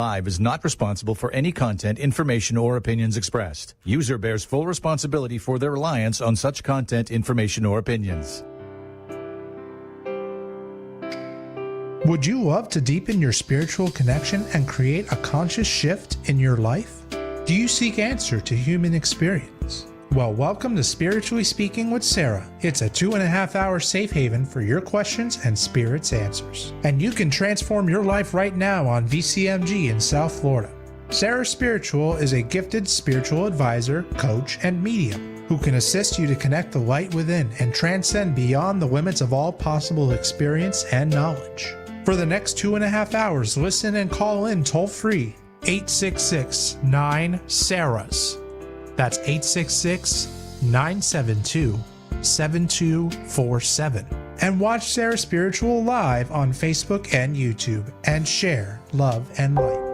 Live is not responsible for any content, information, or opinions expressed. User bears full responsibility for their reliance on such content, information, or opinions. Would you love to deepen your spiritual connection and create a conscious shift in your life? Do you seek answer to human experience? Well, welcome to Spiritually Speaking with Sarah. It's a 2.5-hour safe haven for your questions and Spirit's answers. And you can transform your life right now on VCMG in South Florida. Sarah Spiritual is a gifted spiritual advisor, coach, and medium who can assist you to connect the light within and transcend beyond the limits of all possible experience and knowledge. For the next 2.5 hours, listen and call in toll-free 866-9-SARAHS. That's 866-972-7247. And watch Sarah Spiritual live on Facebook and YouTube and share love and light.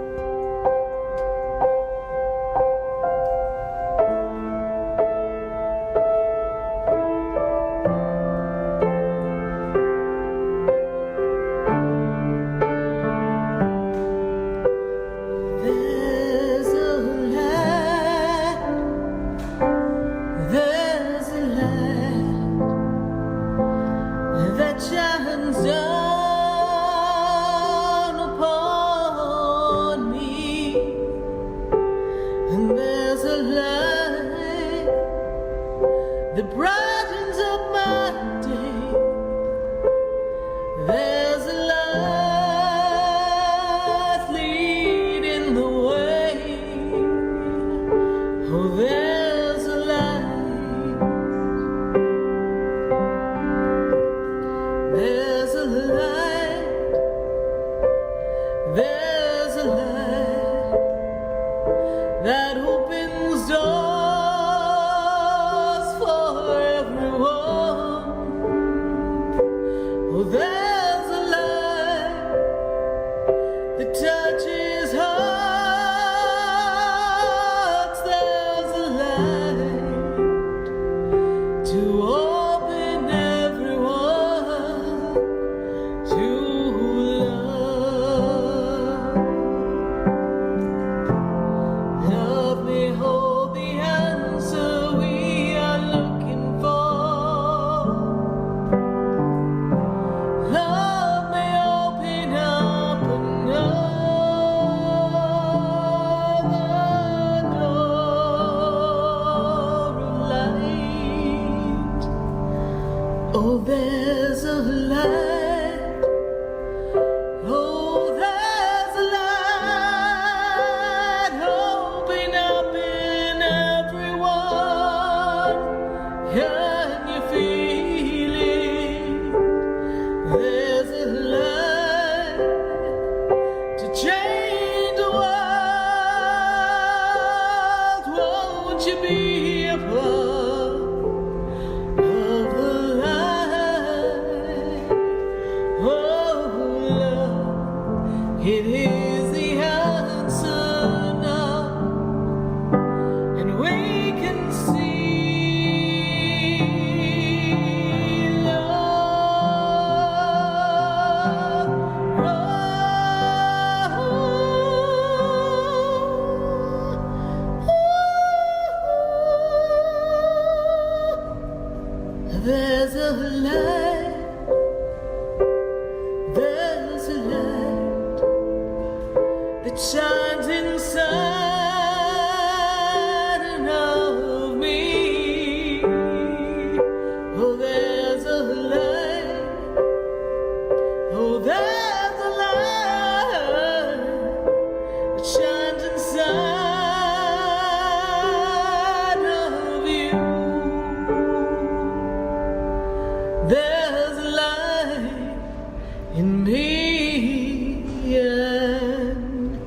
In me and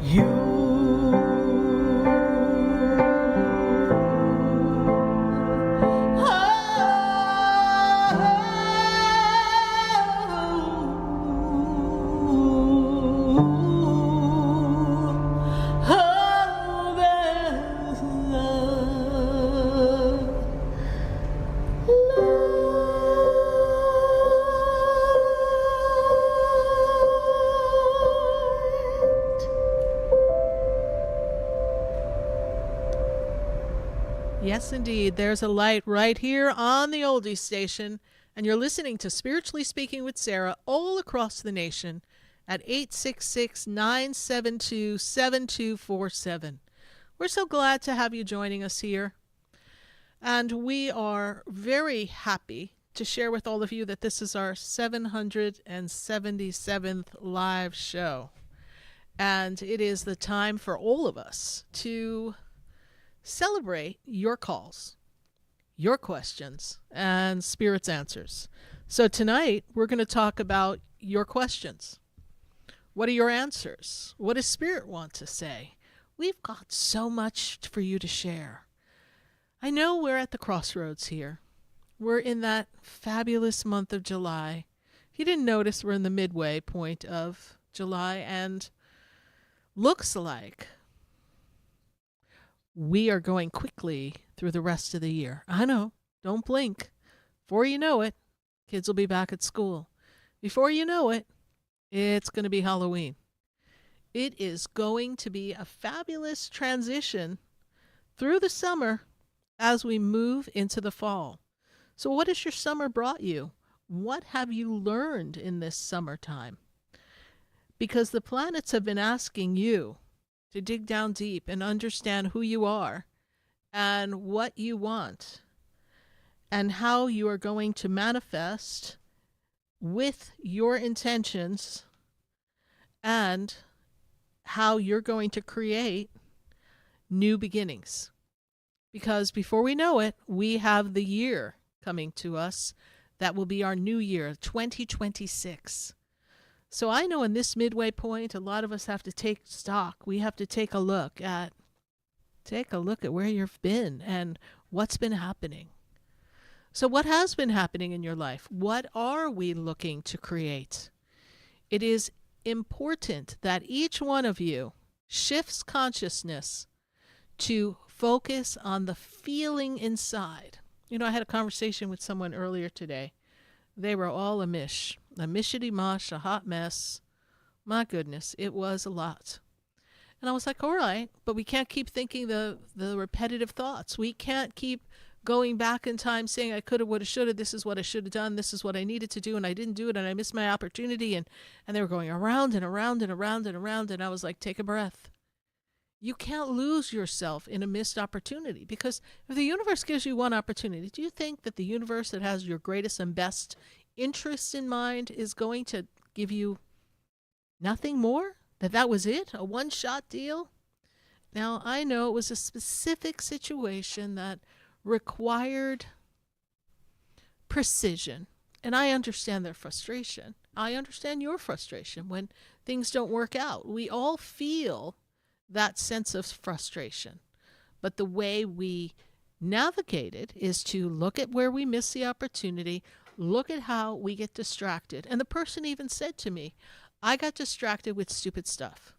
you. Yes, indeed. There's a light right here on the Oldie Station, and you're listening to Spiritually Speaking with Sarah all across the nation at 866-972-7247. We're so glad to have you joining us here, and we are very happy to share with all of you that this is our 777th live show, and it is the time for all of us to celebrate your calls, your questions, and Spirit's answers. So tonight, we're going to talk about your questions. What are your answers? What does Spirit want to say? We've got so much for you to share. I know we're at the crossroads here. We're in that fabulous month of July. If you didn't notice, we're in the midway point of July, and looks like we are going quickly through the rest of the year. I know, don't blink. Before you know it, kids will be back at school. Before you know it, it's going to be Halloween. It is going to be a fabulous transition through the summer as we move into the fall. So what has your summer brought you? What have you learned in this summertime? Because the planets have been asking you to dig down deep and understand who you are and what you want and how you are going to manifest with your intentions and how you're going to create new beginnings. Because before we know it, we have the year coming to us that will be our new year, 2026. So I know in this midway point, a lot of us have to take stock. We have to take a look at where you've been and what's been happening. So what has been happening in your life? What are we looking to create? It is important that each one of you shifts consciousness to focus on the feeling inside. You know, I had a conversation with someone earlier today. They were all a mishity mosh, a hot mess. My goodness, it was a lot. And I was like, all right, but we can't keep thinking the repetitive thoughts. We can't keep going back in time saying I could have, would have, should have, this is what I should have done, this is what I needed to do, and I didn't do it, and I missed my opportunity. And they were going around and around and around and around, and I was like, take a breath. You can't lose yourself in a missed opportunity, because if the universe gives you one opportunity, do you think that the universe that has your greatest and best interests in mind is going to give you nothing more? That was it? A one-shot deal? Now, I know it was a specific situation that required precision, and I understand their frustration. I understand your frustration when things don't work out. We all feel that sense of frustration. But the way we navigate it is to look at where we miss the opportunity, look at how we get distracted. And the person even said to me, I got distracted with stupid stuff.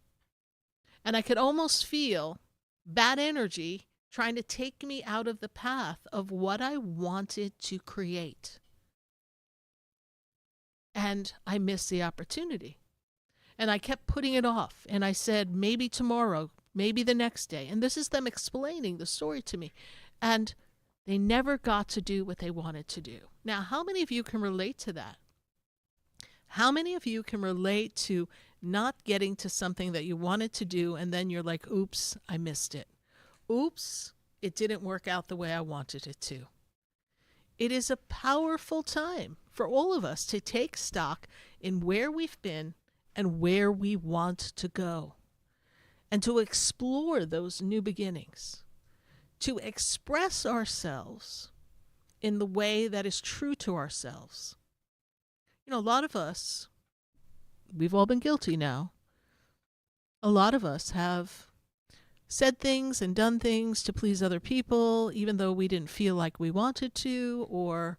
And I could almost feel bad energy trying to take me out of the path of what I wanted to create. And I missed the opportunity. And I kept putting it off. And I said, maybe tomorrow, maybe the next day. And this is them explaining the story to me. And they never got to do what they wanted to do. Now, how many of you can relate to that? How many of you can relate to not getting to something that you wanted to do, and then you're like, oops, I missed it. Oops, it didn't work out the way I wanted it to. It is a powerful time for all of us to take stock in where we've been and where we want to go, and to explore those new beginnings, to express ourselves in the way that is true to ourselves. You know, a lot of us, we've all been guilty now. A lot of us have said things and done things to please other people, even though we didn't feel like we wanted to, or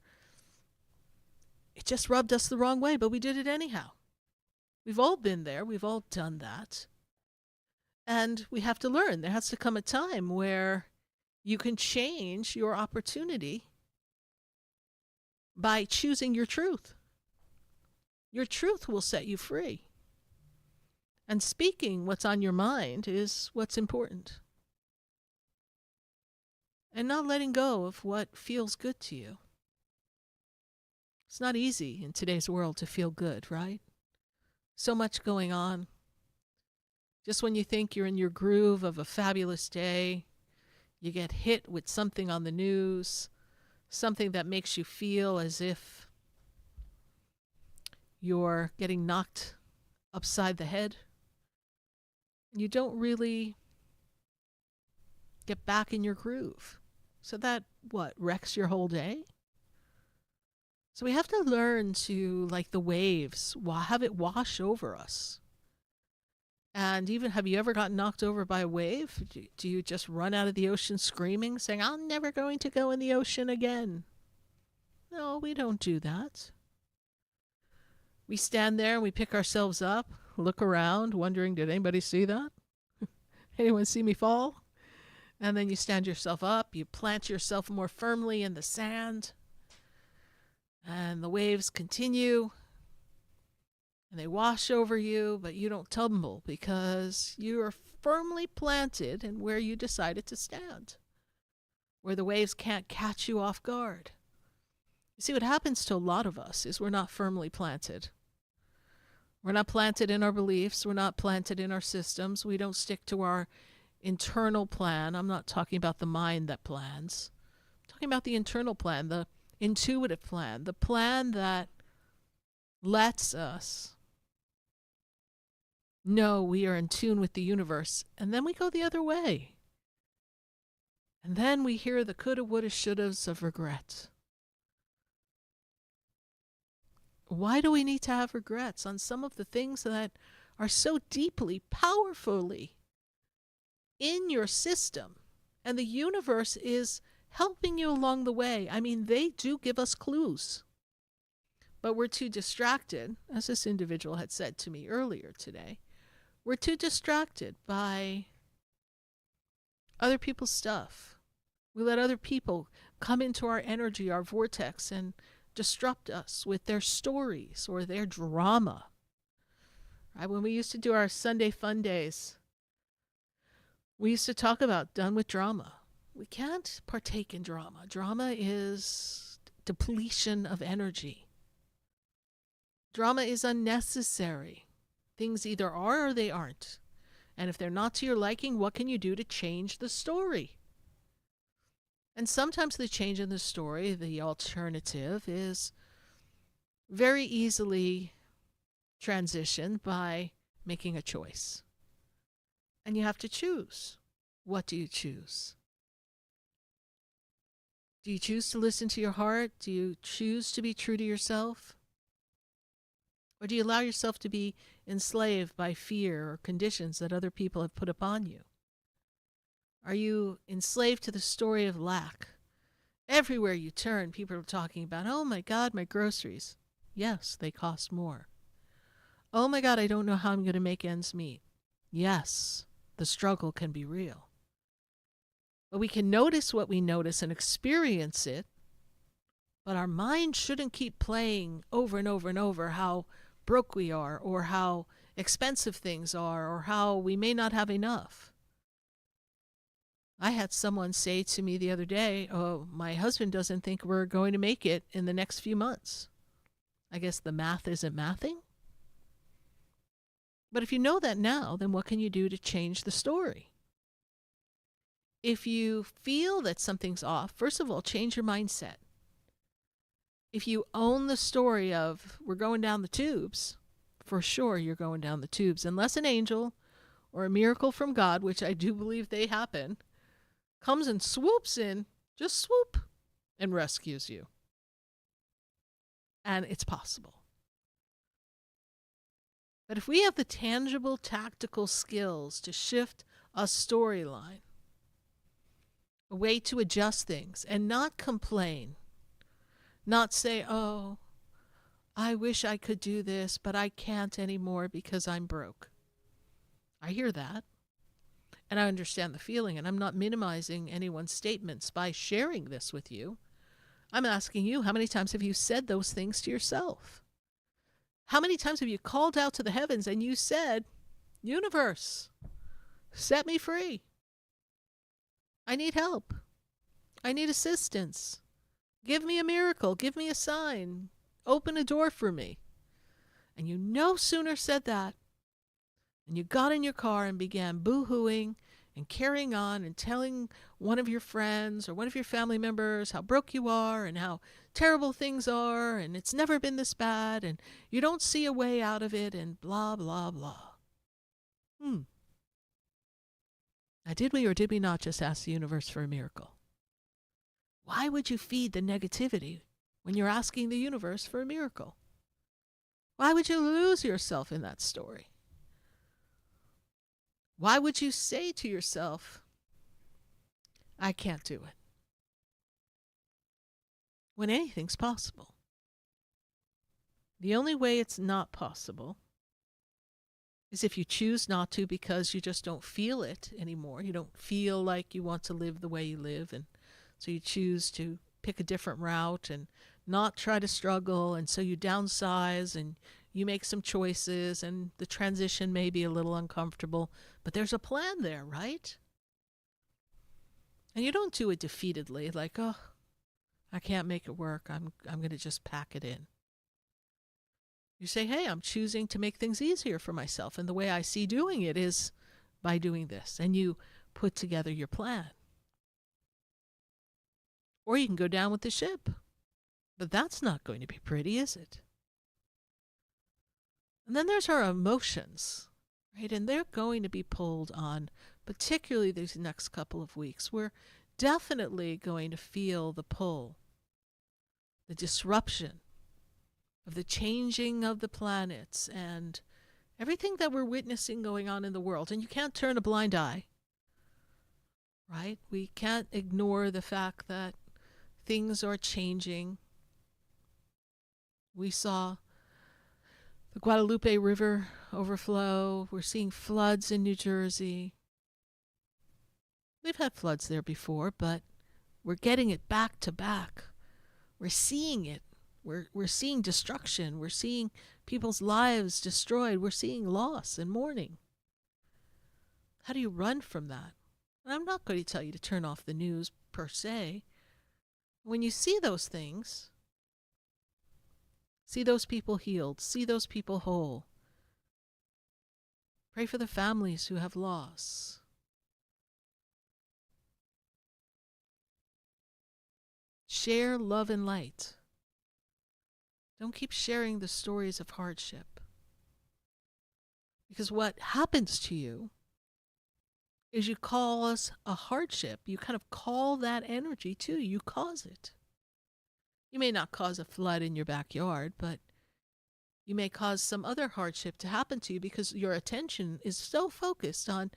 it just rubbed us the wrong way, but we did it anyhow. We've all been there. We've all done that. And we have to learn. There has to come a time where you can change your opportunity by choosing your truth. Your truth will set you free. And speaking what's on your mind is what's important. and not letting go of what feels good to you. It's not easy in today's world to feel good, right? So much going on. Just when you think you're in your groove of a fabulous day, you get hit with something on the news, something that makes you feel as if you're getting knocked upside the head. You don't really get back in your groove. So that, wrecks your whole day? So we have to learn to, like the waves, have it wash over us. And even, have you ever gotten knocked over by a wave? Do you just run out of the ocean screaming, saying, I'm never going to go in the ocean again? No, we don't do that. We stand there and we pick ourselves up, look around, wondering, did anybody see that? Anyone see me fall? And then you stand yourself up, you plant yourself more firmly in the sand, and the waves continue, and they wash over you, but you don't tumble because you are firmly planted in where you decided to stand, where the waves can't catch you off guard. You see, what happens to a lot of us is we're not firmly planted. We're not planted in our beliefs. We're not planted in our systems. We don't stick to our internal plan. I'm not talking about the mind that plans. I'm talking about the internal plan, the intuitive plan, the plan that lets us know we are in tune with the universe. And then we go the other way. And then we hear the coulda, woulda, shouldas of regret. Why do we need to have regrets on some of the things that are so deeply, powerfully in your system? And the universe is helping you along the way. I mean, they do give us clues. But we're too distracted, as this individual had said to me earlier today. We're too distracted by other people's stuff. We let other people come into our energy, our vortex, and disrupt us with their stories or their drama. Right? When we used to do our Sunday fun days, we used to talk about done with drama. We can't partake in drama. Drama is depletion of energy. Drama is unnecessary. Things either are or they aren't. And if they're not to your liking, what can you do to change the story? And sometimes the change in the story, the alternative, is very easily transitioned by making a choice. And you have to choose. What do you choose? Do you choose to listen to your heart? Do you choose to be true to yourself? Or do you allow yourself to be enslaved by fear or conditions that other people have put upon you? Are you enslaved to the story of lack? Everywhere you turn, people are talking about, oh my God, my groceries. Yes, they cost more. Oh my God, I don't know how I'm going to make ends meet. Yes, the struggle can be real. But we can notice what we notice and experience it, but our mind shouldn't keep playing over and over and over how broke we are, or how expensive things are, or how we may not have enough. I had someone say to me the other day, oh, my husband doesn't think we're going to make it in the next few months. I guess the math isn't mathing. But if you know that now, then what can you do to change the story? If you feel that something's off, first of all, change your mindset. If you own the story of we're going down the tubes, for sure you're going down the tubes. Unless an angel or a miracle from God, which I do believe they happen, comes and swoops in, just swoop, and rescues you. And it's possible. But if we have the tangible, tactical skills to shift a storyline, a way to adjust things and not complain, not say, oh, I wish I could do this, but I can't anymore because I'm broke. I hear that. And I understand the feeling, and I'm not minimizing anyone's statements by sharing this with you. I'm asking you, how many times have you said those things to yourself? How many times have you called out to the heavens and you said, universe, set me free. I need help. I need assistance. Give me a miracle. Give me a sign. Open a door for me. And you no sooner said that, and you got in your car and began boo-hooing and carrying on and telling one of your friends or one of your family members how broke you are and how terrible things are and it's never been this bad and you don't see a way out of it and blah, blah, blah. Now, did we or did we not just ask the universe for a miracle? Why would you feed the negativity when you're asking the universe for a miracle? Why would you lose yourself in that story? Why would you say to yourself, I can't do it, when anything's possible? The only way it's not possible is if you choose not to because you just don't feel it anymore. You don't feel like you want to live the way you live, and so you choose to pick a different route and not try to struggle, and so you downsize and you make some choices, and the transition may be a little uncomfortable, but there's a plan there, right? And you don't do it defeatedly, like, oh, I can't make it work. I'm going to just pack it in. You say, hey, I'm choosing to make things easier for myself, and the way I see doing it is by doing this, and you put together your plan. Or you can go down with the ship, but that's not going to be pretty, is it? And then there's our emotions, right? And they're going to be pulled on, particularly these next couple of weeks. We're definitely going to feel the pull, the disruption of the changing of the planets and everything that we're witnessing going on in the world. And you can't turn a blind eye, right? We can't ignore the fact that things are changing. We saw the Guadalupe River overflow. We're seeing floods in New Jersey. We've had floods there before, but we're getting it back to back. We're seeing it. We're seeing destruction. We're seeing people's lives destroyed. We're seeing loss and mourning. How do you run from that? And I'm not going to tell you to turn off the news per se. When you see those things, see those people healed, see those people whole. Pray for the families who have loss. Share love and light. Don't keep sharing the stories of hardship. Because what happens to you is you cause a hardship. You kind of call that energy to you. You cause it. You may not cause a flood in your backyard, but you may cause some other hardship to happen to you because your attention is so focused on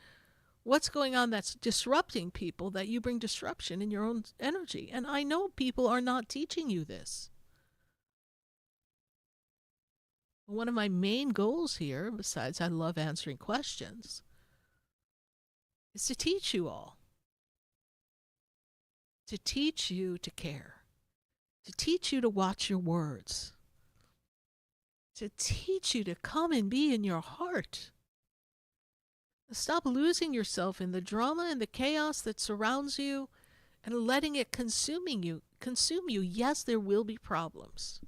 what's going on that's disrupting people that you bring disruption in your own energy. And I know people are not teaching you this. One of my main goals here, besides I love answering questions, is to teach you all. To teach you to care. To teach you to watch your words. To teach you to come and be in your heart. Stop losing yourself in the drama and the chaos that surrounds you and letting it consume you. Yes, there will be problems.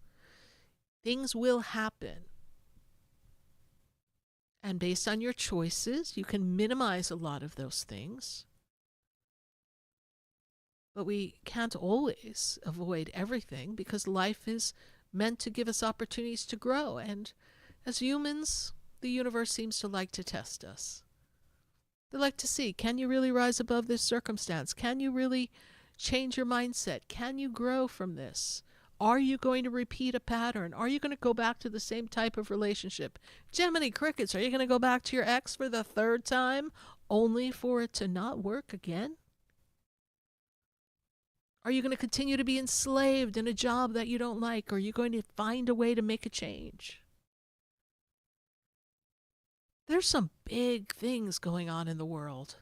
Things will happen. And based on your choices, you can minimize a lot of those things. But we can't always avoid everything because life is meant to give us opportunities to grow. And as humans, the universe seems to like to test us. They like to see, can you really rise above this circumstance? Can you really change your mindset? Can you grow from this? Are you going to repeat a pattern? Are you going to go back to the same type of relationship? Jiminy Crickets, are you going to go back to your ex for the third time only for it to not work again? Are you going to continue to be enslaved in a job that you don't like? Or are you going to find a way to make a change? There's some big things going on in the world.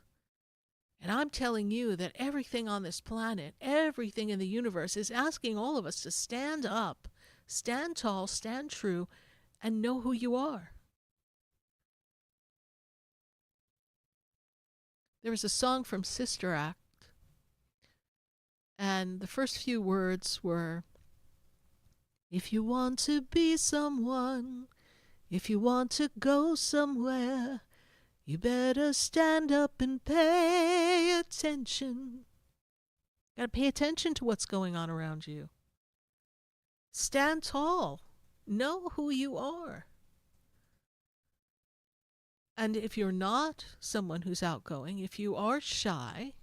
And I'm telling you that everything on this planet, everything in the universe is asking all of us to stand up, stand tall, stand true, and know who you are. There was a song from Sister Act, And the first few words were, if you want to be someone, if you want to go somewhere, you better stand up and pay attention. Got to pay attention to what's going on around you. Stand tall. Know who you are. And if you're not someone who's outgoing, if you are shy,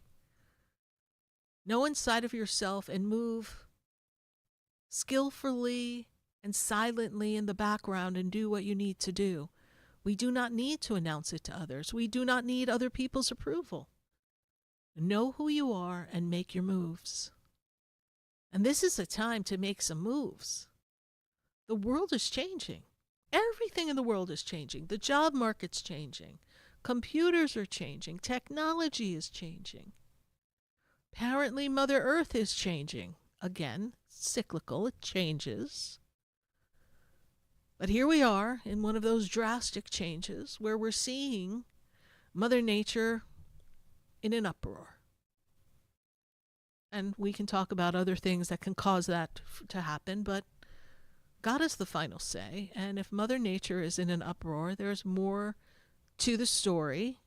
know inside of yourself and move skillfully and silently in the background and do what you need to do. We do not need to announce it to others. We do not need other people's approval. Know who you are and make your moves. And this is a time to make some moves. The world is changing. Everything in the world is changing. The job market's changing. Computers are changing. Technology is changing. Apparently, Mother Earth is changing. Again, cyclical, it changes. But here we are in one of those drastic changes where we're seeing Mother Nature in an uproar. And we can talk about other things that can cause that to happen, but God has the final say. And if Mother Nature is in an uproar, there's more to the story.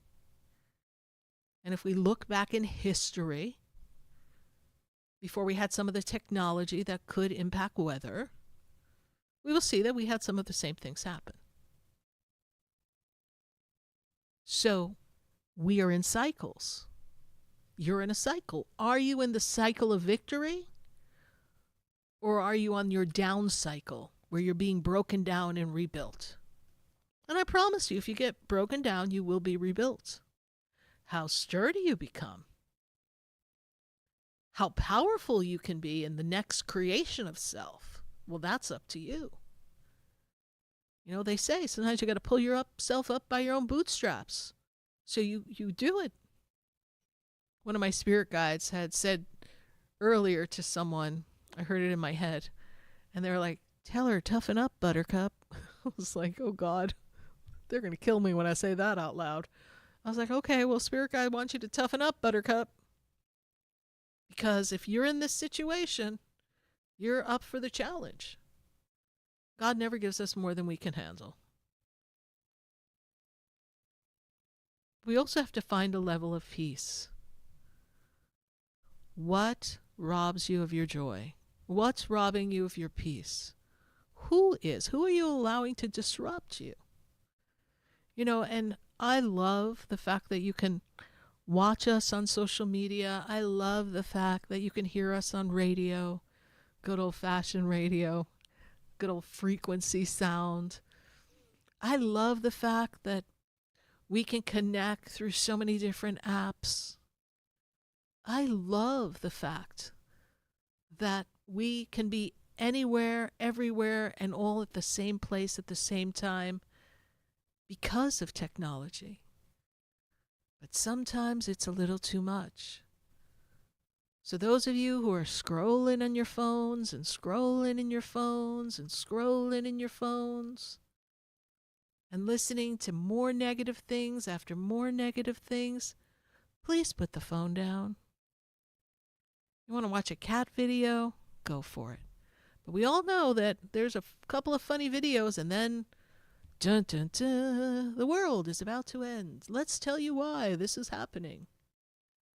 And if we look back in history, before we had some of the technology that could impact weather, we will see that we had some of the same things happen. So we are in cycles. You're in a cycle. Are you in the cycle of victory? Or are you on your down cycle where you're being broken down and rebuilt? And I promise you, if you get broken down, you will be rebuilt. How sturdy you become. How powerful you can be in the next creation of self. Well, that's up to you. You know, they say sometimes you got to pull yourself up by your own bootstraps. So you do it. One of my spirit guides had said earlier to someone, I heard it in my head, and they were like, tell her, toughen up, Buttercup. I was like, oh God, they're going to kill me when I say that out loud. I was like, okay, well, spirit guide wants you to toughen up, Buttercup. Because if you're in this situation, you're up for the challenge. God never gives us more than we can handle. We also have to find a level of peace. What robs you of your joy? What's robbing you of your peace? Who are you allowing to disrupt you? You know, and I love the fact that you can watch us on social media. I love the fact that you can hear us on radio, good old-fashioned radio, good old frequency sound. I love the fact that we can connect through so many different apps. I love the fact that we can be anywhere, everywhere, and all at the same place at the same time because of technology. But sometimes it's a little too much. So those of you who are scrolling on your phones and scrolling in your phones and scrolling in your phones and listening to more negative things after more negative things, please put the phone down. You want to watch a cat video? Go for it. But we all know that there's a couple of funny videos and then dun dun dun, the world is about to end. Let's tell you why this is happening.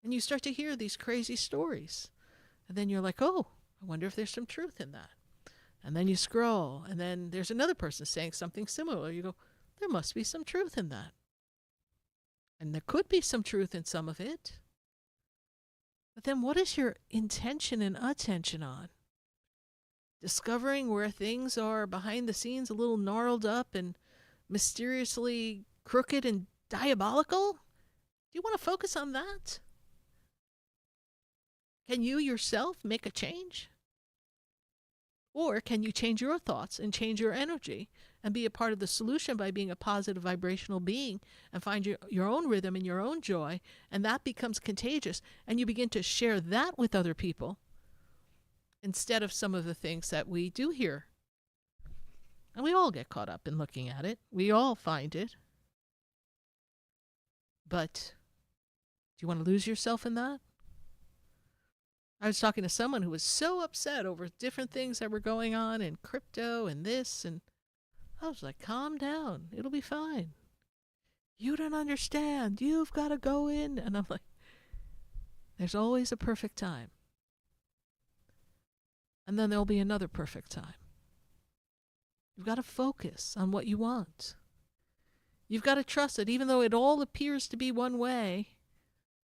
And you start to hear these crazy stories. And then you're like, oh, I wonder if there's some truth in that. And then you scroll, and then there's another person saying something similar. You go, there must be some truth in that. And there could be some truth in some of it. But then what is your intention and attention on? Discovering where things are behind the scenes a little gnarled up and mysteriously crooked and diabolical? Do you want to focus on that? Can you yourself make a change? Or can you change your thoughts and change your energy and be a part of the solution by being a positive vibrational being and find your own rhythm and your own joy, and that becomes contagious, and you begin to share that with other people instead of some of the things that we do here. And we all get caught up in looking at it. We all find it. But do you want to lose yourself in that? I was talking to someone who was so upset over different things that were going on in crypto and this, and I was like, calm down. It'll be fine. You don't understand. You've got to go in. And I'm like, there's always a perfect time. And then there'll be another perfect time. You've got to focus on what you want. You've got to trust it, even though it all appears to be one way.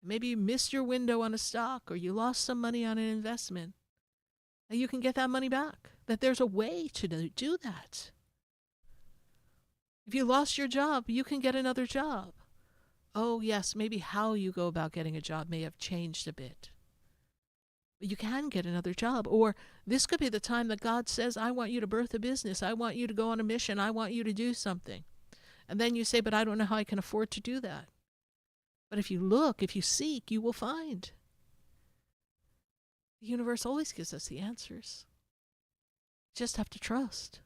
Maybe you missed your window on a stock or you lost some money on an investment. And you can get that money back. That there's a way to do that. If you lost your job, you can get another job. Oh, yes, maybe how you go about getting a job may have changed a bit. But you can get another job. Or this could be the time that God says, I want you to birth a business. I want you to go on a mission. I want you to do something. And then you say, but I don't know how I can afford to do that. But if you look, if you seek, you will find. The universe always gives us the answers. You just have to trust.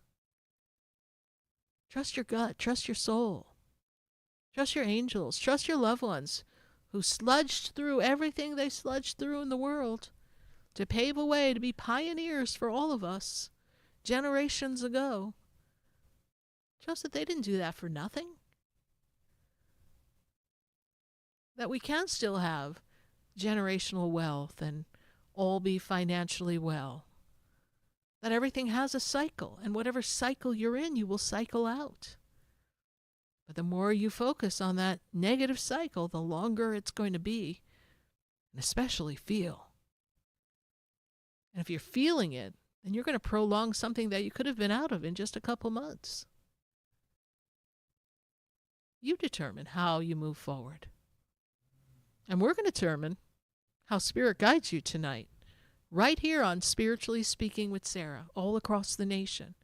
Trust your gut. Trust your soul. Trust your angels. Trust your loved ones who sludged through everything they sludged through in the world to pave a way to be pioneers for all of us generations ago. Trust that they didn't do that for nothing. That we can still have generational wealth and all be financially well. That everything has a cycle, and whatever cycle you're in, you will cycle out. But the more you focus on that negative cycle, the longer it's going to be, and especially feel. And if you're feeling it, then you're going to prolong something that you could have been out of in just a couple months. You determine how you move forward. And we're going to determine how Spirit guides you tonight, right here on Spiritually Speaking with Sarah, all across the nation.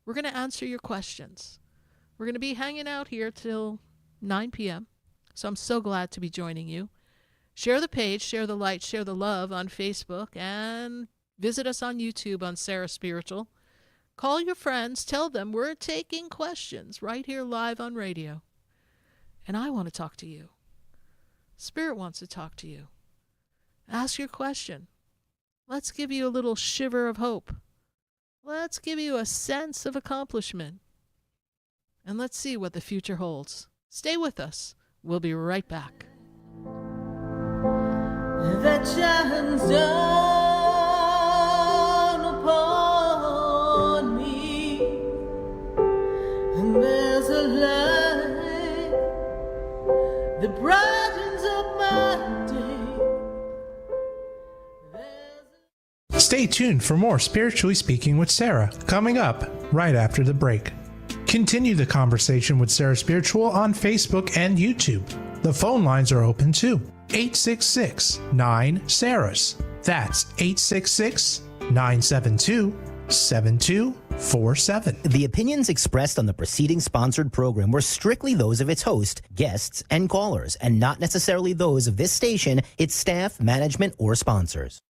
We're going to answer your questions. We're going to be hanging out here till 9 p.m., so I'm so glad to be joining you. Share the page, share the light, share the love on Facebook, and visit us on YouTube on Sarah Spiritual. Call your friends, tell them we're taking questions right here live on radio. And I want to talk to you. Spirit wants to talk to you. Ask your question. Let's give you a little shiver of hope. Let's give you a sense of accomplishment. And let's see what the future holds. Stay with us. We'll be right back. That shines down upon me, and there's a light that brightens up my day. Stay tuned for more Spiritually Speaking with Sarah, coming up right after the break. Continue the conversation with Sarah Spiritual on Facebook and YouTube. The phone lines are open too. 866-9-SARAHS. That's 866-972-7247. The opinions expressed on the preceding sponsored program were strictly those of its host, guests, and callers, and not necessarily those of this station, its staff, management, or sponsors.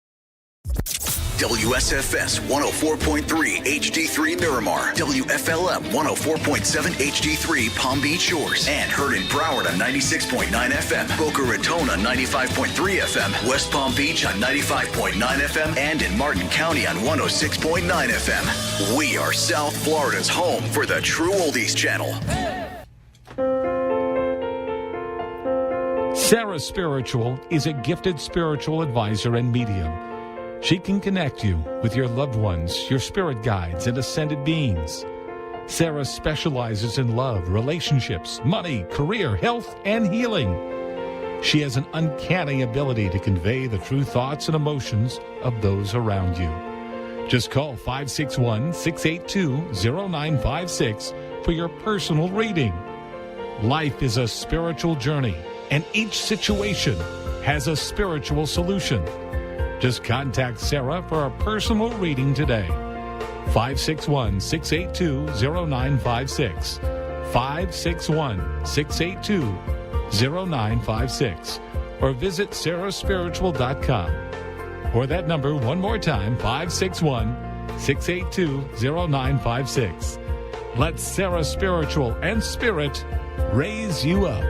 WSFS 104.3 HD3 Miramar, WFLM 104.7 HD3 Palm Beach Shores, and heard in Broward on 96.9 FM, Boca Raton on 95.3 FM, West Palm Beach on 95.9 FM, and in Martin County on 106.9 FM. We are South Florida's home for the True Oldies Channel. Sarah Spiritual is a gifted spiritual advisor and medium. She can connect you with your loved ones, your spirit guides, and ascended beings. Sarah specializes in love, relationships, money, career, health, and healing. She has an uncanny ability to convey the true thoughts and emotions of those around you. Just call 561-682-0956 for your personal reading. Life is a spiritual journey, and each situation has a spiritual solution. Just contact Sarah for a personal reading today. 561-682-0956. 561-682-0956. Or visit sarahspiritual.com. Or that number one more time, 561-682-0956. Let Sarah Spiritual and Spirit raise you up.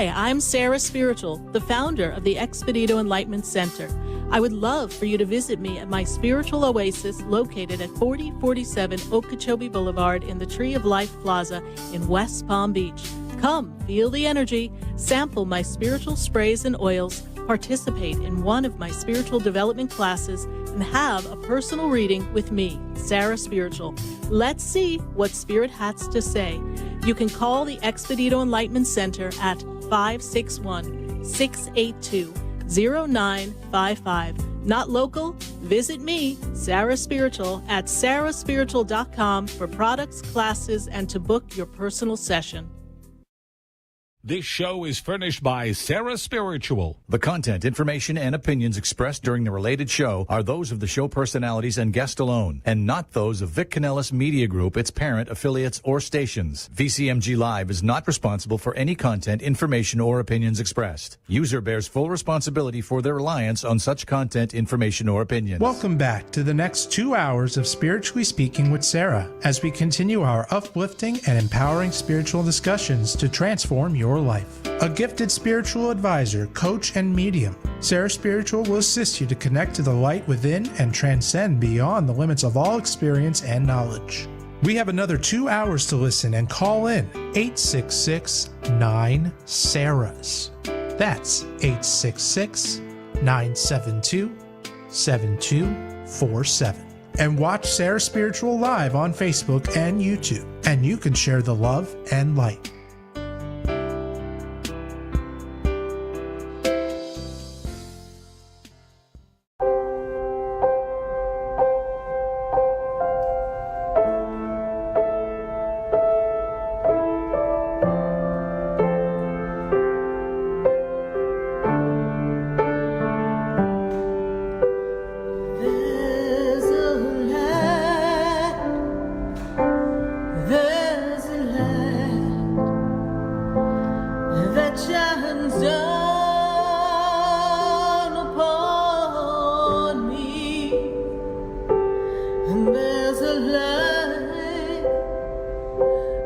Hi, I'm Sarah Spiritual, the founder of the Expedito Enlightenment Center. I would love for you to visit me at my spiritual oasis located at 4047 Okeechobee Boulevard in the Tree of Life Plaza in West Palm Beach. Come, feel the energy, sample my spiritual sprays and oils, participate in one of my spiritual development classes, and have a personal reading with me, Sarah Spiritual. Let's see what Spirit has to say. You can call the Expedito Enlightenment Center at 561-682-0955. Not local? Visit me, Sarah Spiritual, at sarahspiritual.com for products, classes, and to book your personal session. This show is furnished by Sarah Spiritual. The content, information, and opinions expressed during the related show are those of the show personalities and guest alone, and not those of Vic Canellis Media Group, its parent, affiliates, or stations. VCMG Live is not responsible for any content, information, or opinions expressed. User bears full responsibility for their reliance on such content, information, or opinions. Welcome back to the next 2 hours of Spiritually Speaking with Sarah as we continue our uplifting and empowering spiritual discussions to transform your life. A gifted spiritual advisor, coach, and medium, Sarah Spiritual will assist you to connect to the light within and transcend beyond the limits of all experience and knowledge. We have another 2 hours to listen and call in 866-9-SARAHS. That's 866-972-7247. And watch Sarah Spiritual live on Facebook and YouTube, and you can share the love and light. There's a light that shines down upon me, and there's a light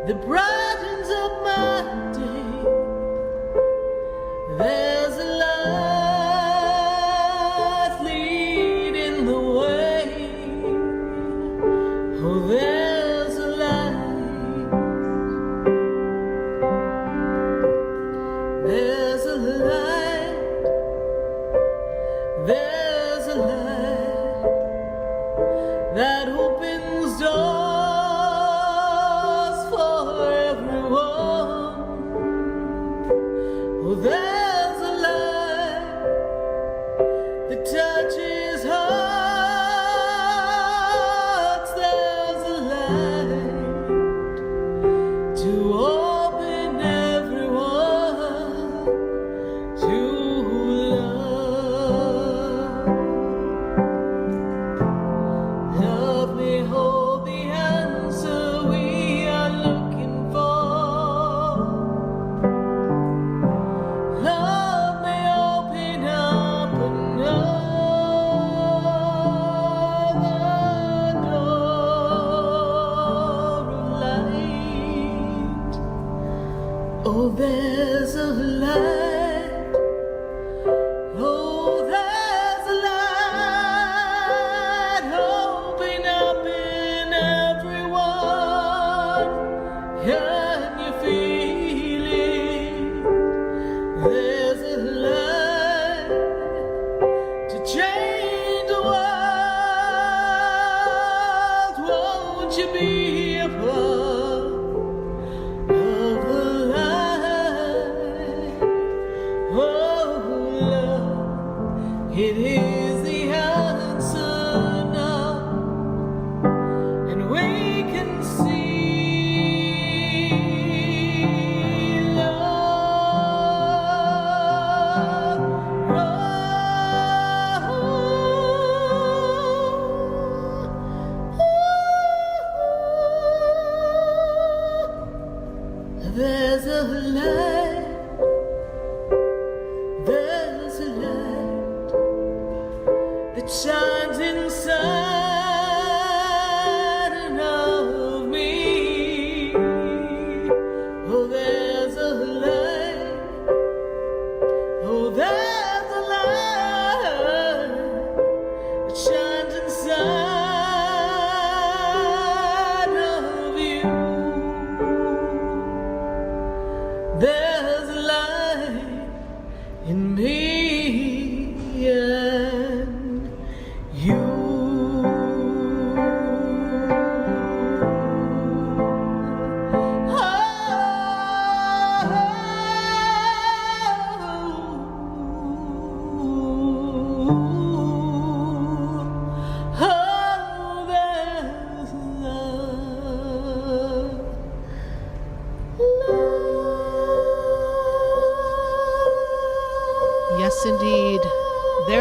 that brightens up my day. There's a light leading the way. Oh, there's a light. There's a light, there's a light that opens doors for everyone. Oh, there's a light that touches hearts. There's a light to open everyone to love. Love may hold the answer we are looking for. Love may open up another door of light. Oh, there's a light. Oh, there's a light. Open up in everyone. Can you feel it? There's a light to change the world. Won't you be a part of the light? Oh, love, it is the answer now, and we can see love.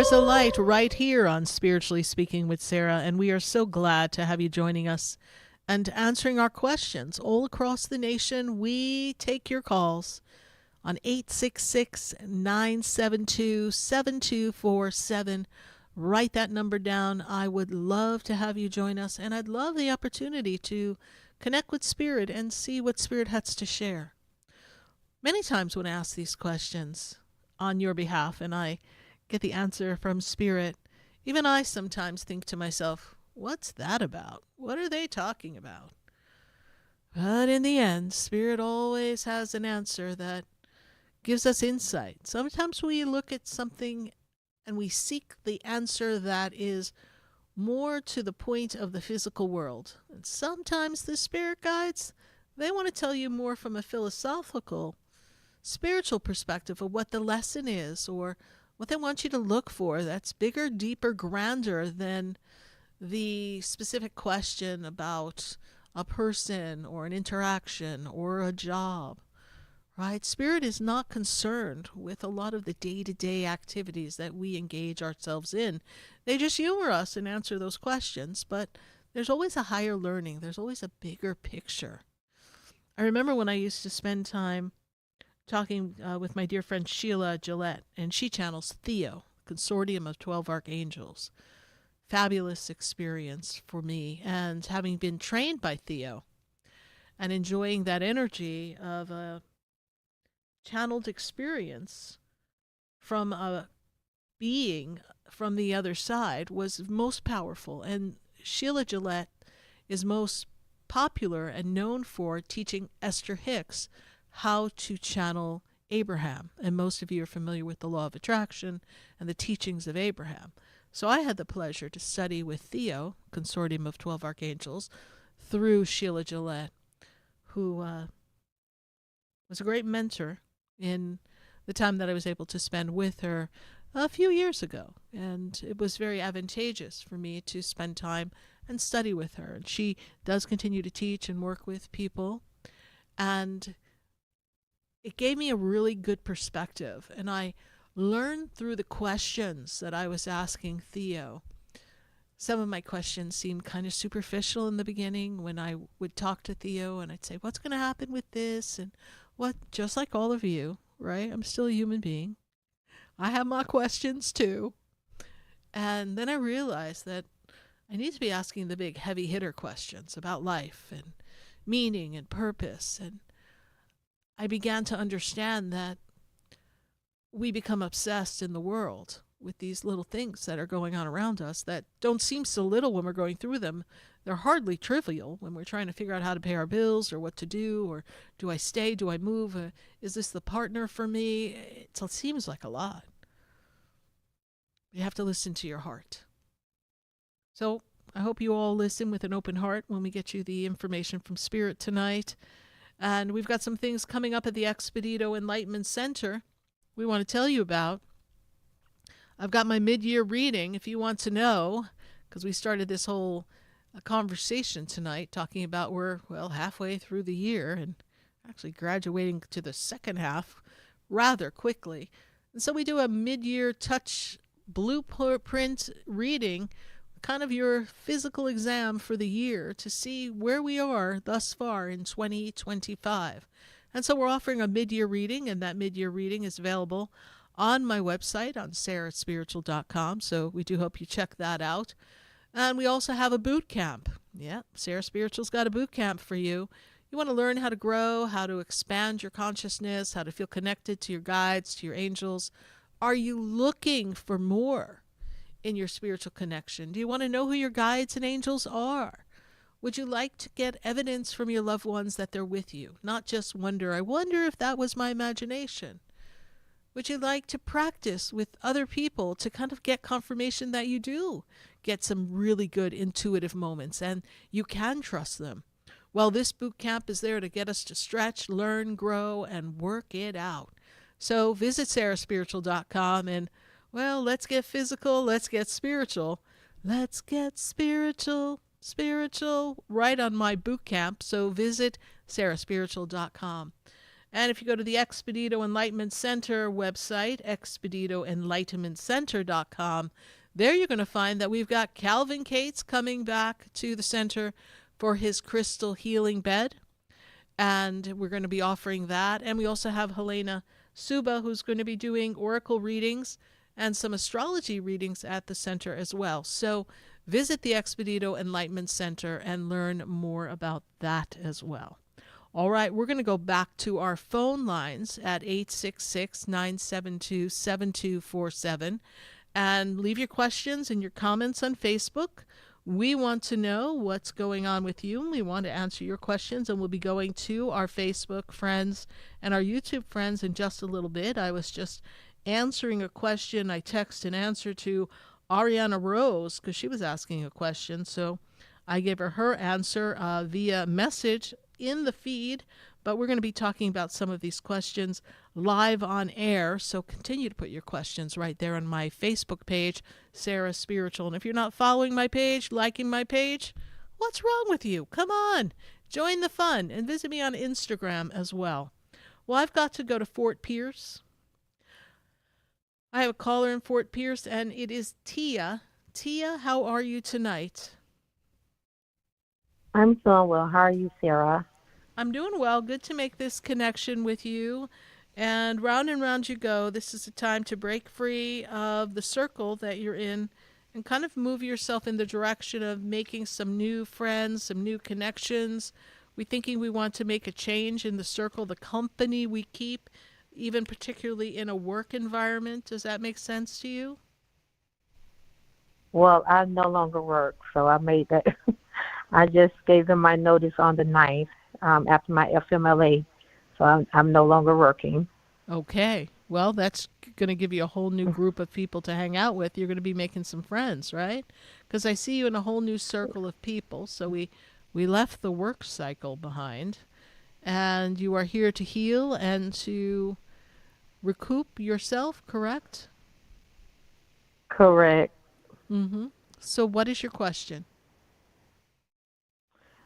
There's a light right here on Spiritually Speaking with Sarah, and we are so glad to have you joining us and answering our questions all across the nation. We take your calls on 866-972-7247. Write that number down. I would love to have you join us, and I'd love the opportunity to connect with Spirit and see what Spirit has to share. Many times when I ask these questions on your behalf and I get the answer from Spirit, even I sometimes think to myself, what's that about? What are they talking about? But in the end, Spirit always has an answer that gives us insight. Sometimes we look at something and we seek the answer that is more to the point of the physical world. And sometimes the Spirit guides, they want to tell you more from a philosophical, spiritual perspective of what the lesson is, or what they want you to look for that's bigger, deeper, grander than the specific question about a person or an interaction or a job, right? Spirit is not concerned with a lot of the day-to-day activities that we engage ourselves in. They just humor us and answer those questions, but there's always a higher learning. There's always a bigger picture. I remember when I used to spend time talking with my dear friend Sheila Gillette, and she channels Theo, Consortium of 12 Archangels. Fabulous experience for me, and having been trained by Theo and enjoying that energy of a channeled experience from a being from the other side was most powerful. And Sheila Gillette is most popular and known for teaching Esther Hicks how to channel Abraham. And most of you are familiar with the law of attraction and the teachings of Abraham. So I had the pleasure to study with Theo, Consortium of 12 Archangels, through Sheila Gillette, who was a great mentor in the time that I was able to spend with her a few years ago. And it was very advantageous for me to spend time and study with her. And she does continue to teach and work with people. And it gave me a really good perspective. And I learned through the questions that I was asking Theo. Some of my questions seemed kind of superficial in the beginning when I would talk to Theo and I'd say, what's going to happen with this? And what, just like all of you, right? I'm still a human being. I have my questions too. And then I realized that I need to be asking the big heavy hitter questions about life and meaning and purpose. And I began to understand that we become obsessed in the world with these little things that are going on around us that don't seem so little when we're going through them. They're hardly trivial when we're trying to figure out how to pay our bills or what to do, or do I stay, do I move, is this the partner for me? It seems like a lot. You have to listen to your heart. So I hope you all listen with an open heart when we get you the information from Spirit tonight. And we've got some things coming up at the Expedito Enlightenment Center we want to tell you about. I've got my mid-year reading, if you want to know, because we started this whole conversation tonight talking about we're, halfway through the year and actually graduating to the second half rather quickly. And so we do a mid-year touch blueprint reading, kind of your physical exam for the year to see where we are thus far in 2025. And so we're offering a mid-year reading, and that mid-year reading is available on my website on sarahspiritual.com. So we do hope you check that out. And we also have a boot camp. Yeah, Sarah Spiritual's got a boot camp for you. You want to learn how to grow, how to expand your consciousness, how to feel connected to your guides, to your angels. Are you looking for more in your spiritual connection? Do you want to know who your guides and angels are? Would you like to get evidence from your loved ones that they're with you? Not just wonder, I wonder if that was my imagination. Would you like to practice with other people to kind of get confirmation that you do get some really good intuitive moments and you can trust them? Well, this boot camp is there to get us to stretch, learn, grow, and work it out. So visit sarahspiritual.com and, let's get physical, let's get spiritual. Let's get spiritual right on my boot camp. So visit sarahspiritual.com. And if you go to the Expedito Enlightenment Center website, expeditoenlightenmentcenter.com, there you're going to find that we've got Calvin Cates coming back to the center for his crystal healing bed. And we're going to be offering that. And we also have Helena Suba, who's going to be doing oracle readings and some astrology readings at the center as well. So visit the Expedito Enlightenment Center and learn more about that as well. All right, we're going to go back to our phone lines at 866-972-7247 and leave your questions and your comments on Facebook. We want to know what's going on with you, and we want to answer your questions, and we'll be going to our Facebook friends and our YouTube friends in just a little bit. I was just answering a question. I text an answer to Ariana Rose because she was asking a question, so I gave her answer via message in the feed, but we're going to be talking about some of these questions live on air, so continue to put your questions right there on my Facebook page, Sarah Spiritual. And if you're not following my page, liking my page, what's wrong with you? Come on, join the fun, and visit me on Instagram as well. Well, I've got to go to Fort Pierce. I have a caller in Fort Pierce, and it is Tia. Tia, how are you tonight? I'm doing well. How are you, Sarah? I'm doing well. Good to make this connection with you. And round you go. This is a time to break free of the circle that you're in and kind of move yourself in the direction of making some new friends, some new connections. We're thinking we want to make a change in the circle, the company we keep, even particularly in a work environment. Does that make sense to you? Well, I no longer work, so I made that. I just gave them my notice on the 9th after my FMLA, so I'm no longer working. Okay. Well, that's going to give you a whole new group of people to hang out with. You're going to be making some friends, right? Because I see you in a whole new circle of people. So we left the work cycle behind, and you are here to heal and to recoup yourself, correct? Correct. Mm-hmm. So what is your question?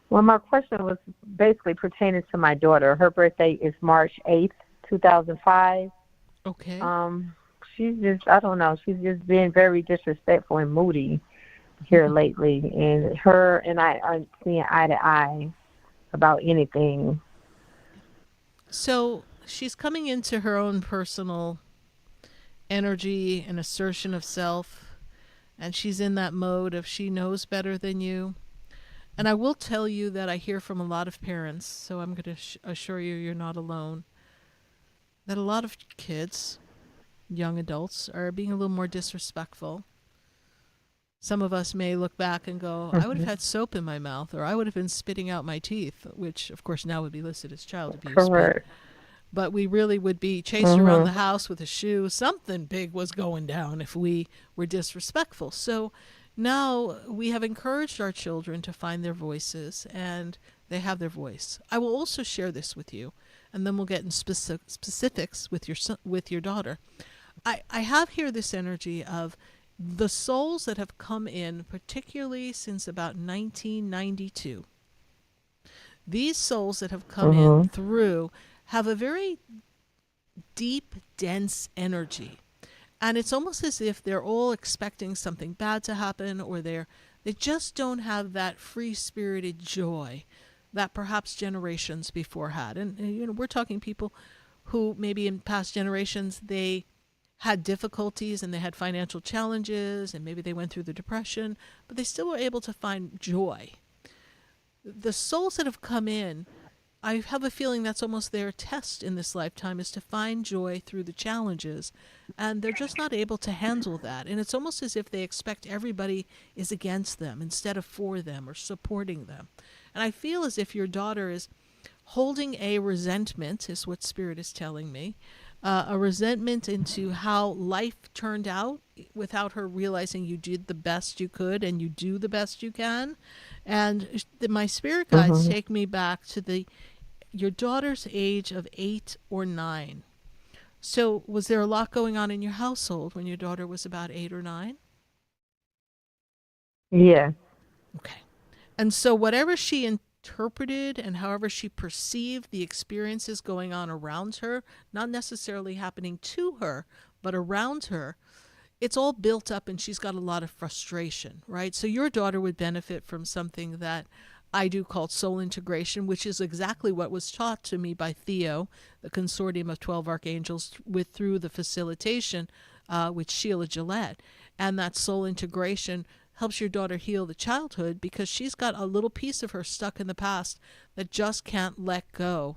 Well, my question was basically pertaining to my daughter. Her birthday is March 8th, 2005. Okay. She's just, I don't know, she's just being very disrespectful and moody here lately. And her and I aren't seeing eye to eye about anything. So she's coming into her own personal energy and assertion of self, and she's in that mode of she knows better than you. And I will tell you that I hear from a lot of parents, so I'm going to assure you you're not alone, that a lot of kids, young adults, are being a little more disrespectful. Some of us may look back and go, I would have had soap in my mouth, or I would have been spitting out my teeth, which, of course, now would be listed as child abuse. Correct. But we really would be chased around the house with a shoe. Something big was going down if we were disrespectful. So now we have encouraged our children to find their voices, and they have their voice. I will also share this with you, and then we'll get in specifics with your daughter. I have here this energy of the souls that have come in, particularly since about 1992. These souls that have come in through have a very deep, dense energy. And it's almost as if they're all expecting something bad to happen, or they just don't have that free-spirited joy that perhaps generations before had. And we're talking people who maybe in past generations they had difficulties and they had financial challenges and maybe they went through the depression, but they still were able to find joy. The souls that have come in, I have a feeling that's almost their test in this lifetime, is to find joy through the challenges, and they're just not able to handle that. And it's almost as if they expect everybody is against them instead of for them or supporting them. And I feel as if your daughter is holding a resentment, is what Spirit is telling me, a resentment into how life turned out without her realizing you did the best you could and you do the best you can. And my spirit guides take me back to your daughter's age of 8 or 9. So was there a lot going on in your household when your daughter was about 8 or 9? Yeah. Okay. And so whatever she interpreted and however she perceived the experiences going on around her, not necessarily happening to her, but around her, it's all built up and she's got a lot of frustration, right? So your daughter would benefit from something that I do call soul integration, which is exactly what was taught to me by Theo, the consortium of 12 archangels, through the facilitation with Sheila Gillette. And that soul integration helps your daughter heal the childhood because she's got a little piece of her stuck in the past that just can't let go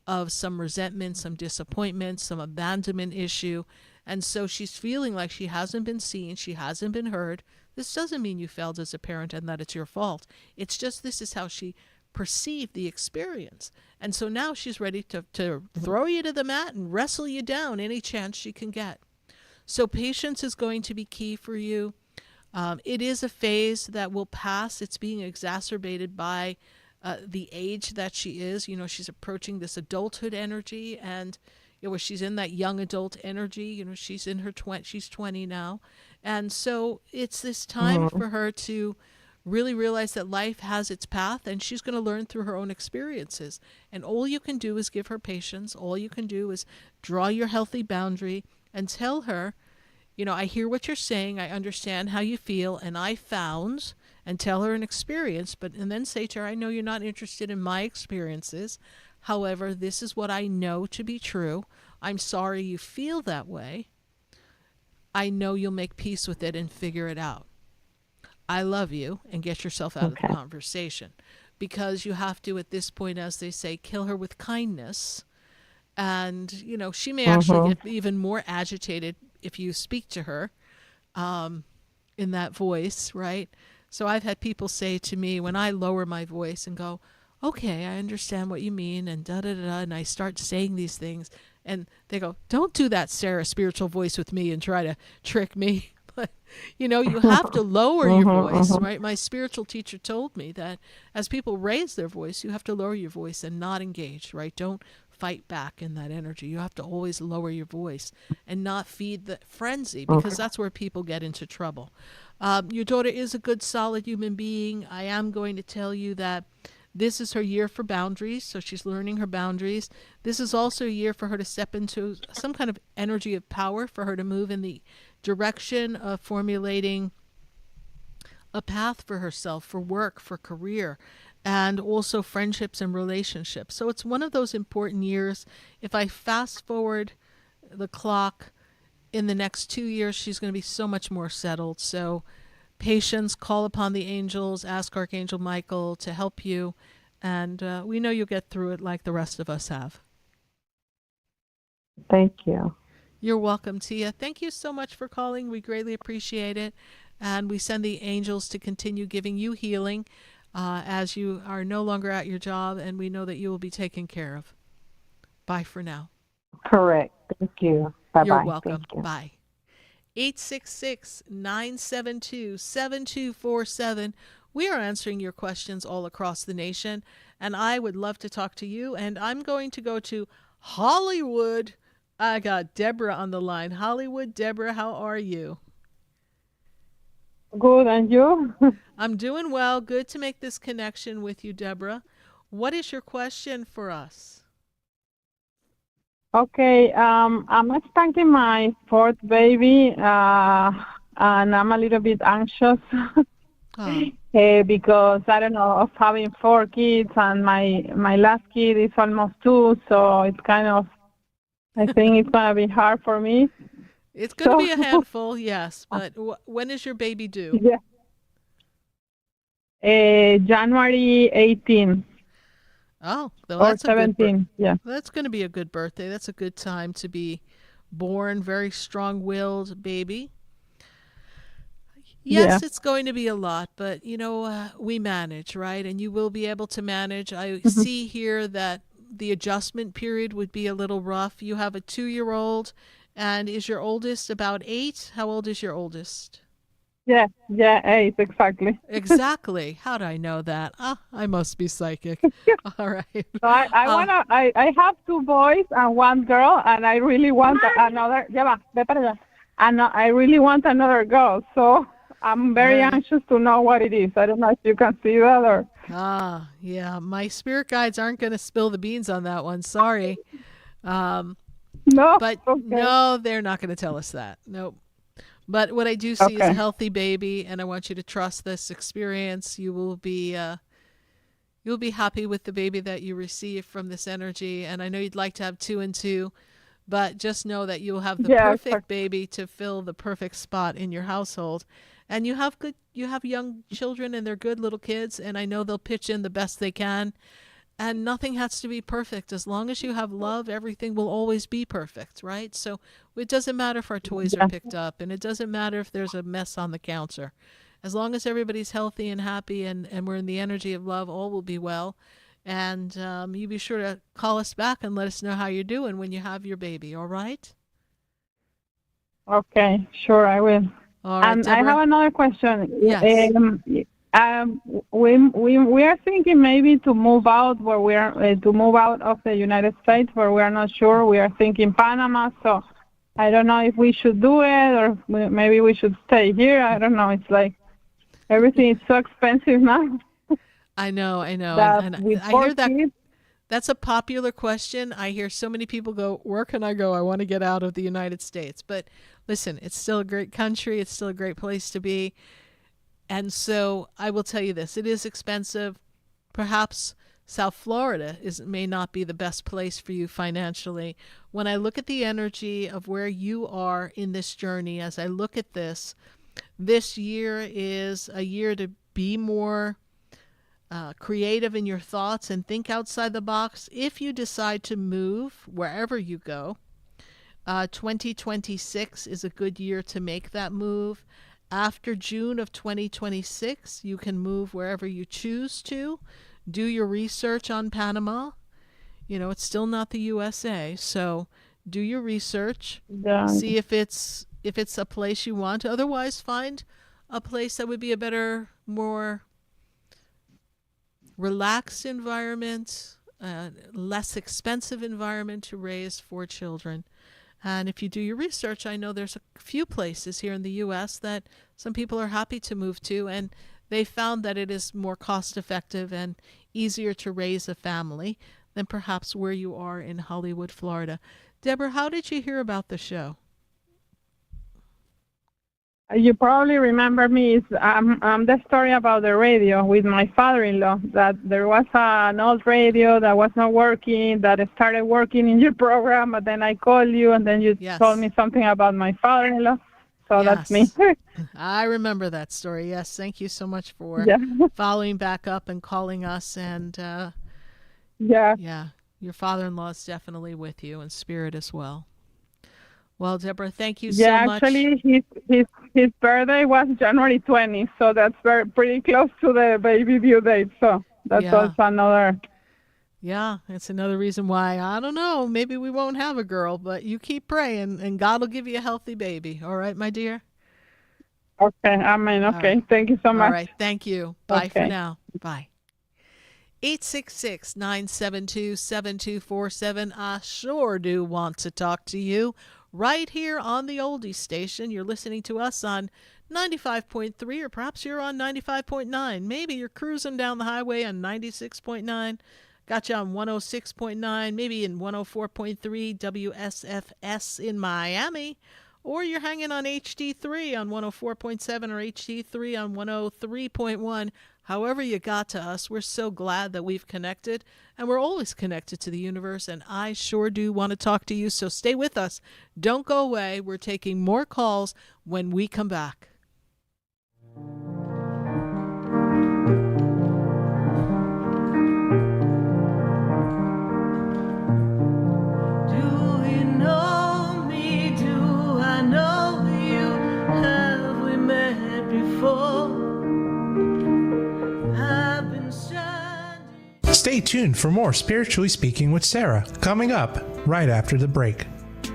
of some resentment, some disappointment, some abandonment issue. And so she's feeling like she hasn't been seen, she hasn't been heard. This doesn't mean you failed as a parent and that it's your fault. It's just this is how she perceived the experience. And so now she's ready to throw you to the mat and wrestle you down any chance she can get. So patience is going to be key for you. It is a phase that will pass. It's being exacerbated by the age that she is. You know, she's approaching this adulthood energy, and where she's in that young adult energy. You know, she's in her she's 20 now, and so it's this time for her to really realize that life has its path, and she's going to learn through her own experiences. And all you can do is give her patience. All you can do is draw your healthy boundary and tell her, you know, I hear what you're saying, I understand how you feel, and I found, and tell her an experience, and then say to her, I know you're not interested in my experiences. However, this is what I know to be true. I'm sorry you feel that way. I know you'll make peace with it and figure it out. I love you, and get yourself out of the conversation. Because you have to, at this point, as they say, kill her with kindness. And, you know, she may actually get even more agitated if you speak to her in that voice, right? So I've had people say to me when I lower my voice and go, okay, I understand what you mean, and da-da-da-da, and I start saying these things, and they go, don't do that, Sarah, spiritual voice with me and try to trick me. But, you know, you have to lower your voice, right? My spiritual teacher told me that as people raise their voice, you have to lower your voice and not engage, right? Don't fight back in that energy. You have to always lower your voice and not feed the frenzy, because that's where people get into trouble. Your daughter is a good, solid human being. I am going to tell you that this is her year for boundaries, so she's learning her boundaries. This is also a year for her to step into some kind of energy of power, for her to move in the direction of formulating a path for herself, for work, for career, and also friendships and relationships. So it's one of those important years. If I fast forward the clock, in the next 2 years, she's going to be so much more settled. So patience, call upon the angels, ask Archangel Michael to help you, and we know you'll get through it like the rest of us have. Thank you. You're welcome, Tia. Thank you so much for calling. We greatly appreciate it, and we send the angels to continue giving you healing as you are no longer at your job, and we know that you will be taken care of. Bye for now. Correct. Thank you. Bye-bye. You're welcome. Thank you. Bye. 866-972-7247. We are answering your questions all across the nation, and I would love to talk to you. And I'm going to go to Hollywood. I got Deborah on the line. Hollywood, Deborah, how are you? Good, and you? I'm doing well. Good to make this connection with you, Deborah. What is your question for us? Okay, I'm expecting my fourth baby, and I'm a little bit anxious because I don't know, of having 4 kids, and my last kid is almost 2, so it's kind of, I think it's going to be hard for me. It's going to be a handful, yes, but when is your baby due? Yeah. January 18. Oh, well, or that's 17, yeah. That's going to be a good birthday. That's a good time to be born. Very strong-willed baby. Yes, It's going to be a lot, but, you know, we manage, right? And you will be able to manage. I see here that the adjustment period would be a little rough. You have a 2-year-old, and is your oldest about 8? How old is your oldest? Yeah, 8, exactly. Exactly. How'd I know that? I must be psychic. All right. So I have 2 boys and 1 girl, and I really want another. And I really want another girl. So I'm very anxious to know what it is. I don't know if you can see that or. Yeah. My spirit guides aren't going to spill the beans on that one. Sorry. No, But okay. no, they're not going to tell us that. Nope. But what I do see is a Okay. healthy baby, and I want you to trust this experience. You'll be happy with the baby that you receive from this energy. And I know you'd like to have 2 and 2, but just know that you'll have the Yeah, perfect baby to fill the perfect spot in your household. And you have young children, and they're good little kids, and I know they'll pitch in the best they can. And nothing has to be perfect. As long as you have love, everything will always be perfect, right? So it doesn't matter if our toys are picked up, and it doesn't matter if there's a mess on the counter. As long as everybody's healthy and happy, and we're in the energy of love, all will be well. And you be sure to call us back and let us know how you're doing when you have your baby, all right? Okay, sure, I will. All right, And I Deborah. have another question. Yes. We are thinking maybe to move out where we are to move out of the United States, where we are not sure. We are thinking Panama, so I don't know if we should do it or maybe we should stay here. I don't know. It's like everything is so expensive now. I know. That And with I 4 hear that. kids, That's a popular question. I hear so many people go, where can I go? I want to get out of the United States. But listen, it's still a great country. It's still a great place to be. And so I will tell you this. It is expensive. Perhaps South Florida may not be the best place for you financially. When I look at the energy of where you are in this journey, as I look at this year is a year to be more creative in your thoughts and think outside the box. If you decide to move wherever you go, 2026 is a good year to make that move. After June of 2026, you can move wherever you choose to. Do your research on Panama. You know, it's still not the USA, so do your research. yeah. See if it's a place you want. Otherwise, find a place that would be a better, more relaxed environment, less expensive environment to raise 4 children. And if you do your research, I know there's a few places here in the U.S. that some people are happy to move to, and they found that it is more cost effective and easier to raise a family than perhaps where you are in Hollywood, Florida. Deborah, how did you hear about the show? You probably remember me. It's the story about the radio with my father-in-law, that there was an old radio that was not working, that started working in your program, but then I called you, and then you Yes. told me something about my father-in-law. So that's me. Yes. I remember that story. Yes, thank you so much for Yeah. following back up and calling us. And Yeah. yeah, your father-in-law is definitely with you in spirit as well. Well, Deborah, thank you so Yeah, much. actually, his birthday was January 20, so that's pretty close to the baby due date. So that's Yeah. also another. Yeah, it's another reason why, I don't know, maybe we won't have a girl, but you keep praying and God will give you a healthy baby. All right, my dear? Okay, amen. Okay, right. thank you so much. All right, thank you. Bye for Okay. now. Bye. 866-972-7247. I sure do want to talk to you right here on the Oldie Station. You're listening to us on 95.3, or perhaps you're on 95.9. Maybe you're cruising down the highway on 96.9. Got you on 106.9, maybe in 104.3 WSFS in Miami. Or you're hanging on HD3 on 104.7 or HD3 on 103.1. However you got to us, we're so glad that we've connected, and we're always connected to the universe, and I sure do want to talk to you, so stay with us. Don't go away. We're taking more calls when we come back. Do you know me? Do I know you? Have we met before? I've been standing. Stay tuned for more Spiritually Speaking with Sarah, coming up right after the break.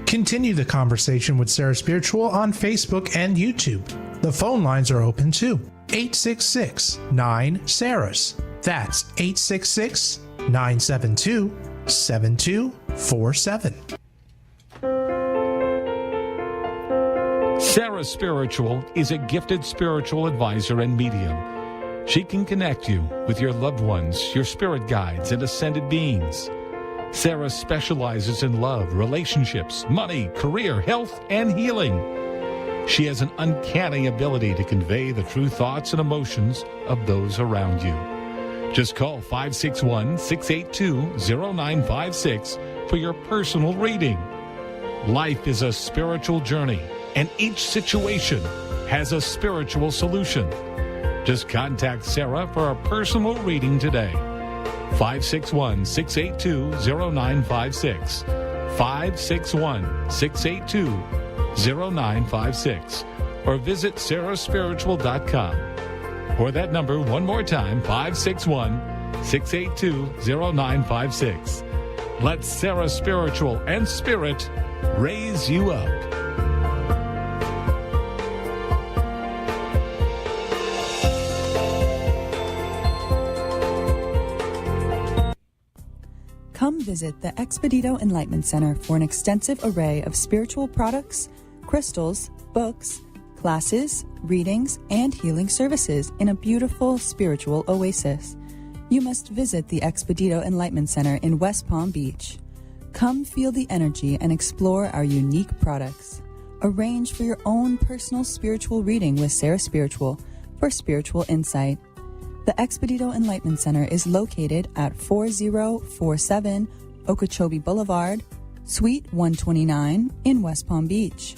Continue the conversation with Sarah Spiritual on Facebook and YouTube. The phone lines are open too. 866-9-SARAHS. That's 866-972-7247. Sarah Spiritual is a gifted spiritual advisor and medium. She can connect you with your loved ones, your spirit guides, and ascended beings. Sarah specializes in love, relationships, money, career, health, and healing. She has an uncanny ability to convey the true thoughts and emotions of those around you. Just call 561-682-0956 for your personal reading. Life is a spiritual journey, and each situation has a spiritual solution. Just contact Sarah for a personal reading today. 561-682-0956. 561-682-0956. Or visit sarahspiritual.com. Or that number one more time, 561-682-0956. Let Sarah Spiritual and Spirit raise you up. Come visit the Expedito Enlightenment Center for an extensive array of spiritual products, crystals, books, classes, readings, and healing services in a beautiful spiritual oasis. You must visit the Expedito Enlightenment Center in West Palm Beach. Come feel the energy and explore our unique products. Arrange for your own personal spiritual reading with Sarah Spiritual for spiritual insight. The Expedito Enlightenment Center is located at 4047 Okeechobee Boulevard, Suite 129 in West Palm Beach.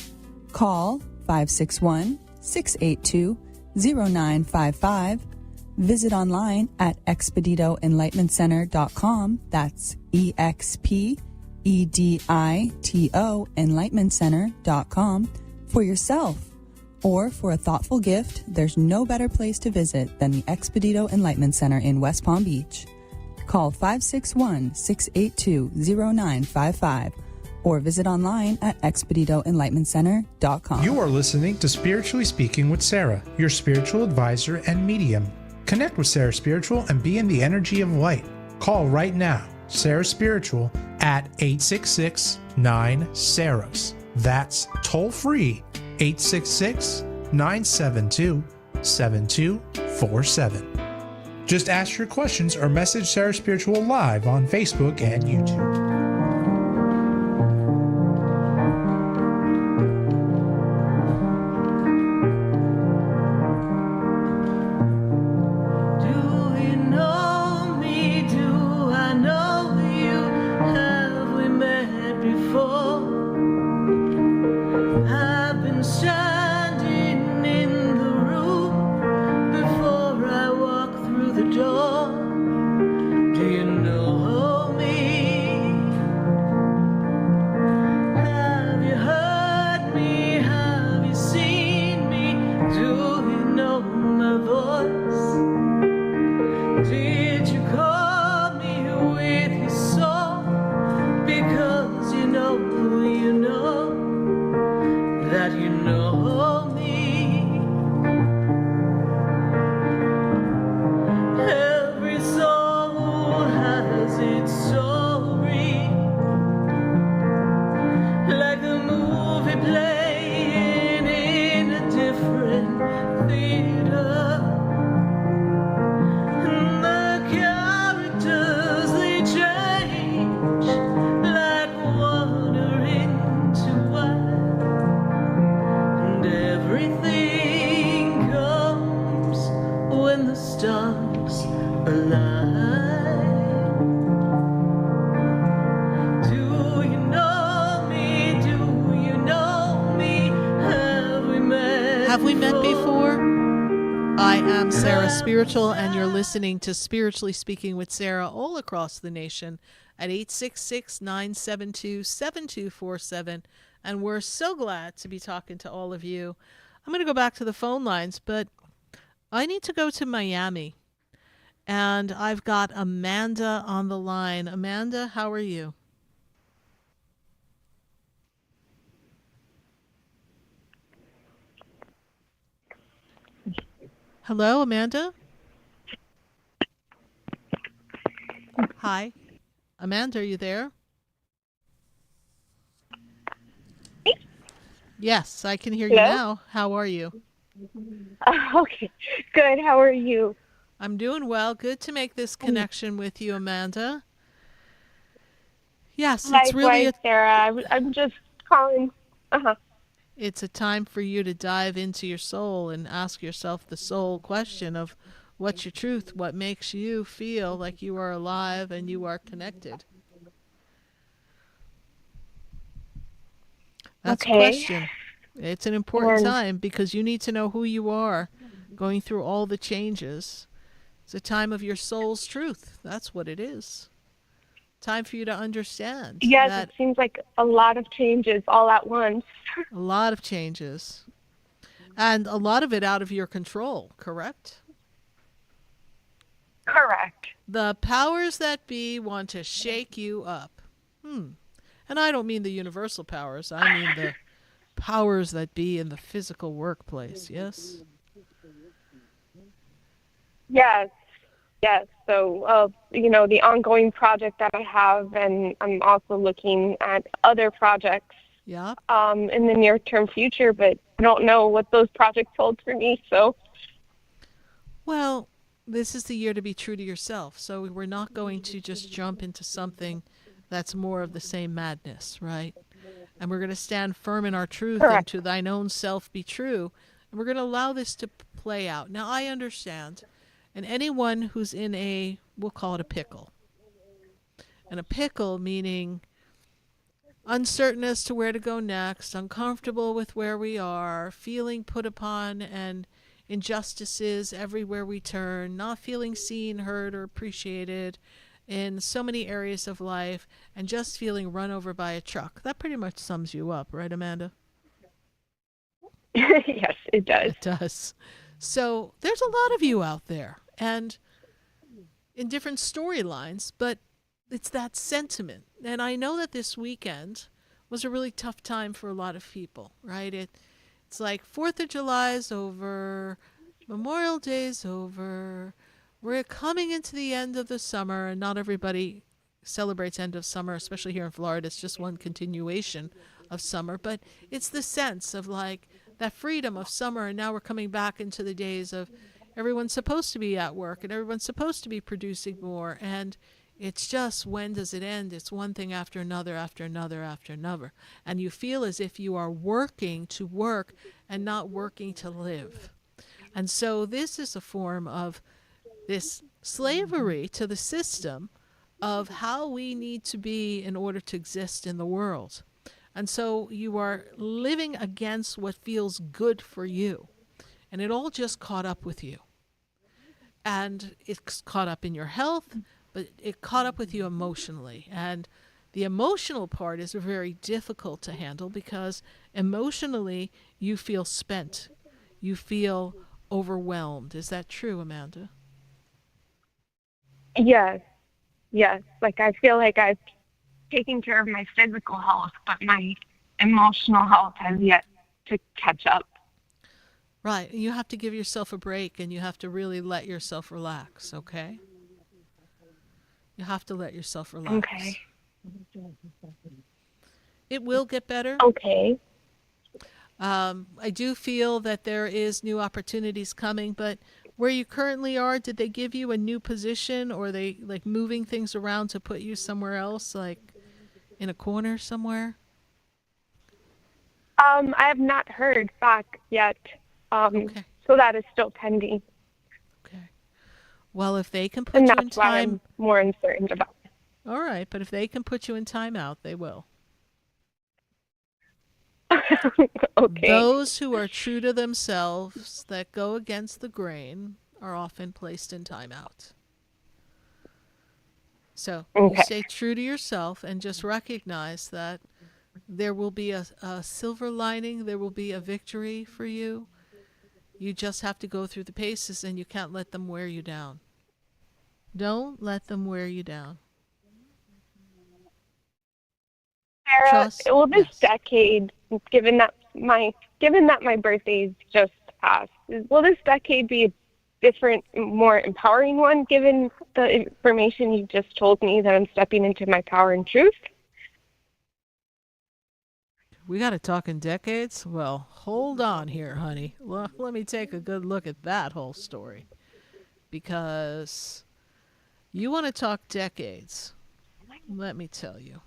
Call 561-682-0955. Visit online at expeditoenlightenmentcenter.com. That's EXPEDITO enlightenmentcenter.com for yourself. Or for a thoughtful gift, there's no better place to visit than the Expedito Enlightenment Center in West Palm Beach. Call 561-682-0955 or visit online at expeditoenlightenmentcenter.com. You are listening to Spiritually Speaking with Sarah, your spiritual advisor and medium. Connect with Sarah Spiritual and be in the energy of light. Call right now, Sarah Spiritual, at 866-9-SARAHS. That's toll free, 866-972-7247. Just ask your questions or message Sarah Spiritual live on Facebook and YouTube. Spiritual, and you're listening to Spiritually Speaking with Sarah all across the nation at 866-972-7247. And we're so glad to be talking to all of you. I'm going to go back to the phone lines, but I need to go to Miami. And I've got Amanda on the line. Amanda, how are you? Hello, Amanda? Hi. Amanda, are you there? Yes, I can hear you now. How are you? Okay, good. How are you? I'm doing well. Good to make this connection with you, Amanda. Yes, it's really Likewise, Sarah. I'm just calling. it's a time for you to dive into your soul and ask yourself the soul question of what's your truth, what makes you feel like you are alive and you are connected. That's the question. It's an important time because you need to know who you are going through all the changes. It's a time of your soul's truth. That's what it is. Time for you to understand. Yes, that it seems like a lot of changes all at once. a lot of changes. And a lot of it out of your control, correct? Correct. The powers that be want to shake you up. And I don't mean the universal powers. I mean the powers that be in the physical workplace, yes? Yes. Yes. So, the ongoing project that I have, and I'm also looking at other projects Yeah. in the near-term future, but I don't know what those projects hold for me. So, Well, this is the year to be true to yourself. So we're not going to just jump into something that's more of the same madness, right? And we're going to stand firm in our truth and to thine own self be true. And we're going to allow this to play out. Now, I understand. And anyone who's in we'll call it a pickle. And a pickle meaning uncertain as to where to go next, uncomfortable with where we are, feeling put upon and injustices everywhere we turn, not feeling seen, heard, or appreciated in so many areas of life, and just feeling run over by a truck. That pretty much sums you up, right, Amanda? yes, it does. It does. So there's a lot of you out there, and in different storylines, but it's that sentiment. And I know that this weekend was a really tough time for a lot of people, right? It's like 4th of July is over, Memorial Day is over, we're coming into the end of the summer, and not everybody celebrates end of summer, especially here in Florida. It's just one continuation of summer, but it's the sense of like that freedom of summer, and now we're coming back into the days of everyone's supposed to be at work and everyone's supposed to be producing more, and it's just, when does it end? It's one thing after another, after another, after another. And you feel as if you are working to work and not working to live. And so this is a form of this slavery to the system of how we need to be in order to exist in the world. And so you are living against what feels good for you. And it all just caught up with you. And it's caught up in your health, but it caught up with you emotionally. And the emotional part is very difficult to handle because emotionally you feel spent. You feel overwhelmed. Is that true, Amanda? Yes. Yes. Like I feel like I've taken care of my physical health, but my emotional health has yet to catch up. Right. You have to give yourself a break, and you have to really let yourself relax, okay? You have to let yourself relax. Okay. It will get better. Okay. I do feel that there is new opportunities coming, but where you currently are, did they give you a new position, or are they like moving things around to put you somewhere else, like in a corner somewhere? I have not heard back yet. Okay. So that is still pending. Okay. Well, if they can put And you in that's why time, I'm more uncertain about it. all right. But if they can put you in timeout, they will. Okay. Those who are true to themselves, that go against the grain, are often placed in timeout. So you Okay. stay true to yourself and just recognize that there will be a silver lining. There will be a victory for you. You just have to go through the paces, and you can't let them wear you down. Don't let them wear you down. Sarah, Trust- will this yes. decade, given that my birthday's just passed, will this decade be a different, more empowering one, given the information you just told me that I'm stepping into my power and truth? We got to talk in decades? Well, hold on here, honey. Let me take a good look at that whole story. because you want to talk decades. Let me tell you.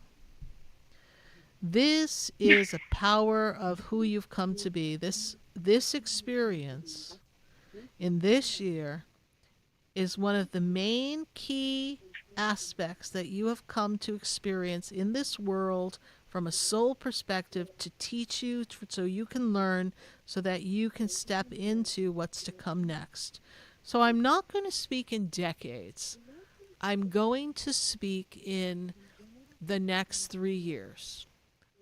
This is a power of who you've come to be. This experience in this year is one of the main key aspects that you have come to experience in this world from a soul perspective to teach you so you can learn so that you can step into what's to come next. So I'm not going to speak in decades. I'm going to speak in the next 3 years.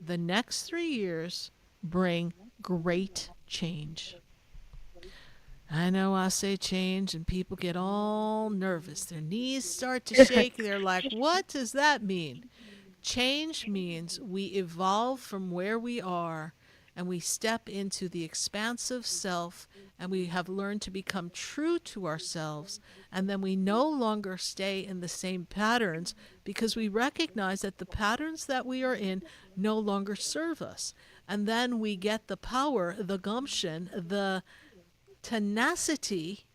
The next 3 years bring great change. I know I say change and people get all nervous. Their knees start to shake. They're like, what does that mean? Change means we evolve from where we are and we step into the expansive self, and we have learned to become true to ourselves, and then we no longer stay in the same patterns because we recognize that the patterns that we are in no longer serve us. And then we get the power, the gumption, the tenacity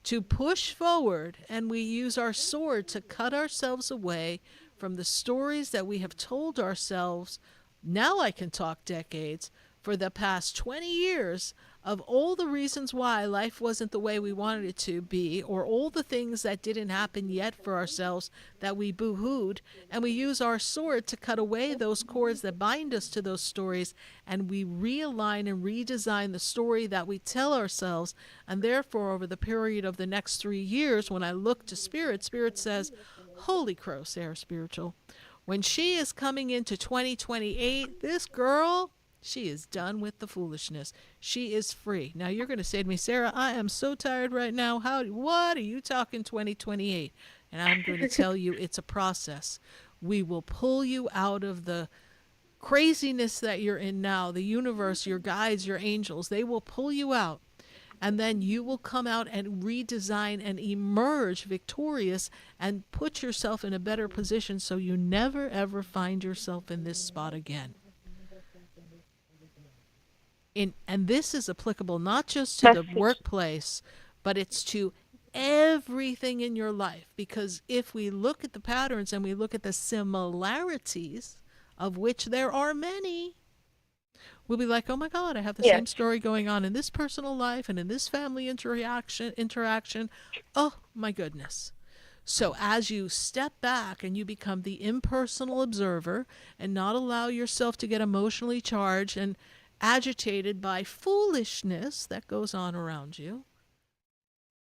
to push forward, and we use our sword to cut ourselves away from the stories that we have told ourselves. Now I can talk decades, for the past 20 years, of all the reasons why life wasn't the way we wanted it to be, or all the things that didn't happen yet for ourselves that we boo-hooed, and we use our sword to cut away those cords that bind us to those stories, and we realign and redesign the story that we tell ourselves. And therefore, over the period of the next 3 years, when I look to Spirit, Spirit says, holy crow, Sarah Spiritual, when she is coming into 2028, this girl, she is done with the foolishness. She is free. Now you're going to say to me, Sarah, I am so tired right now. What are you talking 2028? And I'm going to tell you it's a process. We will pull you out of the craziness that you're in now. The universe, your guides, your angels, they will pull you out. And then you will come out and redesign and emerge victorious and put yourself in a better position so you never, ever find yourself in this spot again. And this is applicable not just to the workplace, but it's to everything in your life. Because if we look at the patterns and we look at the similarities, of which there are many, we'll be like, oh my God, I have the same story going on in this personal life and in this family interaction. Oh my goodness. So as you step back and you become the impersonal observer and not allow yourself to get emotionally charged and agitated by foolishness that goes on around you,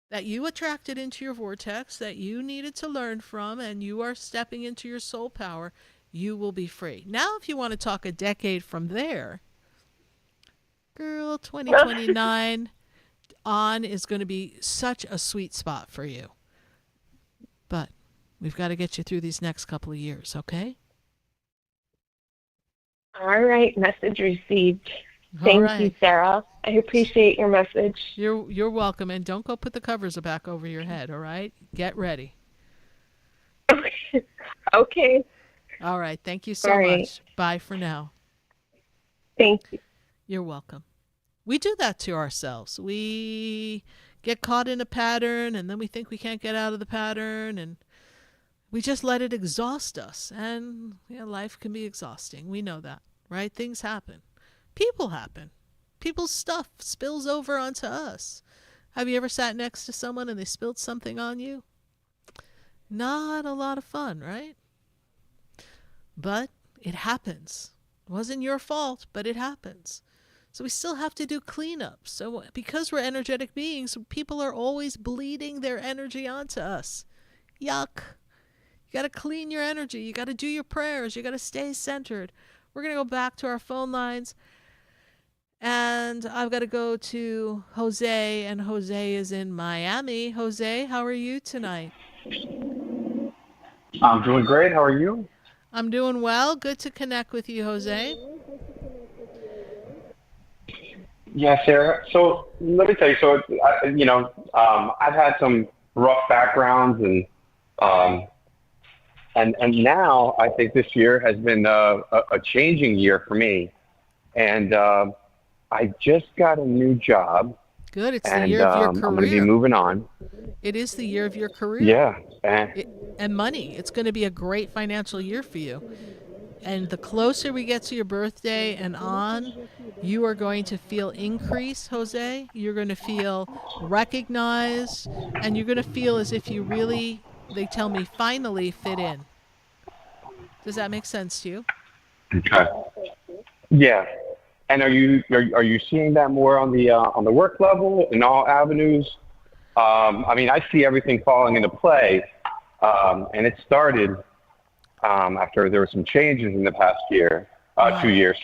that you attracted into your vortex, that you needed to learn from, and you are stepping into your soul power, you will be free. Now, if you want to talk a decade from there, girl, 2029 on is going to be such a sweet spot for you. But we've got to get you through these next couple of years, okay? All right, message received. Thank you, Sarah. I appreciate your message. You're welcome, and don't go put the covers back over your head, all right? Get ready. Okay. All right, thank you so much. Bye for now. Thank you. You're welcome. We do that to ourselves. We get caught in a pattern, and then we think we can't get out of the pattern, and we just let it exhaust us. And life can be exhausting. We know that, right? Things happen. People happen. People's stuff spills over onto us. Have you ever sat next to someone and they spilled something on you? Not a lot of fun, right? But it happens. It wasn't your fault, but it happens. So we still have to do cleanup. So because we're energetic beings, people are always bleeding their energy onto us. Yuck. You got to clean your energy. You got to do your prayers. You got to stay centered. We're going to go back to our phone lines. And I've got to go to Jose, and Jose is in Miami. Jose, how are you tonight? I'm doing great. How are you? I'm doing well. Good to connect with you, Jose. Yeah, Sarah. So let me tell you. So, I've had some rough backgrounds, and now I think this year has been a changing year for me. And I just got a new job, Good. It's the and year of your I'm going to be career. moving on. It is the year of your career. Yeah. And money. It's going to be a great financial year for you. And the closer we get to your birthday and on, you are going to feel increase, Jose. You're going to feel recognized, and you're going to feel as if you really, they tell me, finally fit in. Does that make sense to you? Okay. Yeah. And are you seeing that more on the work level in all avenues? I mean, I see everything falling into play, and it started after there were some changes in the past year, 2 years.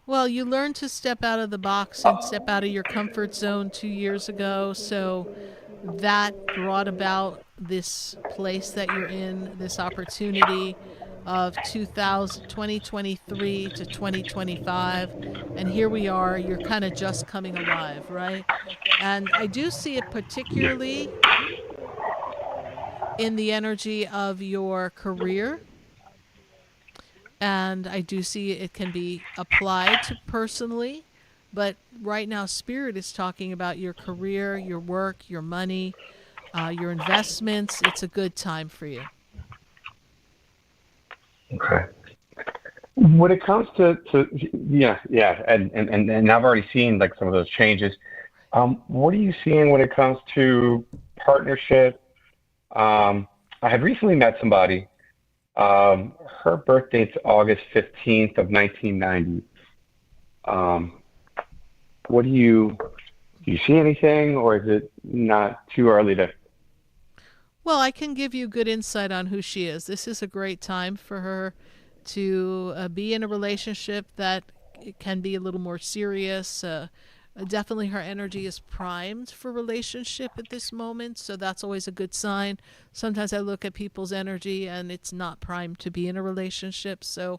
Well, you learned to step out of the box and step out of your comfort zone 2 years ago, so that brought about this place that you're in, this opportunity of 2023 to 2025, and here we are. You're kind of just coming alive, right? And I do see it particularly in the energy of your career, and I do see it can be applied to personally, but right now Spirit is talking about your career, your work, your money, your investments. It's a good time for you. Okay. When it comes to and I've already seen like some of those changes. What are you seeing when it comes to partnership? I had recently met somebody. Her birthday's August 15th of 1990. What do you see anything, or is it not too early to? Well, I can give you good insight on who she is. This is a great time for her to be in a relationship that can be a little more serious. Definitely her energy is primed for relationship at this moment, so that's always a good sign. Sometimes I look at people's energy and it's not primed to be in a relationship, so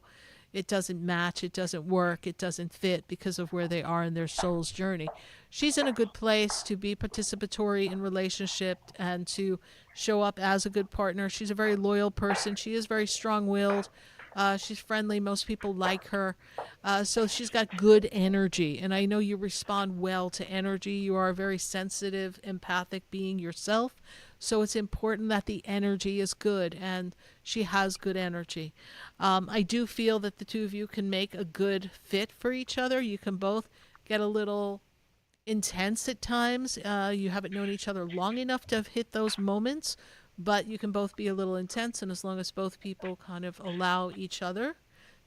it doesn't match, it doesn't work, it doesn't fit because of where they are in their soul's journey. She's in a good place to be participatory in relationship and to show up as a good partner. She's a very loyal person. She is very strong-willed. She's friendly. Most people like her. So she's got good energy. And I know you respond well to energy. You are a very sensitive, empathic being yourself. So it's important that the energy is good, and she has good energy. I do feel that the two of you can make a good fit for each other. You can both get a little intense at times. You haven't known each other long enough to have hit those moments, but you can both be a little intense, and as long as both people kind of allow each other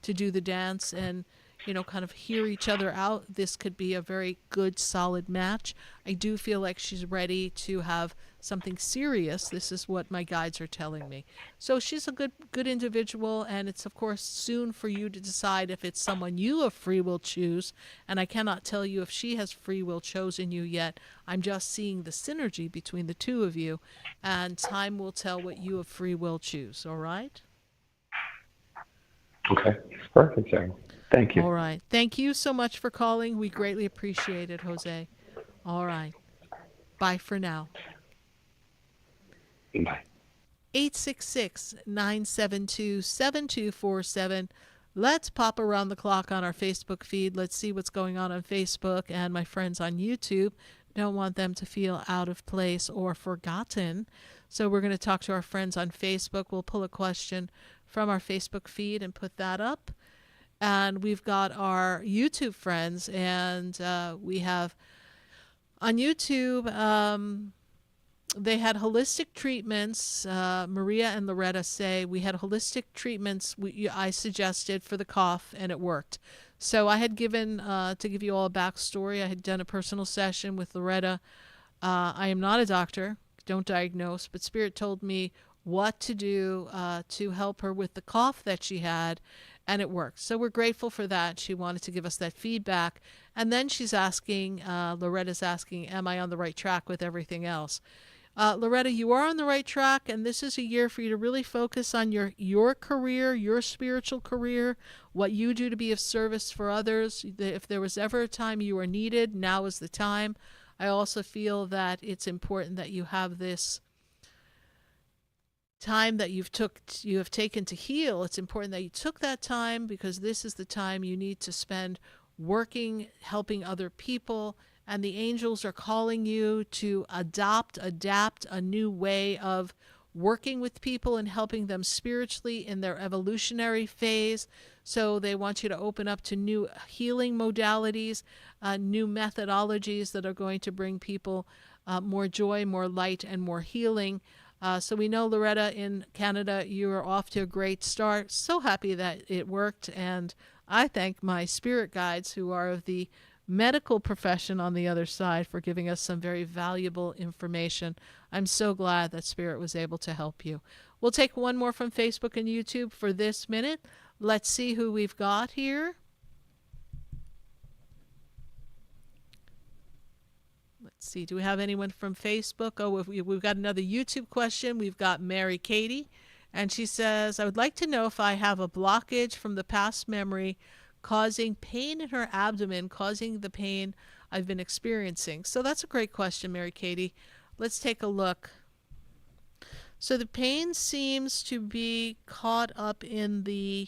to do the dance and, you know, kind of hear each other out, this could be a very good, solid match. I do feel like she's ready to have something serious. This is what my guides are telling me. So she's a good individual, and it's, of course, soon for you to decide if it's someone you of free will choose, and I cannot tell you if she has free will chosen you yet. I'm just seeing the synergy between the two of you, and time will tell what you of free will choose, all right? Okay, perfect, Sarah. Thank you. All right. Thank you so much for calling. We greatly appreciate it, Jose. All right. Bye for now. Bye. 866-972-7247. Let's pop around the clock on our Facebook feed. Let's see what's going on Facebook, and my friends on YouTube. Don't want them to feel out of place or forgotten. So we're going to talk to our friends on Facebook. We'll pull a question from our Facebook feed and put that up. And we've got our YouTube friends, and we have on YouTube, they had holistic treatments. Maria and Loretta say we had holistic treatments I suggested for the cough, and it worked. So I had given, to give you all a backstory, I had done a personal session with Loretta. I am not a doctor, don't diagnose, but Spirit told me what to do to help her with the cough that she had, and it worked. So we're grateful for that. She wanted to give us that feedback. And then she's asking, Loretta's asking, am I on the right track with everything else? Loretta, you are on the right track, and this is a year for you to really focus on your career, your spiritual career, what you do to be of service for others. If there was ever a time you were needed, now is the time. I also feel that it's important that you have this time that you have taken to heal. It's important that you took that time, because this is the time you need to spend working, helping other people, and the angels are calling you to adapt a new way of working with people and helping them spiritually in their evolutionary phase. So they want you to open up to new healing modalities, new methodologies that are going to bring people more joy, more light, and more healing. So we know, Loretta, in Canada, you are off to a great start. So happy that it worked. And I thank my spirit guides, who are of the medical profession on the other side, for giving us some very valuable information. I'm so glad that Spirit was able to help you. We'll take one more from Facebook and YouTube for this minute. Let's see who we've got here. Let's see, do we have anyone from Facebook? Oh, we've got another YouTube question. We've got Mary Katie, and she says, I would like to know if I have a blockage from the past memory causing pain in her abdomen, causing the pain I've been experiencing. So that's a great question, Mary Katie. Let's take a look. So the pain seems to be caught up in the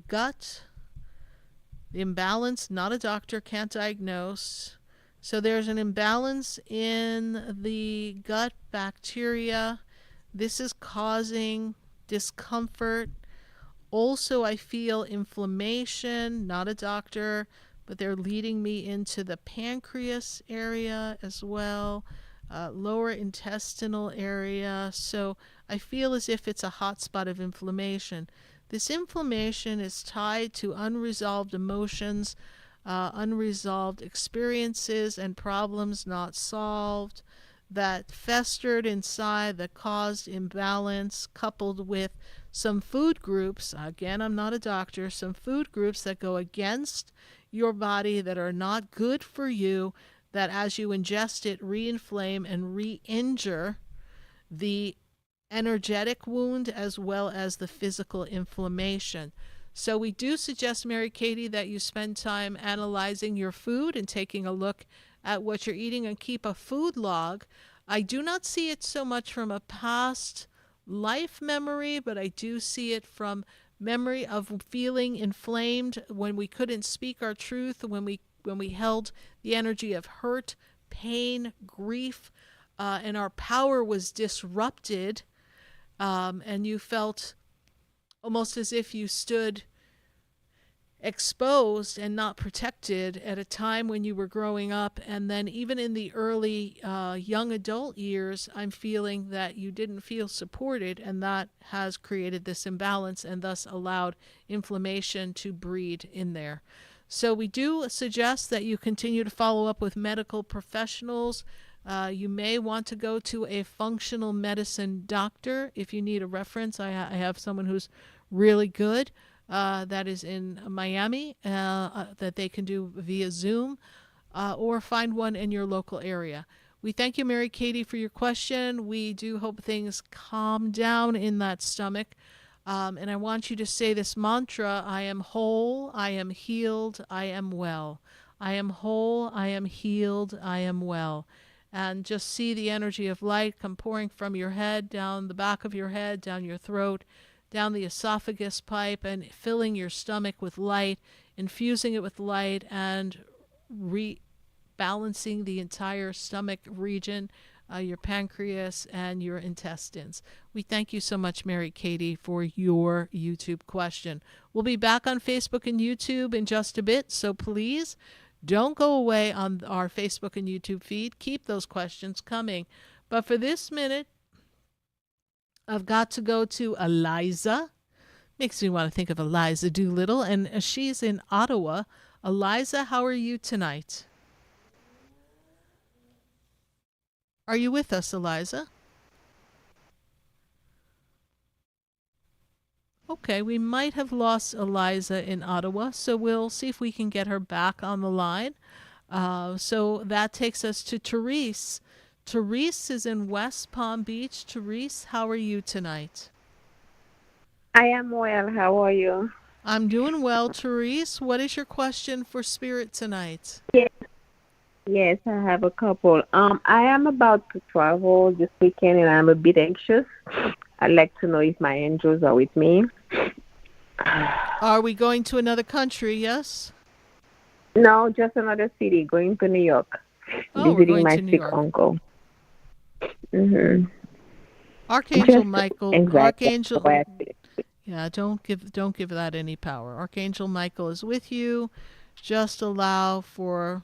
gut, the imbalance. Not a doctor, can't diagnose. So there's an imbalance in the gut bacteria. This is causing discomfort. Also, I feel inflammation, not a doctor, but they're leading me into the pancreas area as well, lower intestinal area. So I feel as if it's a hot spot of inflammation. This inflammation is tied to unresolved emotions, unresolved experiences and problems not solved that festered inside, that caused imbalance, coupled with some food groups. Again, I'm not a doctor. Some food groups that go against your body, that are not good for you, that as you ingest it, re-inflame and re-injure the energetic wound as well as the physical inflammation. So we do suggest, Mary Katie, that you spend time analyzing your food and taking a look at what you're eating, and keep a food log. I do not see it so much from a past life memory, but I do see it from memory of feeling inflamed when we couldn't speak our truth, when we held the energy of hurt, pain, grief, and our power was disrupted, and you felt almost as if you stood exposed and not protected at a time when you were growing up. And then even in the early young adult years, I'm feeling that you didn't feel supported, and that has created this imbalance and thus allowed inflammation to breed in there. So we do suggest that you continue to follow up with medical professionals. You may want to go to a functional medicine doctor if you need a reference. I have someone who's really good that is in Miami that they can do via Zoom, or find one in your local area. We thank you, Mary Katie, for your question. We do hope things calm down in that stomach. And I want you to say this mantra: I am whole, I am healed, I am well. I am whole, I am healed, I am well. And just see the energy of light come pouring from your head, down the back of your head, down your throat, down the esophagus pipe, and filling your stomach with light, infusing it with light, and rebalancing the entire stomach region, your pancreas and your intestines. We thank you so much, Mary Katie, for your YouTube question. We'll be back on Facebook and YouTube in just a bit, so please don't go away on our Facebook and YouTube feed. Keep those questions coming. But for this minute, I've got to go to Eliza. Makes me want to think of Eliza Doolittle, and she's in Ottawa. Eliza, how are you tonight? Are you with us, Eliza? Okay, we might have lost Eliza in Ottawa, so we'll see if we can get her back on the line. So that takes us to Therese. Therese is in West Palm Beach. Therese, how are you tonight? I am well. How are you? I'm doing well, Therese. What is your question for Spirit tonight? Yes, I have a couple. I am about to travel this weekend, and I'm a bit anxious. I'd like to know if my angels are with me. Are we going to another country? Yes. No, just another city. Going to New York, Oh, we're visiting going my to New sick York. uncle. Mm-hmm. Archangel Just Michael. exactly Archangel. the way I feel. Yeah, don't give that any power. Archangel Michael is with you. Just allow for,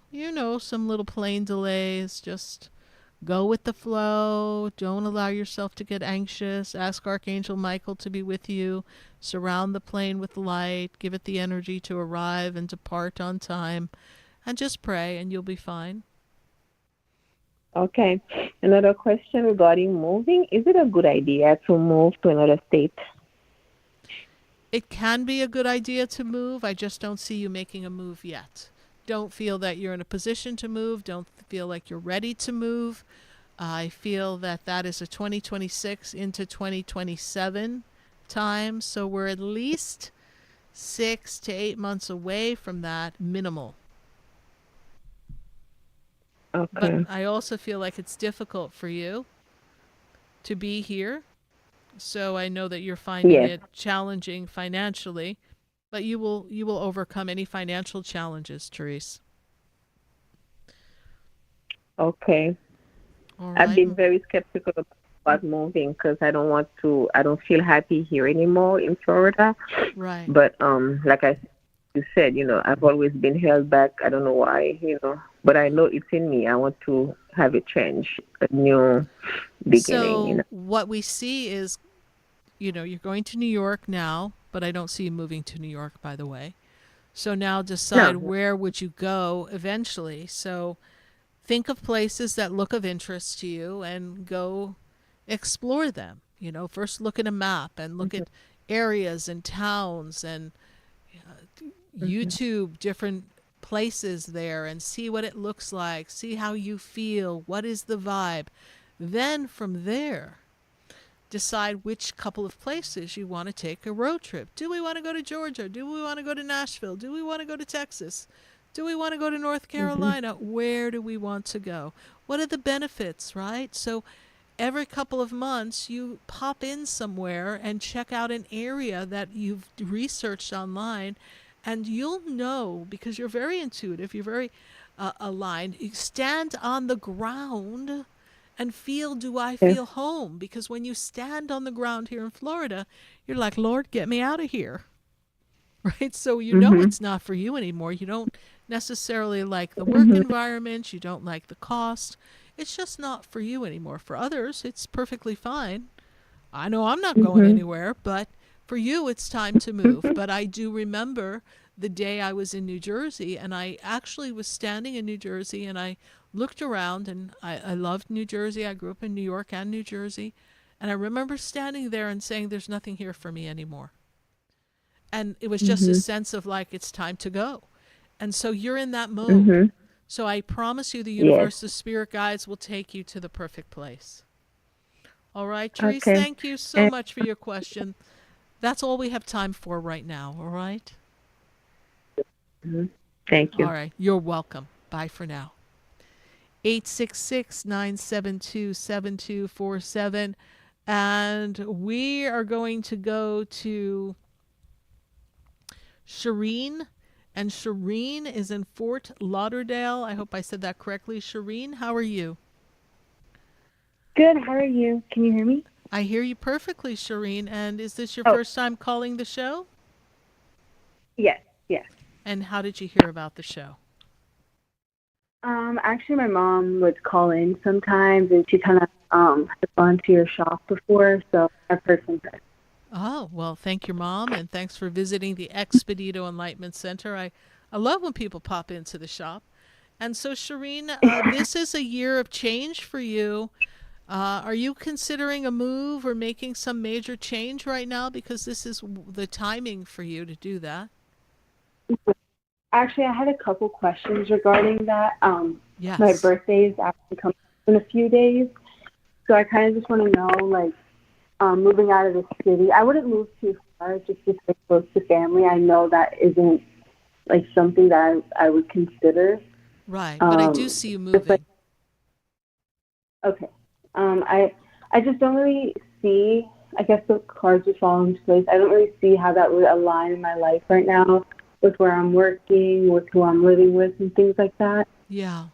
some little plane delays. Just go with the flow. Don't allow yourself to get anxious. Ask Archangel Michael to be with you. Surround the plane with light. Give it the energy to arrive and depart on time. And just pray and you'll be fine. Okay. Another question regarding moving. Is it a good idea to move to another state? It can be a good idea to move. I just don't see you making a move yet. Don't feel that you're in a position to move. Don't feel like you're ready to move. I feel that is a 2026 into 2027 time. So we're at least 6 to 8 months away from that minimal. Okay. But I also feel like it's difficult for you to be here. So I know that you're finding Yes. it challenging financially, but you will overcome any financial challenges, Therese. Okay. All I've right. been very skeptical about moving because I don't feel happy here anymore in Florida. Right. But like you said, I've always been held back. I don't know why, but I know it's in me. I want to have a change, a new beginning. So what we see is, you're going to New York now, but I don't see you moving to New York, by the way. So now decide where would you go eventually. So think of places that look of interest to you and go explore them. First look at a map and look at areas and towns and YouTube different places there and see what it looks like, see how you feel, what is the vibe. Then from there, decide which couple of places you want to take a road trip. Do we want to go to Georgia? Do we want to go to Nashville? Do we want to go to Texas? Do we want to go to North Carolina? Where do we want to go? What are the benefits, right? So every couple of months, you pop in somewhere and check out an area that you've researched online, and you'll know, because you're very intuitive, you're very aligned. You stand on the ground and feel, do I feel home? Because when you stand on the ground here in Florida, you're like, Lord, get me out of here. Right? So you know it's not for you anymore. You don't necessarily like the work environment. You don't like the cost. It's just not for you anymore. For others, it's perfectly fine. I know I'm not going anywhere, but for you, it's time to move. But I do remember the day I was in New Jersey, and I actually was standing in New Jersey, and I looked around, and I loved New Jersey. I grew up in New York and New Jersey. And I remember standing there and saying, there's nothing here for me anymore. And it was just a sense of like, it's time to go. And so you're in that mode. So I promise you the universe, the spirit guides will take you to the perfect place. All right, Therese, thank you so much for your question. That's all we have time for right now, all right? Thank you. All right, you're welcome. Bye for now. 866-972-7247. And we are going to go to Shireen. And Shireen is in Fort Lauderdale. I hope I said that correctly. Shireen, how are you? Good. How are you? Can you hear me? I hear you perfectly, Shireen. And is this your first time calling the show? Yes. Yes. And how did you hear about the show? Actually, my mom would call in sometimes, and she kind of has gone to your shop before, so I've heard from her. Oh, well, thank your mom, and thanks for visiting the Expedito Enlightenment Center. I love when people pop into the shop. And so, Shireen, this is a year of change for you. Are you considering a move or making some major change right now? Because this is the timing for you to do that. Actually, I had a couple questions regarding that. Yes. My birthday is actually coming up in a few days, so I kind of just want to know, like, moving out of the city. I wouldn't move too far, just to stay close to family. I know that isn't like something that I would consider. Right, but I do see you moving. Okay. I just don't really see I guess the cards would fall into place. I don't really see how that would align in my life right now with where I'm working, with who I'm living with, and things like that. Yeah.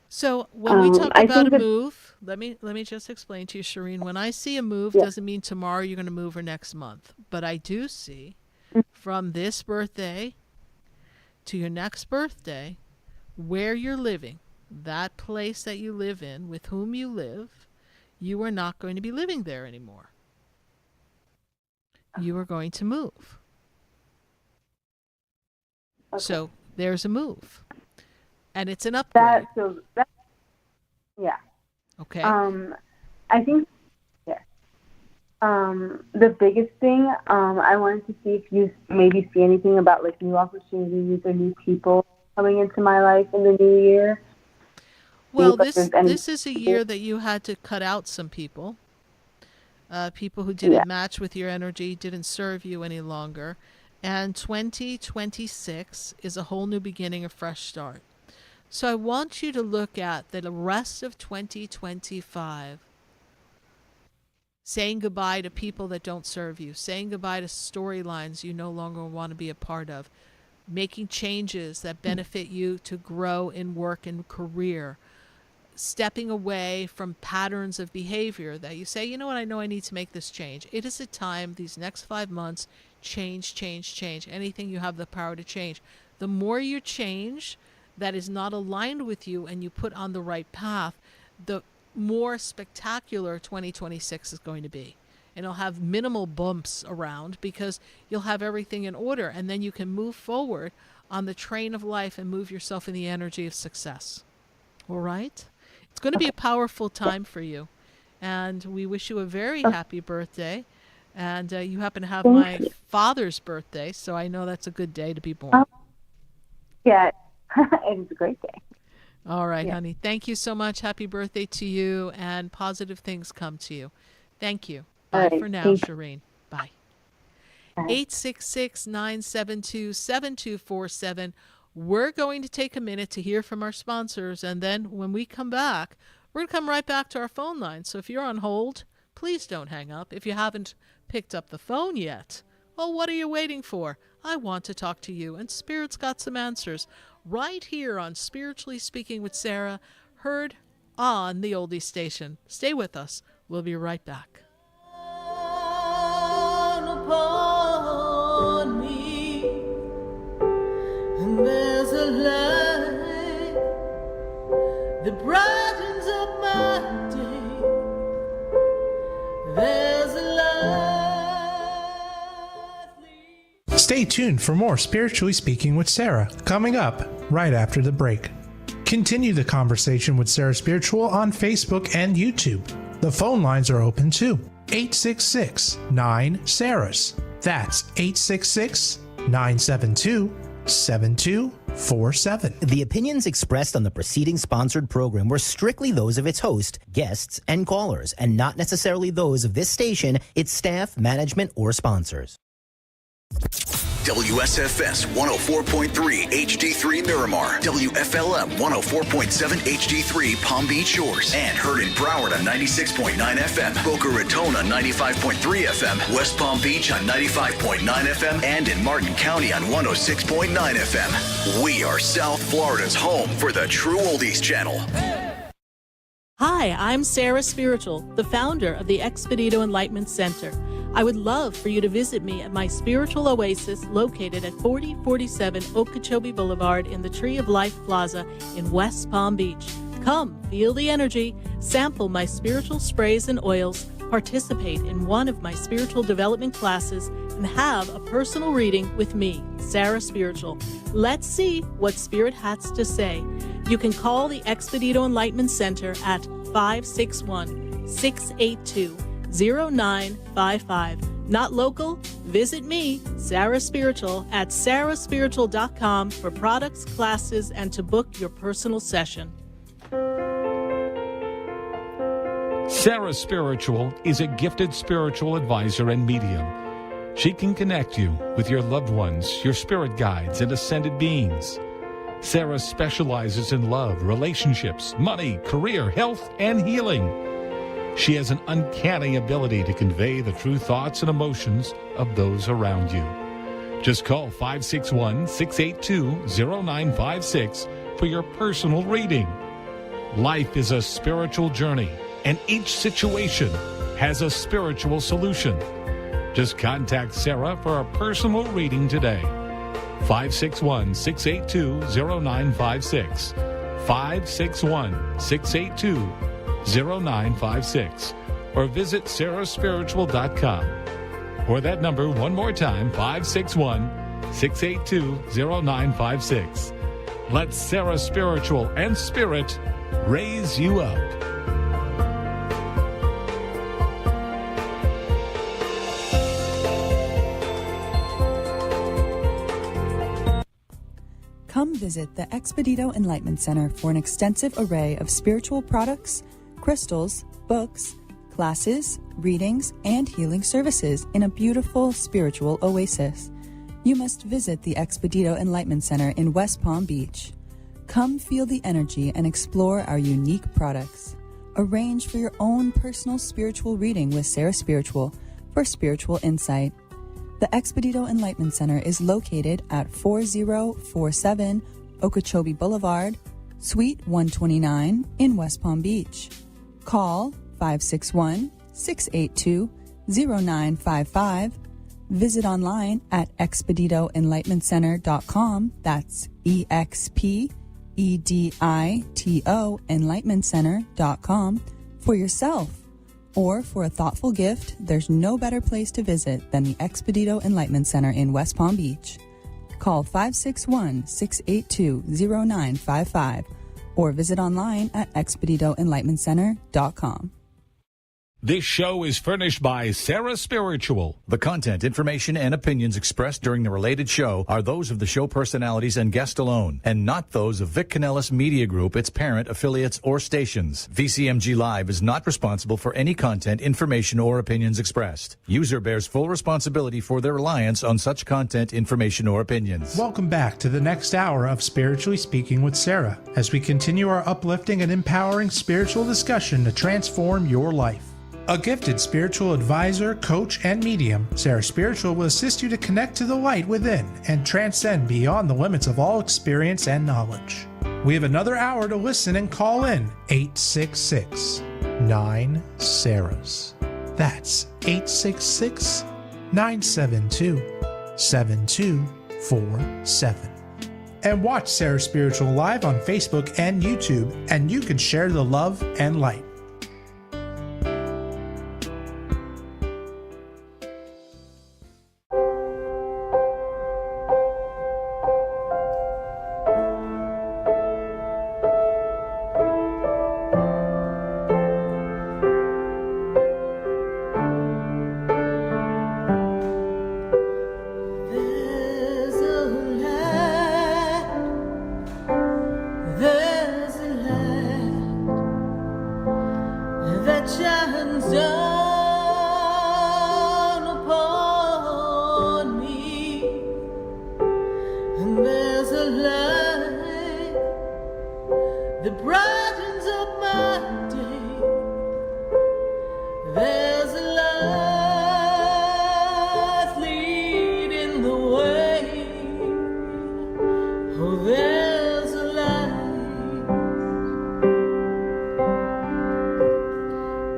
So when we talk about a move, let me just explain to you, Shireen. When I see a move, doesn't mean tomorrow you're going to move or next month. But I do see from this birthday to your next birthday, where you're living, that place that you live in, with whom you live, you are not going to be living there anymore. You are going to move. Okay. So there's a move. And it's an upgrade. Yeah. Okay. I think, the biggest thing, I wanted to see if you maybe see anything about like new opportunities or new people coming into my life in the new year. Well, this is a year that you had to cut out some people. People who didn't match with your energy, didn't serve you any longer. And 2026 is a whole new beginning, a fresh start. So I want you to look at the rest of 2025, saying goodbye to people that don't serve you, saying goodbye to storylines you no longer want to be a part of, making changes that benefit you to grow in work and career, stepping away from patterns of behavior that you say, you know what, I know I need to make this change. It is a time, these next 5 months, change. Anything you have the power to change. The more you change that is not aligned with you and you put on the right path, the more spectacular 2026 is going to be. And it'll have minimal bumps around because you'll have everything in order, and then you can move forward on the train of life and move yourself in the energy of success. All right? It's going to be a powerful time for you. And we wish you a very happy birthday. And you happen to have my father's birthday, so I know that's a good day to be born. Yeah, it's a great day. All right, honey. Thank you so much. Happy birthday to you, and positive things come to you. Thank you. Bye for now, Shireen. Bye. 866-972-7247. We're going to take a minute to hear from our sponsors, and then when we come back, we're going to come right back to our phone line. So if you're on hold, please don't hang up. If you haven't picked up the phone yet, well, what are you waiting for? I want to talk to you, and Spirit's got some answers right here on Spiritually Speaking with Sarah, heard on the Oldie Station. Stay with us. We'll be right back. Upon me, and there's a light that brightens up my day. There's a light. Stay tuned for more Spiritually Speaking with Sarah, coming up right after the break. Continue the conversation with Sarah Spiritual on Facebook and YouTube. The phone lines are open too. 866-9-SARAHS. That's 866-972-7247. The opinions expressed on the preceding sponsored program were strictly those of its host, guests, and callers, and not necessarily those of this station, its staff, management, or sponsors. WSFS 104.3 HD3 Miramar, WFLM 104.7 HD3 Palm Beach Shores, and heard in Broward on 96.9 FM, Boca Raton on 95.3 FM, West Palm Beach on 95.9 FM, and in Martin County on 106.9 FM. We are South Florida's home for the True Oldies Channel. Hi, I'm Sarah Spiritual, the founder of the Expedito Enlightenment Center. I would love for you to visit me at my spiritual oasis located at 4047 Okeechobee Boulevard in the Tree of Life Plaza in West Palm Beach. Come, feel the energy, sample my spiritual sprays and oils, participate in one of my spiritual development classes, and have a personal reading with me, Sarah Spiritual. Let's see what Spirit has to say. You can call the Expedito Enlightenment Center at 561-682-0955. Not local? Visit me, Sarah Spiritual, at sarahspiritual.com for products, classes, and to book your personal session. Sarah Spiritual is a gifted spiritual advisor and medium. She can connect you with your loved ones, your spirit guides, and ascended beings. Sarah specializes in love, relationships, money, career, health, and healing. She has an uncanny ability to convey the true thoughts and emotions of those around you. Just call 561-682-0956 for your personal reading. Life is a spiritual journey, and each situation has a spiritual solution. Just contact Sarah for a personal reading today. 561-682-0956. 561-682-0956. Or visit sarahspiritual.com. Or that number one more time, 561-682-0956. Let Sarah Spiritual and Spirit raise you up. Come visit the Expedito Enlightenment Center for an extensive array of spiritual products, crystals, books, classes, readings, and healing services in a beautiful spiritual oasis. You must visit the Expedito Enlightenment Center in West Palm Beach. Come feel the energy and explore our unique products. Arrange for your own personal spiritual reading with Sarah Spiritual for spiritual insight. The Expedito Enlightenment Center is located at 4047 Okeechobee Boulevard, Suite 129 in West Palm Beach. Call 561-682-0955. Visit online at expeditoenlightenmentcenter.com. That's EXPEDITO enlightenmentcenter.com for yourself. Or for a thoughtful gift, there's no better place to visit than the Expedito Enlightenment Center in West Palm Beach. Call 561-682-0955 or visit online at expeditoenlightenmentcenter.com. This show is furnished by Sarah Spiritual. The content, information, and opinions expressed during the related show are those of the show personalities and guest alone, and not those of Vic Canellis Media Group, its parent, affiliates, or stations. VCMG Live is not responsible for any content, information, or opinions expressed. User bears full responsibility for their reliance on such content, information, or opinions. Welcome back to the next hour of Spiritually Speaking with Sarah, as we continue our uplifting and empowering spiritual discussion to transform your life. A gifted spiritual advisor, coach, and medium, Sarah Spiritual will assist you to connect to the light within and transcend beyond the limits of all experience and knowledge. We have another hour to listen and call in 866-9-SARAHS. That's 866-972-7247. And watch Sarah Spiritual live on Facebook and YouTube, and you can share the love and light.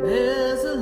There's a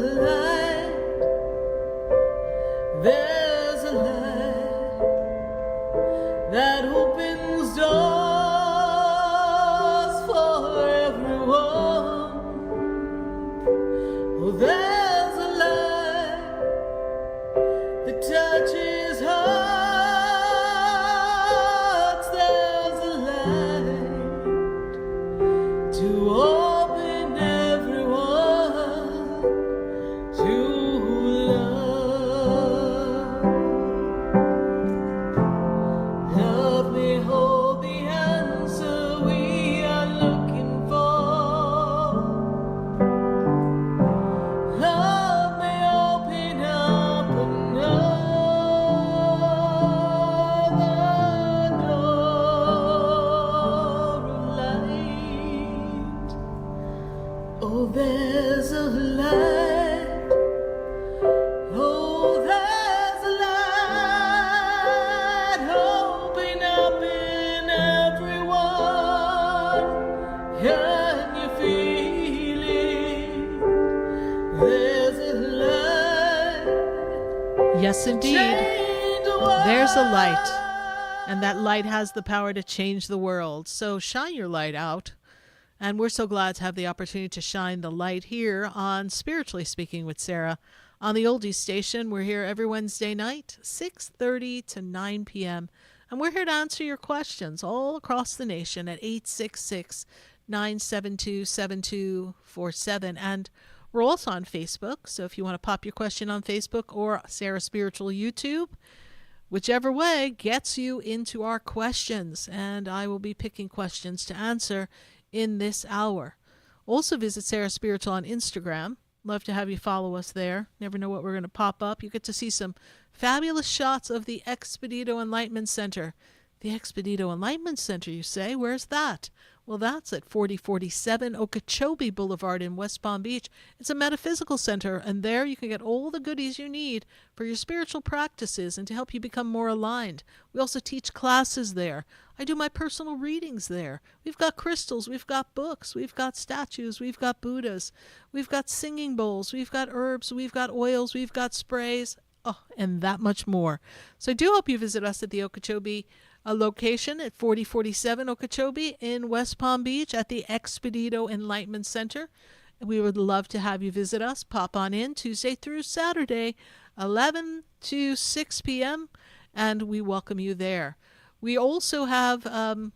Oh, there's a light. Oh, there's a light. Open up in everyone. Can you feel it? There's a light. Yes, indeed. There's a light. And that light has the power to change the world. So shine your light out. And we're so glad to have the opportunity to shine the light here on Spiritually Speaking with Sarah on the Oldies Station. We're here every Wednesday night, 6:30 to 9 p.m. And we're here to answer your questions all across the nation at 866-972-7247. And we're also on Facebook. So if you want to pop your question on Facebook or Sarah Spiritual YouTube, whichever way gets you into our questions. And I will be picking questions to answer in this hour. Also visit Sarah Spiritual on Instagram. Love to have you follow us there. Never know what we're going to pop up. You get to see some fabulous shots of the Expedito Enlightenment Center. The Expedito Enlightenment Center, you say? Where's that? Well, that's at 4047 Okeechobee Boulevard in West Palm Beach. It's a metaphysical center, and there you can get all the goodies you need for your spiritual practices and to help you become more aligned. We also teach classes there. I do my personal readings there. We've got crystals, we've got books, we've got statues, we've got Buddhas, we've got singing bowls, we've got herbs, we've got oils, we've got sprays, and that much more. So I do hope you visit us at the Okeechobee location at 4047 Okeechobee in West Palm Beach at the Expedito Enlightenment Center. We would love to have you visit us. Pop on in Tuesday through Saturday, 11 to 6 p.m., and we welcome you there. We also have a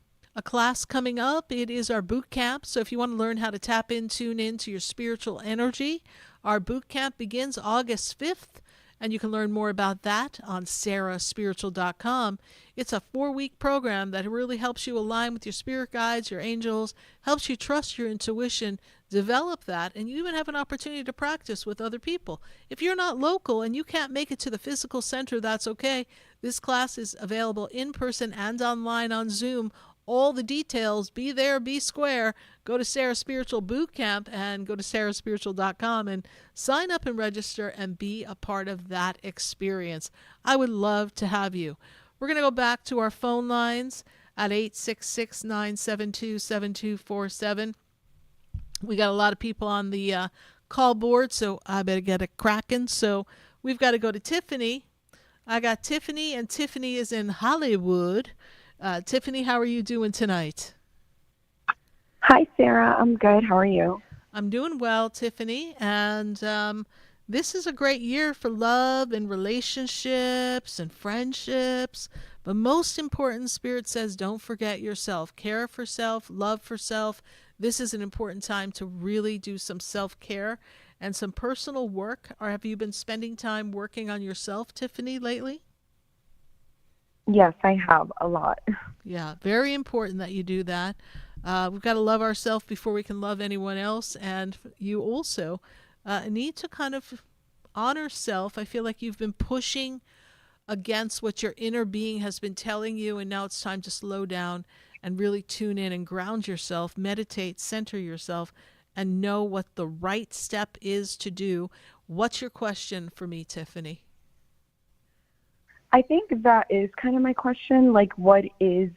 class coming up. It is our boot camp. So if you want to learn how to tap in, tune into your spiritual energy, our boot camp begins August 5th. And you can learn more about that on sarahspiritual.com. It's a 4-week program that really helps you align with your spirit guides, your angels, helps you trust your intuition, develop that, and you even have an opportunity to practice with other people. If you're not local and you can't make it to the physical center, that's okay. This class is available in person and online on Zoom. All the details, be there, be square. Go to Sarah Spiritual Boot Camp and go to sarahspiritual.com and sign up and register and be a part of that experience. I would love to have you. We're going to go back to our phone lines at 866-972-7247. We got a lot of people on the call board, so I better get it cracking. So we've got to go to Tiffany. I got Tiffany, and Tiffany is in Hollywood. Tiffany, how are you doing tonight? Hi, Sarah. I'm good. How are you? I'm doing well, Tiffany. And this is a great year for love and relationships and friendships. But most important, Spirit says, don't forget yourself. Care for self, love for self. This is an important time to really do some self-care and some personal work. Or have you been spending time working on yourself, Tiffany, lately? Yes, I have a lot. Yeah, very important that you do that. We've got to love ourselves before we can love anyone else. And you also need to kind of honor self. I feel like you've been pushing against what your inner being has been telling you, and now it's time to slow down and really tune in and ground yourself, meditate, center yourself, and know what the right step is to do. What's your question for me, Tiffany? I think that is kind of my question, like what is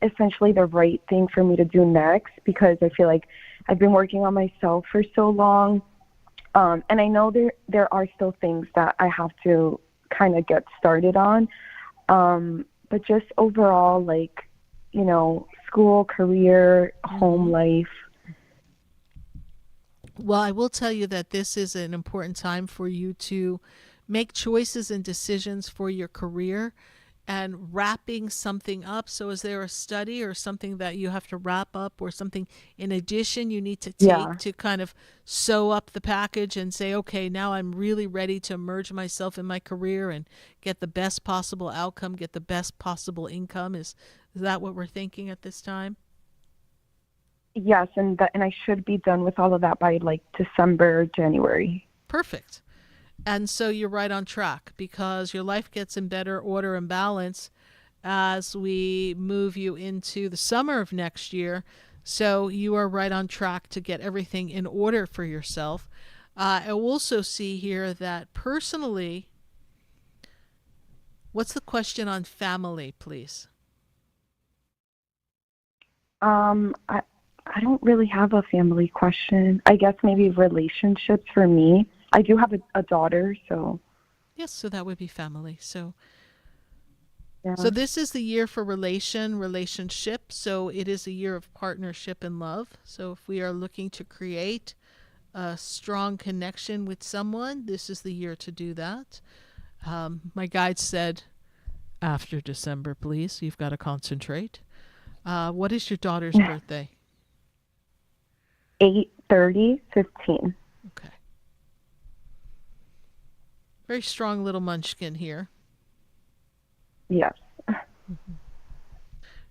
essentially the right thing for me to do next, because I feel like I've been working on myself for so long, and I know there are still things that I have to kind of get started on, but just overall, like, you know, school, career, home life. Well, I will tell you that this is an important time for you to make choices and decisions for your career and wrapping something up. So is there a study or something that you have to wrap up, or something in addition you need to take to kind of sew up the package and say, okay, now I'm really ready to immerse myself in my career and get the best possible outcome, get the best possible income? Is that what we're thinking at this time? Yes, and I should be done with all of that by like December, January. Perfect. And so you're right on track, because your life gets in better order and balance as we move you into the summer of next year. So you are right on track to get everything in order for yourself. I also see here that personally, what's the question on family, please? I don't really have a family question. I guess maybe relationships for me. I do have a daughter, so. Yes, so that would be family. So Yeah. So this is the year for relationship. So it is a year of partnership and love. So if we are looking to create a strong connection with someone, this is the year to do that. My guide said, after December, please. You've got to concentrate. What is your daughter's birthday? 8/30/15. Okay. Very strong little munchkin here. Yes.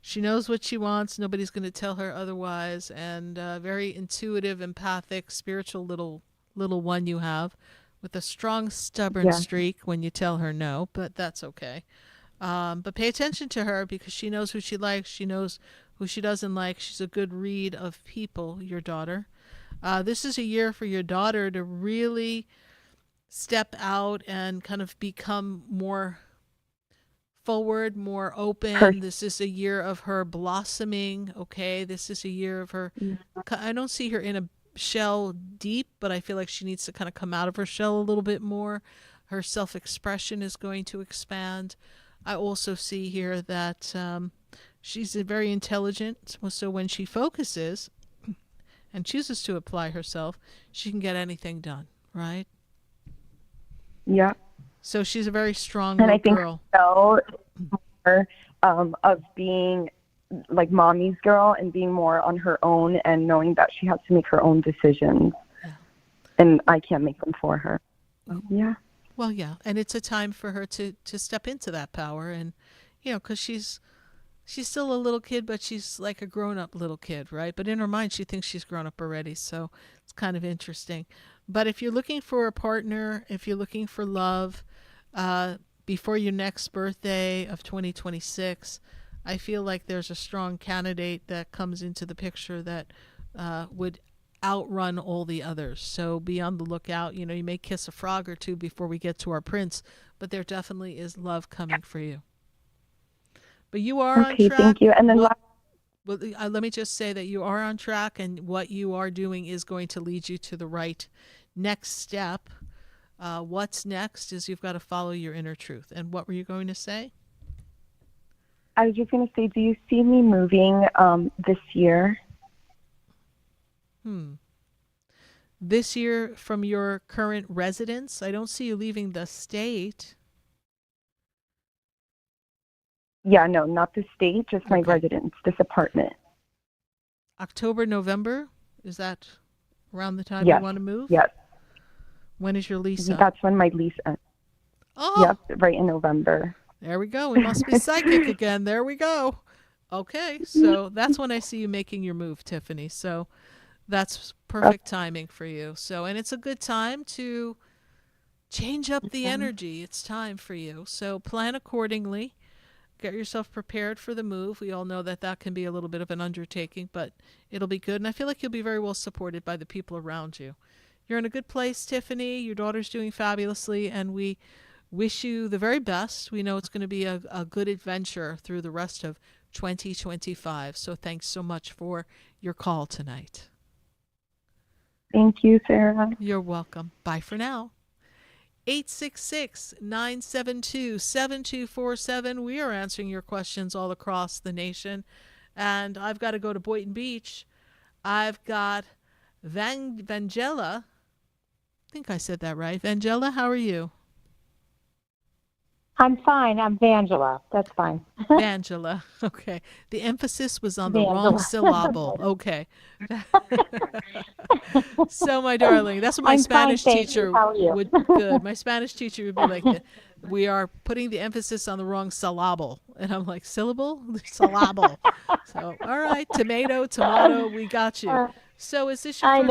She knows what she wants. Nobody's going to tell her otherwise. And very intuitive, empathic, spiritual little one you have, with a strong, stubborn streak when you tell her no. But that's okay. But pay attention to her because she knows who she likes. She knows who she doesn't like. She's a good read of people, your daughter. This is a year for your daughter to really step out and kind of become more forward, more open. This is a year of her blossoming. Okay, this is a year of her. I don't see her in a shell deep, but I feel like she needs to kind of come out of her shell a little bit more. Her self-expression is going to expand. I also see here that she's very intelligent, so when she focuses and chooses to apply herself, she can get anything done, right? Yeah. So she's a very strong And little I think girl. so more of being like mommy's girl and being more on her own and knowing that she has to make her own decisions. Yeah. And I can't make them for her. Yeah. Well, yeah, and it's a time for her to step into that power, and because she's still a little kid, but she's like a grown-up little kid, right? But in her mind, she thinks she's grown up already, so it's kind of interesting. But if you're looking for a partner, if you're looking for love, before your next birthday of 2026, I feel like there's a strong candidate that comes into the picture that would outrun all the others. So be on the lookout. You may kiss a frog or two before we get to our prince, but there definitely is love coming for you. But you are on track. Thank you. And then let me just say that you are on track, and what you are doing is going to lead you to the right next step. What's next is you've got to follow your inner truth. And what were you going to say? I was just going to say, do you see me moving this year? This year from your current residence? I don't see you leaving the state. Yeah, no, not the state, just my residence, this apartment. October, November? Is that around the time Yes. you want to move? Yes. When is your lease up? That's when my lease ends. Oh! Yep, right in November. There we go. We must be psychic again. There we go. Okay, so that's when I see you making your move, Tiffany. So that's perfect timing for you. So, and it's a good time to change up the energy. It's time for you. So plan accordingly. Get yourself prepared for the move. We all know that that can be a little bit of an undertaking, but it'll be good. And I feel like you'll be very well supported by the people around you. You're in a good place, Tiffany. Your daughter's doing fabulously, and we wish you the very best. We know it's going to be a good adventure through the rest of 2025. So thanks so much for your call tonight. Thank you, Sarah. You're welcome. Bye for now. 866-972-7247. We are answering your questions all across the nation. And I've got to go to Boynton Beach. I've got Vangela. I think I said that right. Vangela, how are you? I'm fine. I'm Vangela. That's fine. Vangela. Okay. The emphasis was on the wrong syllable. Okay. So, my darling, that's what my I'm Spanish fine, thank teacher you. How are you? would. Good. My Spanish teacher would be like, "We are putting the emphasis on the wrong syllable," and I'm like, "Syllable, syllable." So, all right, tomato, we got you. So, is this your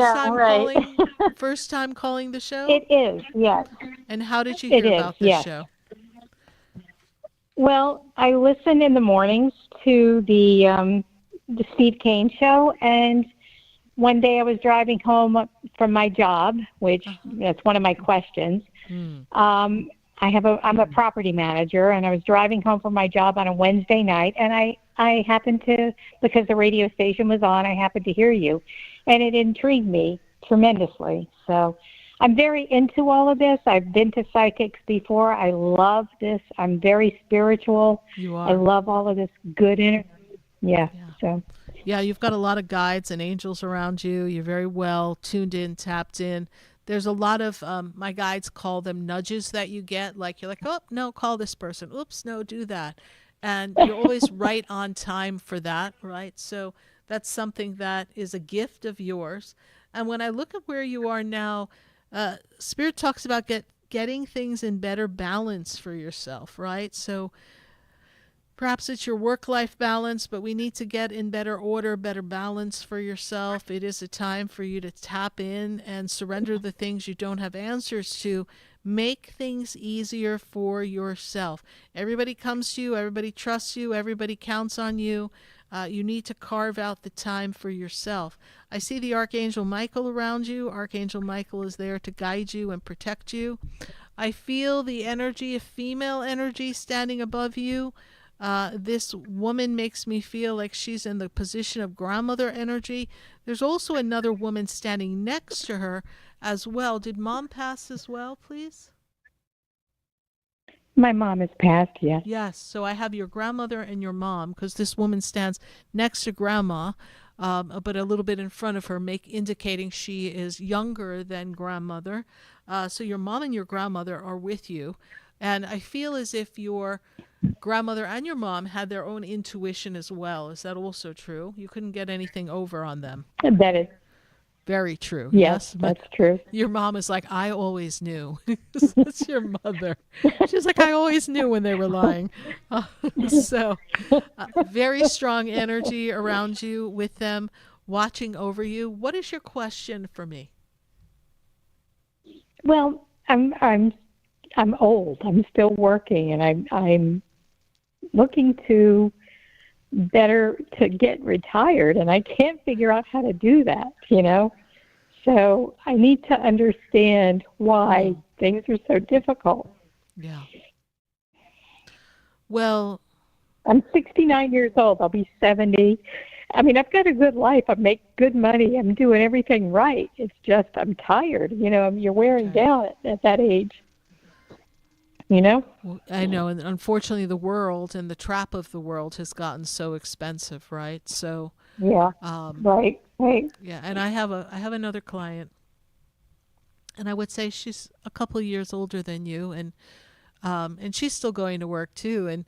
first time calling the show? It is, yes. And how did you hear about this show? Well, I listen in the mornings to the the Steve Kane show, and one day I was driving home from my job, which that's one of my questions. I'm a property manager, and I was driving home from my job on a Wednesday night, and I happened to, because the radio station was on, I happened to hear you, and it intrigued me tremendously. So I'm very into all of this. I've been to psychics before. I love this. I'm very spiritual. You are. I love all of this good energy. Yeah. So. Yeah, you've got a lot of guides and angels around you. You're very well tuned in, tapped in. There's a lot of, my guides call them nudges that you get. Like, you're like, oh, no, call this person. Oops, no, do that. And you're always right on time for that, right? So that's something that is a gift of yours. And when I look at where you are now, Spirit talks about getting things in better balance for yourself, right? So perhaps it's your work-life balance, but we need to get in better order, better balance for yourself. It is a time for you to tap in and surrender the things you don't have answers to. Make things easier for yourself. Everybody comes to you. Everybody trusts you. Everybody counts on you. You need to carve out the time for yourself. I see the Archangel Michael around you. Archangel Michael is there to guide you and protect you. I feel the energy of female energy standing above you. This woman makes me feel like she's in the position of grandmother energy. There's also another woman standing next to her as well. Did Mom pass as well, please? My mom has passed, yes. Yes, so I have your grandmother and your mom, because this woman stands next to Grandma, but a little bit in front of her, indicating she is younger than grandmother. So your mom and your grandmother are with you. And I feel as if your grandmother and your mom had their own intuition as well. Is that also true? You couldn't get anything over on them. That is very true. Yes, that's true. Your mom is like, I always knew. That's your mother. She's like, I always knew when they were lying. So very strong energy around you with them, watching over you. What is your question for me? Well, I'm old. I'm still working, and I'm looking to get retired, and I can't figure out how to do that, So I need to understand why things are so difficult. Yeah. Well, I'm 69 years old. I'll be 70. I mean, I've got a good life. I make good money. I'm doing everything right. It's just I'm tired. You're wearing down at that age. I know, and unfortunately the world and the trap of the world has gotten so expensive, right? So yeah, right. Yeah, and I have another client, and I would say she's a couple years older than you, and she's still going to work too,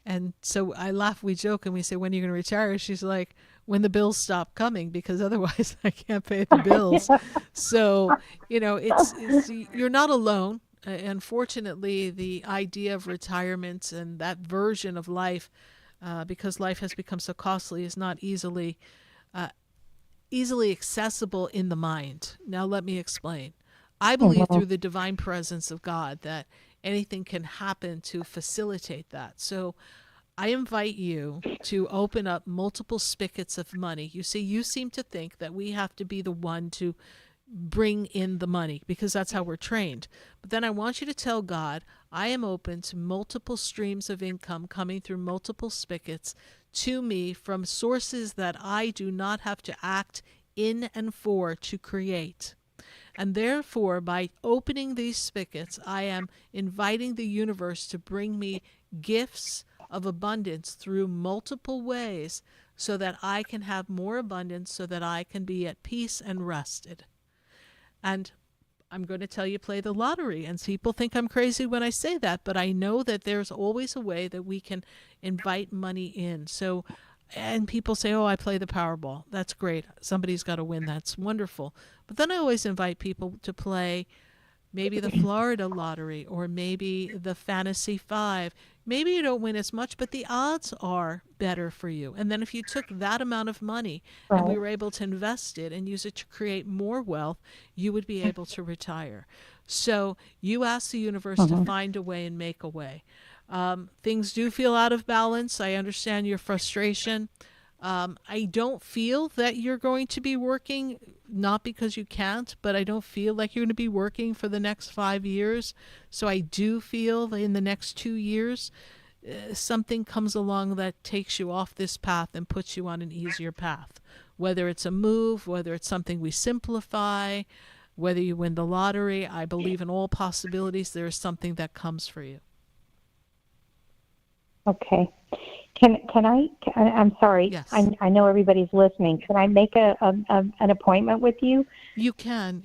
and so I laugh, we joke, and we say, when are you going to retire? She's like, when the bills stop coming, because otherwise I can't pay the bills. So it's you're not alone. Unfortunately, the idea of retirement and that version of life, because life has become so costly, is not easily accessible in the mind. Now, let me explain. I believe through the divine presence of God that anything can happen to facilitate that. So I invite you to open up multiple spigots of money. You see, you seem to think that we have to be the one to bring in the money because that's how we're trained. But then I want you to tell God, I am open to multiple streams of income coming through multiple spigots to me from sources that I do not have to act in and for to create. And therefore, by opening these spigots, I am inviting the universe to bring me gifts of abundance through multiple ways so that I can have more abundance, so that I can be at peace and rested. And I'm going to tell you, play the lottery. And people think I'm crazy when I say that, but I know that there's always a way that we can invite money in. So, and people say, oh, I play the Powerball. That's great. Somebody's got to win. That's wonderful. But then I always invite people to play maybe the Florida lottery or maybe the Fantasy 5. Maybe you don't win as much, but the odds are better for you. And then if you took that amount of money and we were able to invest it and use it to create more wealth, you would be able to retire. So you ask the universe to find a way and make a way. Things do feel out of balance. I understand your frustration. I don't feel that you're going to be working, not because you can't, but I don't feel like you're going to be working for the next 5 years. So I do feel that in the next 2 years, something comes along that takes you off this path and puts you on an easier path. Whether it's a move, whether it's something we simplify, whether you win the lottery, I believe in all possibilities. There is something that comes for you. Okay. I'm sorry. Yes. I know everybody's listening. Can I make an appointment with you? You can.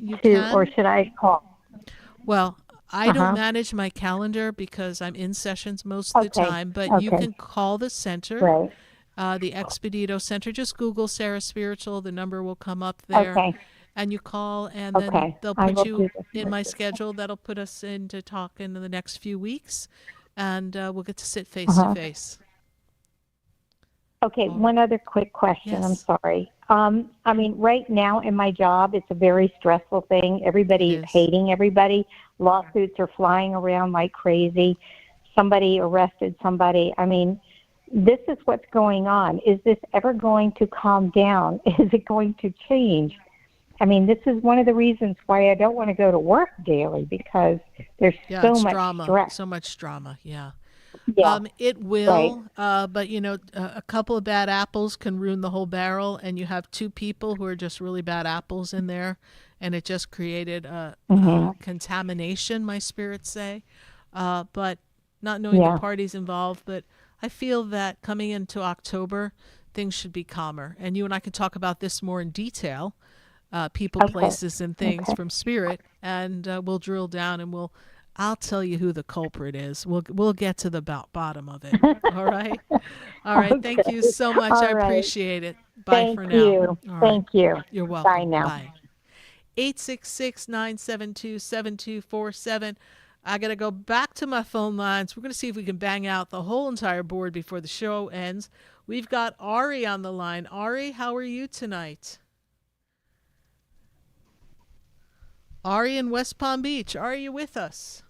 Or should I call? Well, I don't manage my calendar because I'm in sessions most of the time, but you can call the center, the Expedito Center. Just Google Sarah Spiritual. The number will come up there. Okay. And you call, and then they'll put you in my schedule. That'll put us in to talk in the next few weeks, and we'll get to sit face to face. Okay, one other quick question. Yes. I'm sorry. I mean, right now in my job, it's a very stressful thing. Everybody is hating everybody. Lawsuits are flying around like crazy. Somebody arrested somebody. I mean, this is what's going on. Is this ever going to calm down? Is it going to change? I mean, this is one of the reasons why I don't want to go to work daily, because there's so much drama, stress. so much drama. Yeah. Yeah. It will, but a couple of bad apples can ruin the whole barrel, and you have two people who are just really bad apples in there, and it just created a contamination, my spirits say. But not knowing the parties involved, but I feel that coming into October, things should be calmer. And you and I can talk about this more in detail, people, places, and things from spirit, and we'll drill down and I'll tell you who the culprit is. We'll get to the bottom of it. All right? All right. Thank you so much. I appreciate it. Bye for now. You. All right. Thank you. You're welcome. Bye now. Bye. 866-972-7247. I got to go back to my phone lines. We're going to see if we can bang out the whole entire board before the show ends. We've got Ari on the line. Ari, how are you tonight? Ari in West Palm Beach. Are you with us?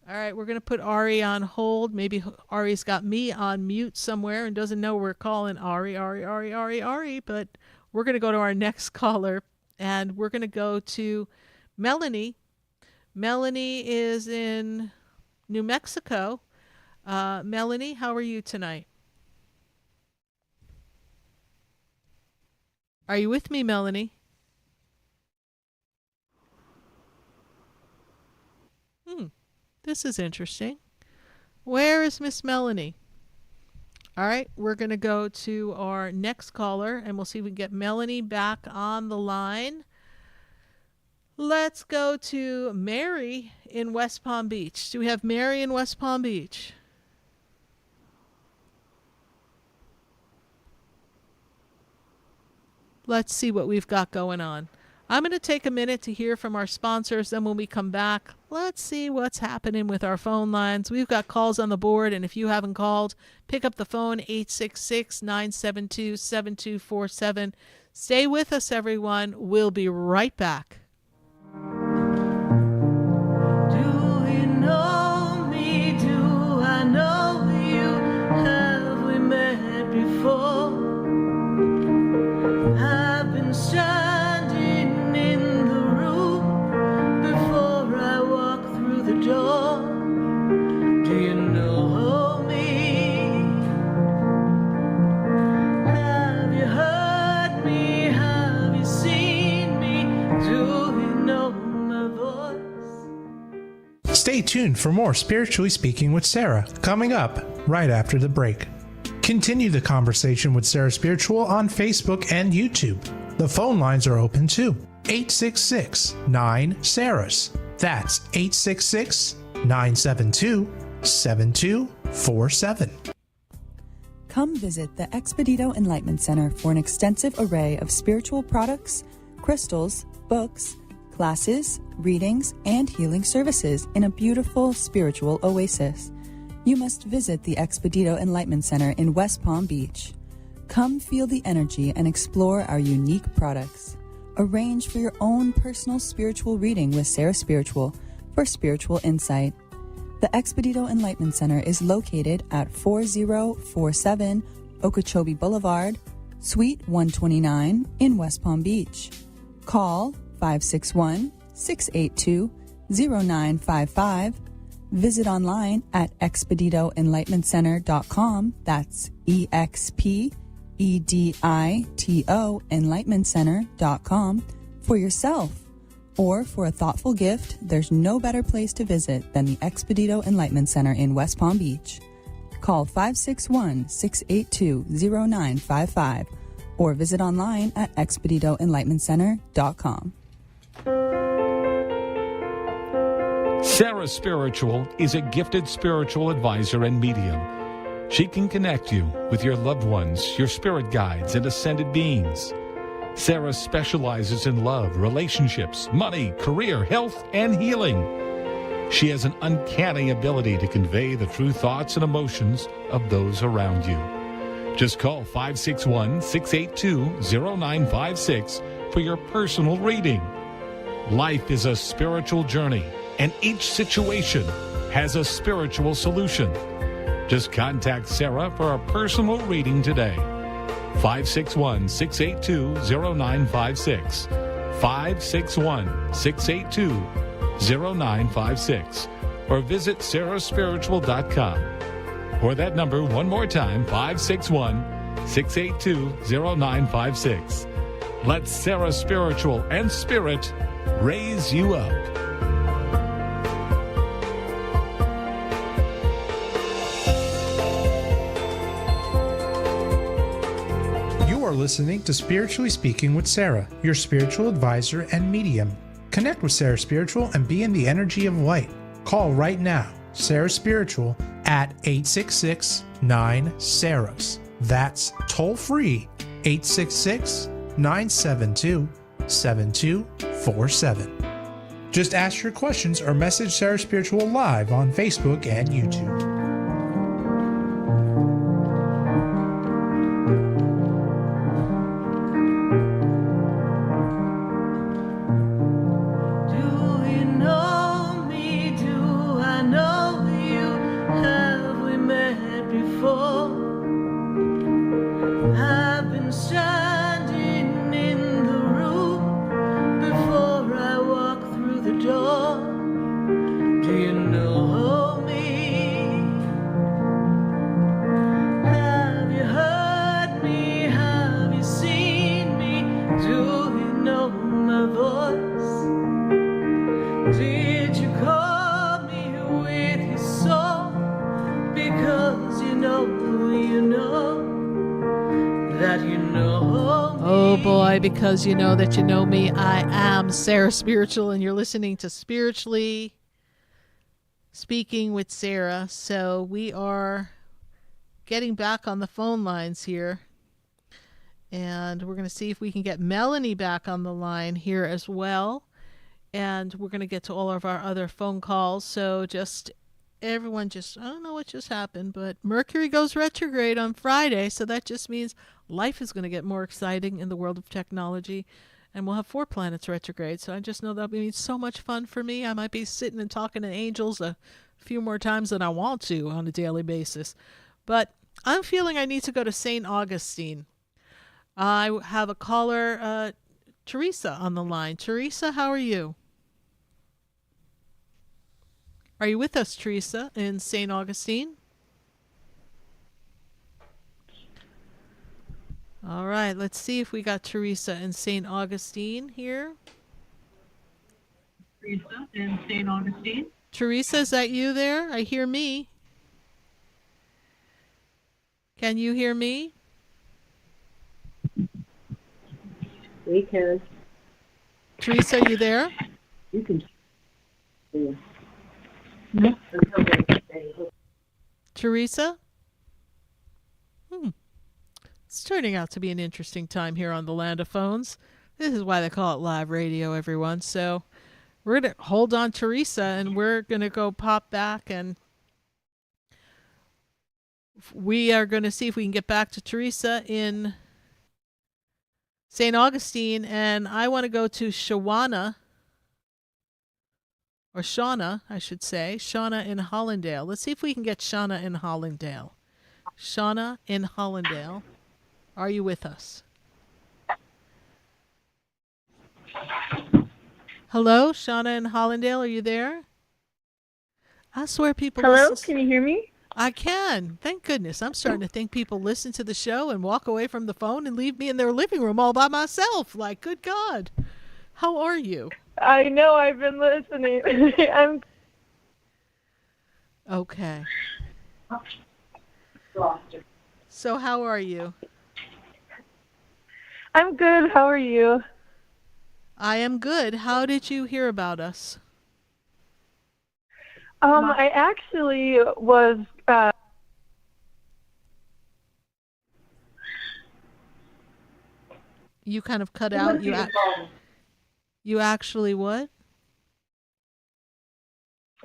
All right, we're going to put Ari on hold. Maybe Ari's got me on mute somewhere and doesn't know we're calling Ari, but we're going to go to our next caller, and we're going to go to Melanie. Melanie is in New Mexico. Melanie, how are you tonight? Are you with me, Melanie? This is interesting. Where is Miss Melanie? All right, we're going to go to our next caller, and we'll see if we can get Melanie back on the line. Let's go to Mary in West Palm Beach. Do we have Mary in West Palm Beach? Let's see what we've got going on. I'm going to take a minute to hear from our sponsors. Then when we come back, let's see what's happening with our phone lines. We've got calls on the board, and if you haven't called, pick up the phone, 866-972-7247. Stay with us, everyone. We'll be right back. Do you know me? Do I know you? Have we met before? I've been standing in the room before I walk through the door. Do you know me? Have you heard me? Have you seen me? Do you know my voice? Stay tuned for more Spiritually Speaking with Sarah, coming up right after the break. Continue the conversation with Sarah Spiritual on Facebook and YouTube. The phone lines are open too. 866-9-SARAHS. That's 866-972-7247. Come visit the Expedito Enlightenment Center for an extensive array of spiritual products, crystals, books, classes, readings, and healing services in a beautiful spiritual oasis. You must visit the Expedito Enlightenment Center in West Palm Beach. Come feel the energy and explore our unique products. Arrange for your own personal spiritual reading with Sarah Spiritual for spiritual insight. The Expedito Enlightenment Center is located at 4047 Okeechobee Boulevard, Suite 129 in West Palm Beach. Call 561-682-0955. Visit online at expeditoenlightenmentcenter.com. That's EXPEDITO enlightenmentcenter.com for yourself. Or for a thoughtful gift, there's no better place to visit than the Expedito Enlightenment Center in West Palm Beach. Call 561-682-0955 or visit online at expeditoenlightenmentcenter.com. Sarah Spiritual is a gifted spiritual advisor and medium. She can connect you with your loved ones, your spirit guides, and ascended beings. Sarah specializes in love, relationships, money, career, health, and healing. She has an uncanny ability to convey the true thoughts and emotions of those around you. Just call 561-682-0956 for your personal reading. Life is a spiritual journey, and each situation has a spiritual solution. Just contact Sarah for a personal reading today. 561-682-0956. 561-682-0956. Or visit sarahspiritual.com. Or that number one more time, 561-682-0956. Let Sarah Spiritual and Spirit raise you up. You are listening to Spiritually Speaking with Sarah, your spiritual advisor and medium. Connect with Sarah Spiritual and be in the energy of light. Call right now, Sarah Spiritual, at 866-9-SARAHS. That's toll free, 866-972-7247. Just ask your questions or message Sarah Spiritual live on Facebook and YouTube. Because you know that you know me, I am Sarah Spiritual, and you're listening to Spiritually Speaking with Sarah. So we are getting back on the phone lines here, and we're going to see if we can get Melanie back on the line here as well, and we're going to get to all of our other phone calls. So everyone I don't know what just happened, but Mercury goes retrograde on Friday, so that just means life is going to get more exciting in the world of technology, and we'll have 4 planets retrograde. So I just know that'll be so much fun for me. I might be sitting and talking to angels a few more times than I want to on a daily basis. But I'm feeling I need to go to St. Augustine. I have a caller, Teresa, on the line. Teresa, how are you? Are you with us, Teresa, in St. Augustine? All right, let's see if we got Teresa in St. Augustine here. Teresa in St. Augustine. Teresa, is that you there? I hear me. Can you hear me? We can. Teresa, are you there? You can. Yeah. Teresa? It's turning out to be an interesting time here on the Land of Phones. This is why they call it live radio, everyone. So we're going to hold on Teresa, and we're going to go pop back, and we are going to see if we can get back to Teresa in St. Augustine, and I want to go to Shawana. or Shauna, I should say. Shauna in Hollandale. Let's see if we can get Shauna in Hollandale. Shauna in Hollandale, are you with us? Hello, Shauna in Hollandale, are you there? I swear people Hello, listen. can you hear me? I can. Thank goodness. I'm starting to think people listen to the show and walk away from the phone and leave me in their living room all by myself. Like, good God. How are you? I know, I've been listening. I'm okay. So how are you? I'm good. How are you? I am good. How did you hear about us? I actually was You kind of cut out. You actually what?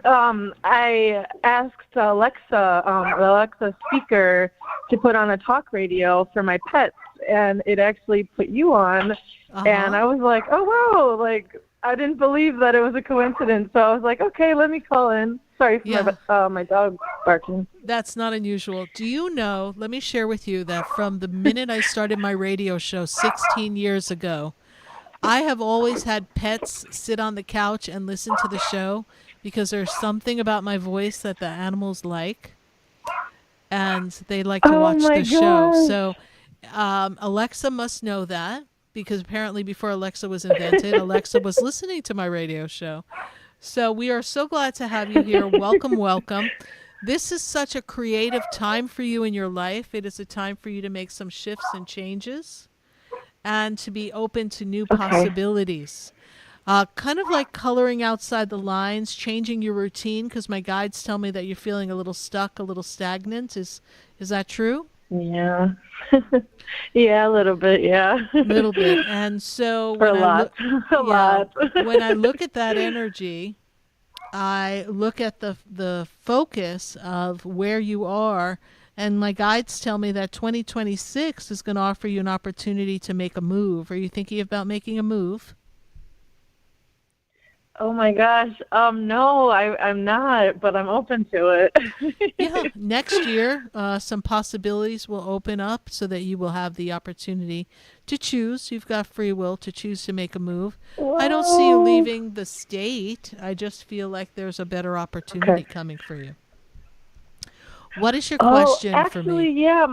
I asked Alexa speaker to put on a talk radio for my pets, and it actually put you on. And I was like, oh wow, like I didn't believe that it was a coincidence. So I was like, okay, let me call in. Sorry for my dog barking. That's not unusual. Do you know, let me share with you that from the minute I started my radio show 16 years ago, I have always had pets sit on the couch and listen to the show because there's something about my voice that the animals like, and they like to watch the show. So Alexa must know that, because apparently before Alexa was invented, Alexa was listening to my radio show. So we are so glad to have you here. Welcome, welcome. This is such a creative time for you in your life. It is a time for you to make some shifts and changes and to be open to new possibilities. Kind of like coloring outside the lines, changing your routine, because my guides tell me that you're feeling a little stuck, a little stagnant. Is that true? Yeah. Yeah, a little bit, yeah. A little bit. And so For a lot. A lot. When I look at that energy, I look at the focus of where you are, and my guides tell me that 2026 is going to offer you an opportunity to make a move. Are you thinking about making a move? Oh my gosh. No, I'm not, but I'm open to it. Yeah. Next year, some possibilities will open up so that you will have the opportunity to choose. You've got free will to choose to make a move. Whoa. I don't see you leaving the state. I just feel like there's a better opportunity coming for you. What is your question for me? Actually, yeah,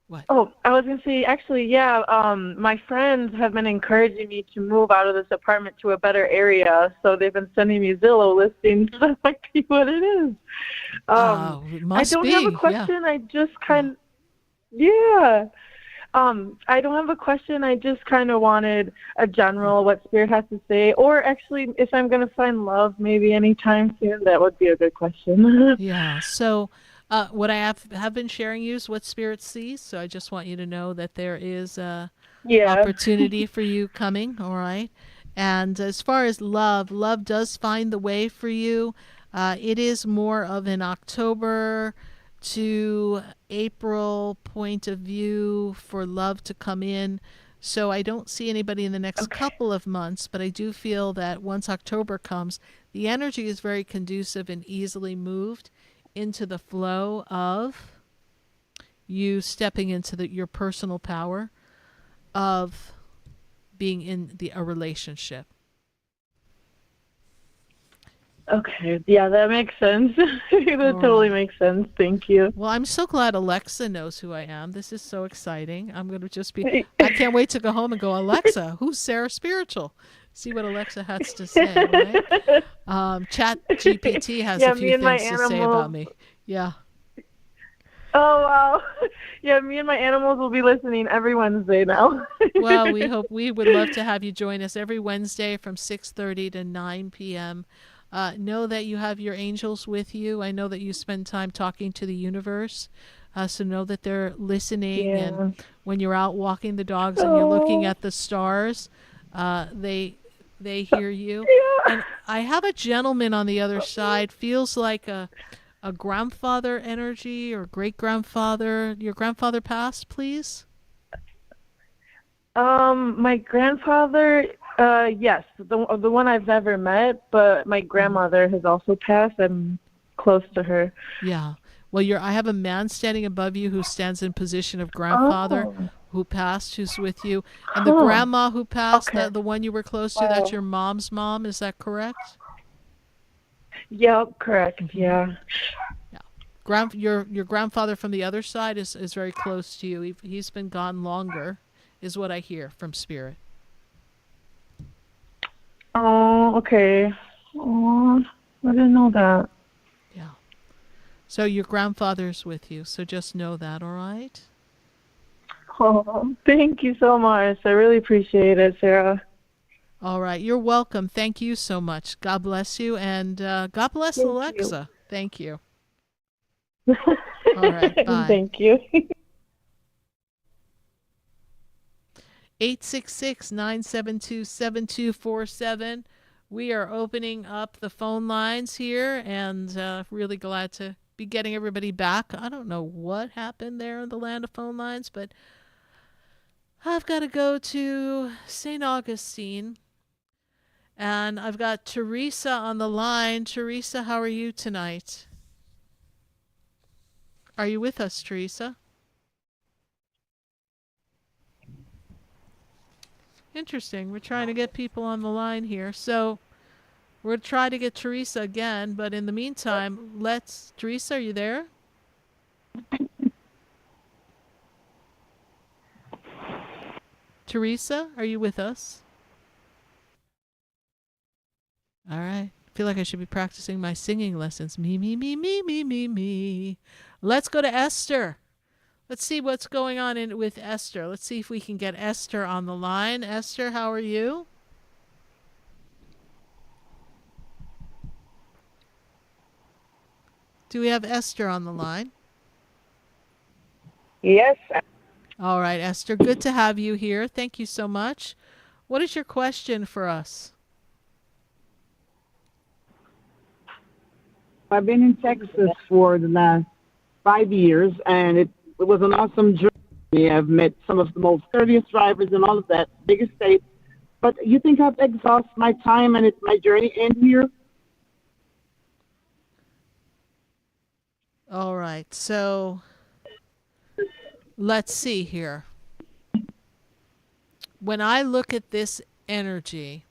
What? Oh, I was going to say, actually, yeah, my friends have been encouraging me to move out of this apartment to a better area, so they've been sending me Zillow listings. That might be what it is. It must I don't be. have a question. Yeah. I just I don't have a question. I just kind of wanted a general what Spirit has to say, or actually, if I'm going to find love maybe anytime soon, that would be a good question. Yeah, so... what I have been sharing you is what Spirit sees, so I just want you to know that there is a opportunity for you coming, all right? And as far as love does find the way for you. It is more of an October to April point of view for love to come in. So I don't see anybody in the next couple of months, but I do feel that once October comes, the energy is very conducive and easily moved into the flow of you stepping into your personal power of being in a relationship. Okay, yeah, that makes sense. That totally makes sense. Thank you. Well, I'm so glad Alexa knows who I am. This is so exciting. I'm going to just be, I can't wait to go home and go, Alexa, who's Sarah Spiritual? See what Alexa has to say, right? Chat GPT has a few things to say about me. Yeah. Oh, wow. Yeah, me and my animals will be listening every Wednesday now. Well, we would love to have you join us every Wednesday from 6:30 to 9 p.m. Know that you have your angels with you. I know that you spend time talking to the universe. So know that they're listening. Yeah. And when you're out walking the dogs and you're looking at the stars, they hear you. Yeah. And I have a gentleman on the other side, feels like a grandfather energy or great-grandfather. Your grandfather passed, please? My grandfather, Yes, the one I've never met, but my grandmother has also passed. I'm close to her. Yeah. Well, I have a man standing above you who stands in position of grandfather who passed, who's with you. And the grandma who passed, the one you were close to, that's your mom's mom. Is that correct? Yep, correct. Yeah. Your grandfather from the other side is very close to you. He's been gone longer, is what I hear from spirit. Oh, okay. Oh, I didn't know that. Yeah. So your grandfather's with you, so just know that, all right? Oh, thank you so much. I really appreciate it, Sarah. All right. You're welcome. Thank you so much. God bless you, and God bless Alexa. Thank you. All right. Bye. Thank you. 866-972-7247. We are opening up the phone lines here, and really glad to be getting everybody back. I don't know what happened there in the land of phone lines, but I've got to go to St. Augustine, and I've got Teresa on the line. Teresa, how are you tonight? Are you with us, Teresa? Interesting. We're trying to get people on the line here. So we'll try to get Teresa again, but in the meantime, Teresa, are you there? Teresa, are you with us? All right. I feel like I should be practicing my singing lessons. Me, me, me, me, me, me, me. Let's go to Esther. Let's see what's going on with Esther. Let's see if we can get Esther on the line. Esther, how are you? Do we have Esther on the line? Yes. All right, Esther, good to have you here. Thank you so much. What is your question for us? I've been in Texas for the last 5 years, and it was an awesome journey. I've met some of the most courteous drivers and all of that, biggest state. But you think I've exhausted my time and it's my journey end here? All right, so let's see here. When I look at this energy,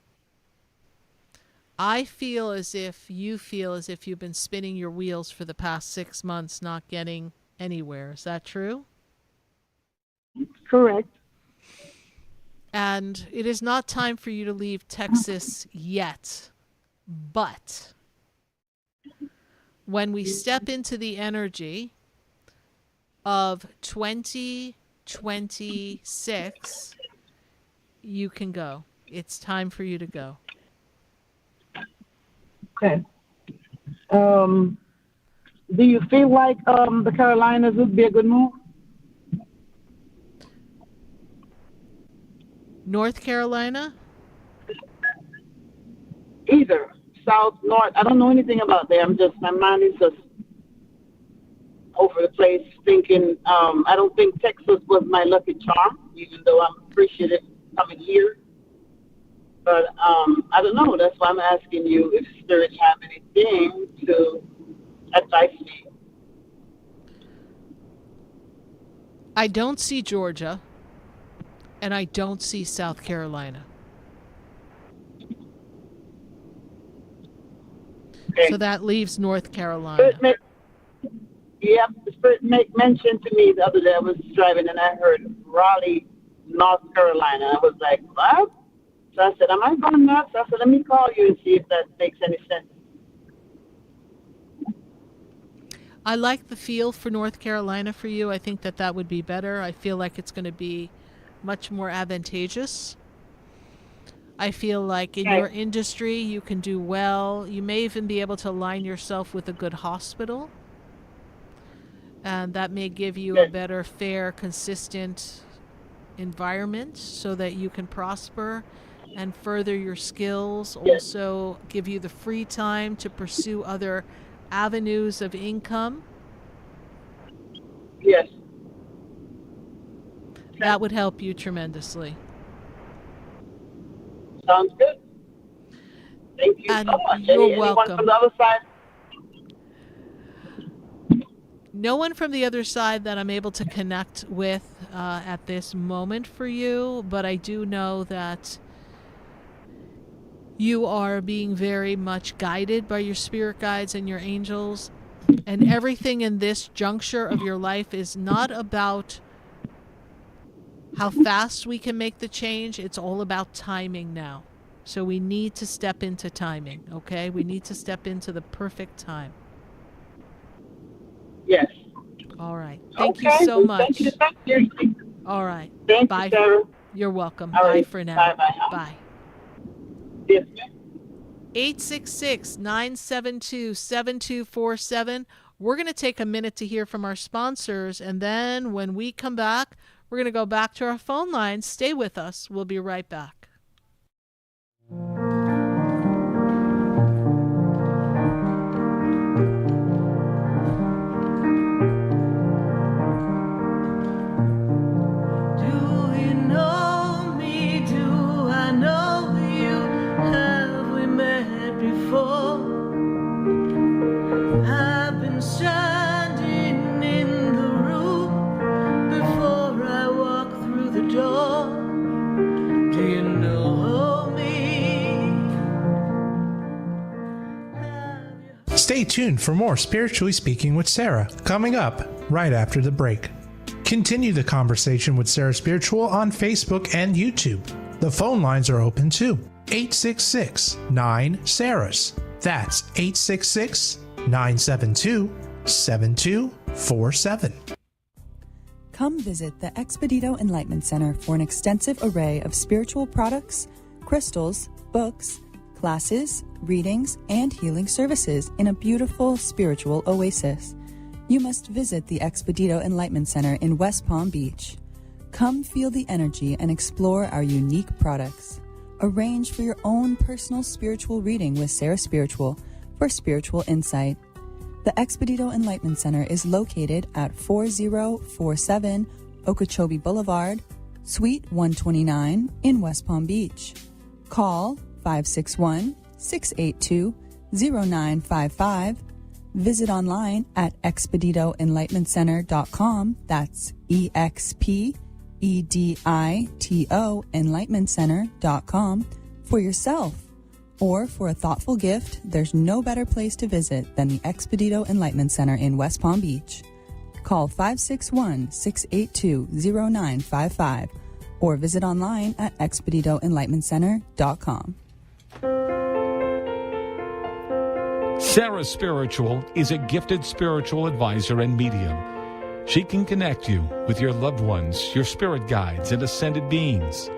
I feel as if you feel as if you've been spinning your wheels for the past 6 months, not getting anywhere. Is that true? Correct. And it is not time for you to leave Texas yet. But when we step into the energy of 2026, you can go. It's time for you to go. Okay. Do you feel like the Carolinas would be a good move? North Carolina? Either. South, north. I don't know anything about them. My mind is just over the place thinking, I don't think Texas was my lucky charm, even though I'm appreciative coming here. But I don't know. That's why I'm asking you if Spirit have anything to advise me. I don't see Georgia, and I don't see South Carolina. Okay. So that leaves North Carolina. The Spirit mentioned to me the other day, I was driving and I heard Raleigh, North Carolina. I was like, what? So I said, am I going nuts? I said, let me call you and see if that makes any sense. I like the feel for North Carolina for you. I think that would be better. I feel like it's going to be much more advantageous. I feel like in your industry you can do well. You may even be able to align yourself with a good hospital. And that may give you a better, fair, consistent environment so that you can prosper and further your skills. Also give you the free time to pursue other avenues of income. Yes. That would help you tremendously. Sounds good. Thank you And so much. you're Anyone welcome. from the other side? No one from the other side that I'm able to connect with at this moment for you, but I do know that you are being very much guided by your spirit guides and your angels, and everything in this juncture of your life is not about how fast we can make the change. It's all about timing now. So we need to step into timing, okay? We need to step into the perfect time. Yes. All right. Thank Okay. you so much. Thank you. All right. Thank Bye. you, Sarah. You're welcome. All Bye right. for now. Bye-bye now. Bye. Yes, ma'am. 866-972-7247. We're going to take a minute to hear from our sponsors, and then when we come back, we're going to go back to our phone lines. Stay with us. We'll be right back. Do you know me? Do I know you? Have we met before? I've been standing in the room before I walk through the door. Do you know me? Stay tuned for more Spiritually Speaking with Sarah, coming up right after the break. Continue the conversation with Sarah Spiritual on Facebook and YouTube. The phone lines are open too. 866-9-SARAHS. That's 866-972-7247. Come visit the Expedito Enlightenment Center for an extensive array of spiritual products, crystals, books, classes, readings, and healing services in a beautiful spiritual oasis. You must visit the Expedito Enlightenment Center in West Palm Beach. Come feel the energy and explore our unique products. Arrange for your own personal spiritual reading with Sarah Spiritual for spiritual insight. The Expedito Enlightenment Center is located at 4047 Okeechobee Boulevard, Suite 129 in West Palm Beach. Call 561-682-0955. Visit online at expeditoenlightenmentcenter.com. That's EXPEDITO enlightenmentcenter.com for yourself. Or for a thoughtful gift, there's no better place to visit than the Expedito Enlightenment Center in West Palm Beach. Call 561-682-0955 or visit online at expeditoenlightenmentcenter.com. Sarah Spiritual is a gifted spiritual advisor and medium. She can connect you with your loved ones, your spirit guides, and ascended beings.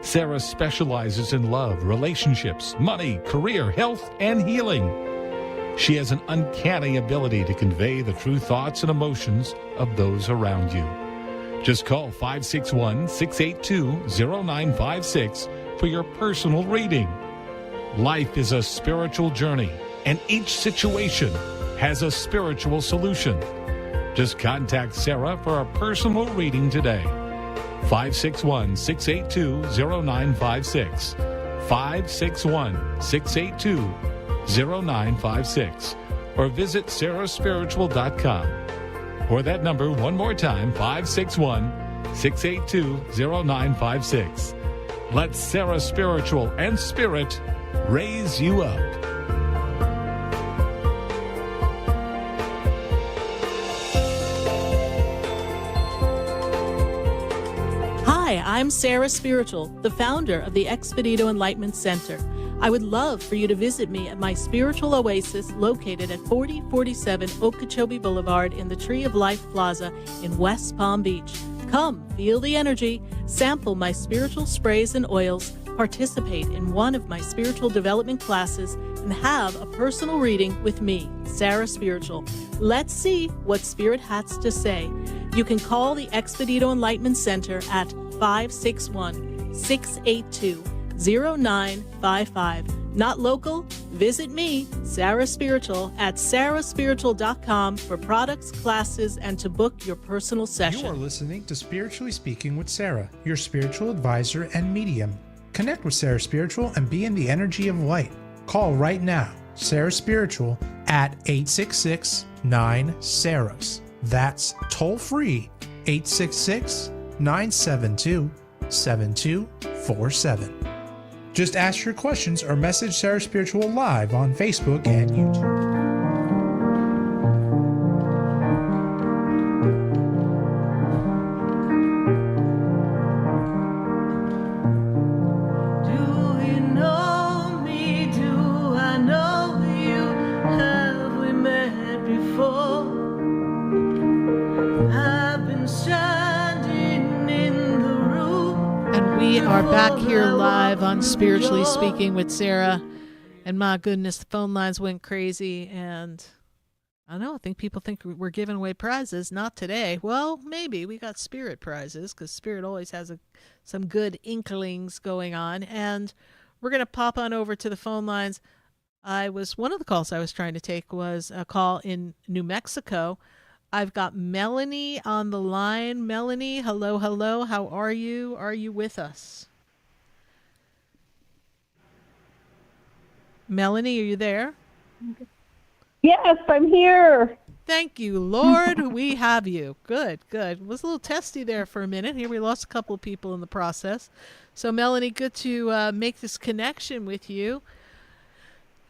Sarah specializes in love, relationships, money, career, health, and healing. She has an uncanny ability to convey the true thoughts and emotions of those around you. Just call 561-682-0956 for your personal reading. Life is a spiritual journey, and each situation has a spiritual solution. Just contact Sarah for a personal reading today. 561-682-0956. 561-682-0956. Or visit sarahspiritual.com. Or that number one more time, 561-682-0956. Let Sarah Spiritual and Spirit raise you up. Hi, I'm Sarah Spiritual, the founder of the Expedito Enlightenment Center. I would love for you to visit me at my spiritual oasis located at 4047 Okeechobee Boulevard in the Tree of Life Plaza in West Palm Beach. Come, feel the energy, sample my spiritual sprays and oils, participate in one of my spiritual development classes, and have a personal reading with me, Sarah Spiritual. Let's see what Spirit has to say. You can call the Expedito Enlightenment Center at 561-682-0955. Not local? Visit me, Sarah Spiritual, at sarahspiritual.com for products, classes, and to book your personal session. You are listening to Spiritually Speaking with Sarah, your spiritual advisor and medium. Connect with Sarah Spiritual and be in the energy of light. Call right now, Sarah Spiritual, at 866-9-SARAHS. That's toll free, 866-972-7247. Just ask your questions or message Sarah Spiritual live on Facebook and YouTube. Back here live on Spiritually Speaking with Sarah. And my goodness, the phone lines went crazy. And I don't know, I think people think we're giving away prizes. Not today. Well, maybe. We got Spirit prizes because Spirit always has some good inklings going on. And we're going to pop on over to the phone lines. One of the calls I was trying to take was a call in New Mexico. I've got Melanie on the line. Melanie, hello, hello. How are you? Are you with us? Melanie, are you there? Yes, I'm here. Thank you, Lord. We have you. Good, good. It was a little testy there for a minute. Here we lost a couple of people in the process. So, Melanie, good to make this connection with you.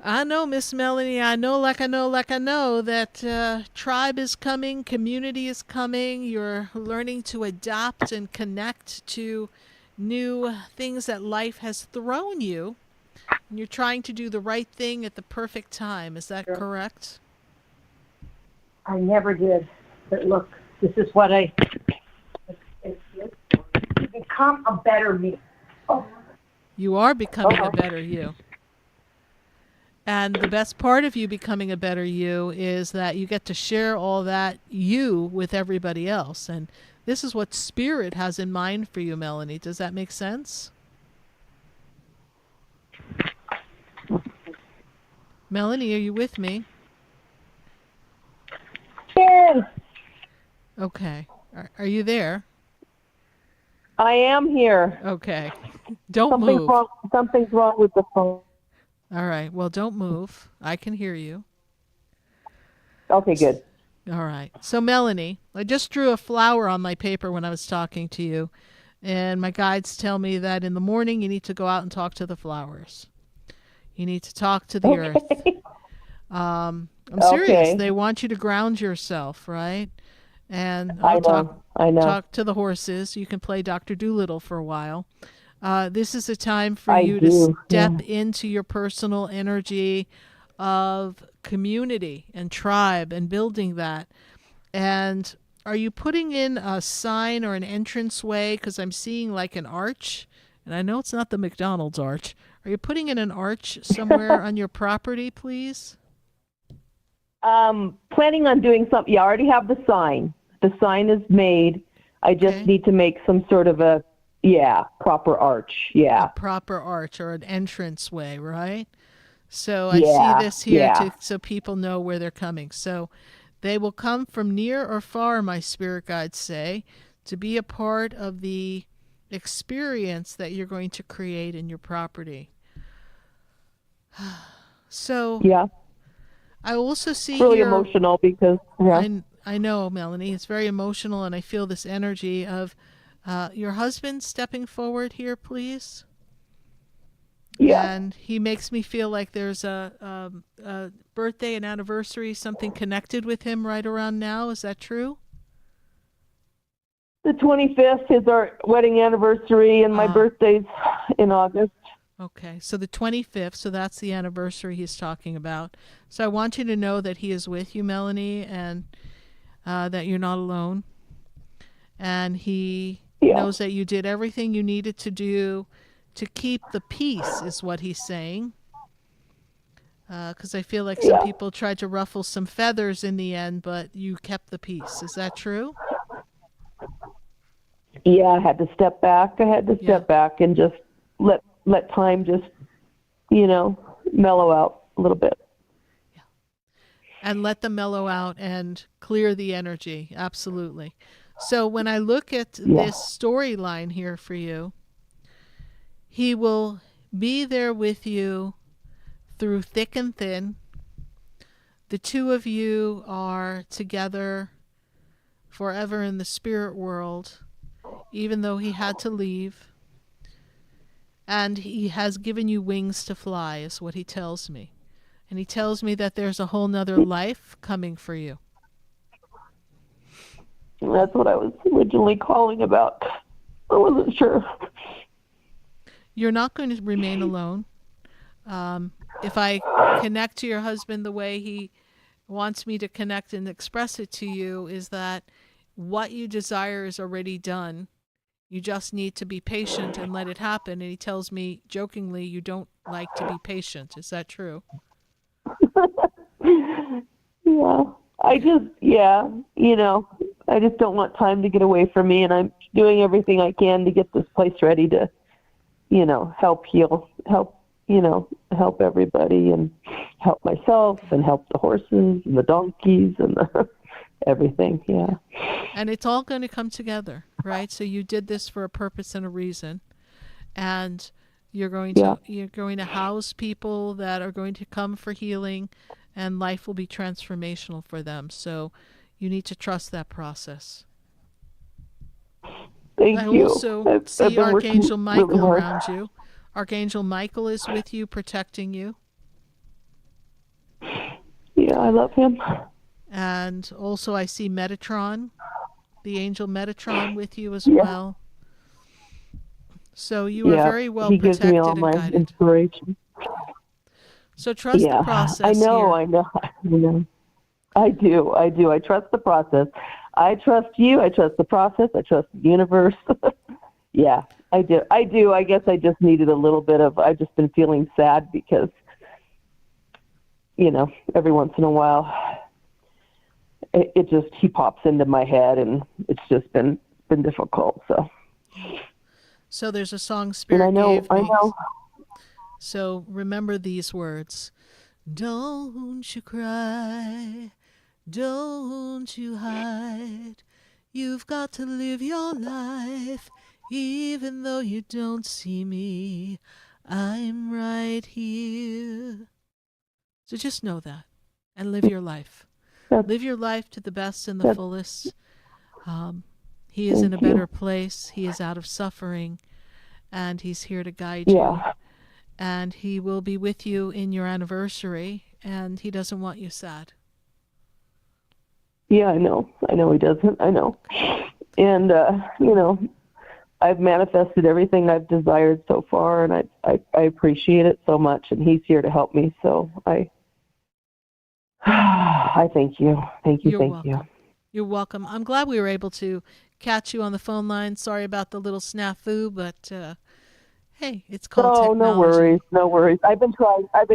I know, Miss Melanie, I know that tribe is coming, community is coming. You're learning to adapt and connect to new things that life has thrown you. And you're trying to do the right thing at the perfect time. Is that correct? I never did. But look, this is what become a better me. Oh. You are becoming a better you. And the best part of you becoming a better you is that you get to share all that you with everybody else. And this is what Spirit has in mind for you, Melanie. Does that make sense? Melanie, are you with me? Yes. Okay. Are you there? I am here. Okay. Don't move. Something's wrong with the phone. All right. Well, don't move. I can hear you. Okay, good. All right. So, Melanie, I just drew a flower on my paper when I was talking to you, and my guides tell me that in the morning you need to go out and talk to the flowers. You need to talk to the earth. I'm serious. Okay. They want you to ground yourself, right? And I know. talk to the horses. You can play Dr. Dolittle for a while. This is a time for you to step into your personal energy of community and tribe and building that. And are you putting in a sign or an entranceway? Because I'm seeing like an arch, and I know it's not the McDonald's arch. Are you putting in an arch somewhere on your property, please? Planning on doing something. Yeah, I already have the sign. The sign is made. I just need to make some sort of a proper arch. Yeah. A proper arch or an entranceway, right? So I see this here so people know where they're coming. So they will come from near or far, my spirit guides say, to be a part of the experience that you're going to create in your property. So I also see really here, emotional because I know, Melanie, it's very emotional, and I feel this energy of your husband stepping forward here, please. Yeah. And he makes me feel like there's a birthday, an anniversary, something connected with him right around now. Is that true? The 25th is our wedding anniversary, and my birthday's in August. Okay, so the 25th, so that's the anniversary he's talking about. So I want you to know that he is with you, Melanie, and that you're not alone. And he knows that you did everything you needed to do to keep the peace, is what he's saying. Because I feel like some people tried to ruffle some feathers in the end, but you kept the peace. Is that true? Yeah, I had to step back. Step back and just let time just, mellow out a little bit. Yeah. And let them mellow out and clear the energy. Absolutely. So when I look at this storyline here for you, He will be there with you through thick and thin. The two of you are together forever in the spirit world, even though he had to leave. And he has given you wings to fly, is what he tells me. And he tells me that there's a whole nother life coming for you. That's what I was originally calling about. I wasn't sure. You're not going to remain alone. If I connect to your husband the way he wants me to connect and express it to you, is that what you desire is already done. You just need to be patient and let it happen. And he tells me jokingly, you don't like to be patient. Is that true? Yeah. I just don't want time to get away from me, and I'm doing everything I can to get this place ready to, help heal, help everybody, and help myself, and help the horses and the donkeys and everything. Yeah. And it's all going to come together, right? So you did this for a purpose and a reason, and you're going to house people that are going to come for healing, and life will be transformational for them. So you need to trust that process. Thank you. I also see Archangel Michael around you. Archangel Michael is with you, protecting you. Yeah, I love him. And also I see Metatron, the angel Metatron, with you as well. So you are very well he protected gives me all and my guided. inspiration. So trust the process. I know. I do. I trust the process. I trust you. I trust the process. I trust the universe. Yeah, I do. I guess I just needed a little bit of, I've just been feeling sad because, every once in a while, he pops into my head, and it's just been difficult. So there's a song Spirit gave me. I know. So remember these words. Don't you cry, don't you hide. You've got to live your life, even though you don't see me. I'm right here. So just know that and live your life. Live your life to the best and the fullest. He is in a better place. He is out of suffering, and he's here to guide you. And he will be with you in your anniversary, and he doesn't want you sad. Yeah, I know he doesn't. I know. And, I've manifested everything I've desired so far, and I appreciate it so much, and he's here to help me. So I thank you. Thank you. Thank you. You're welcome. I'm glad we were able to catch you on the phone line. Sorry about the little snafu, but hey, it's called technology. No worries. I've been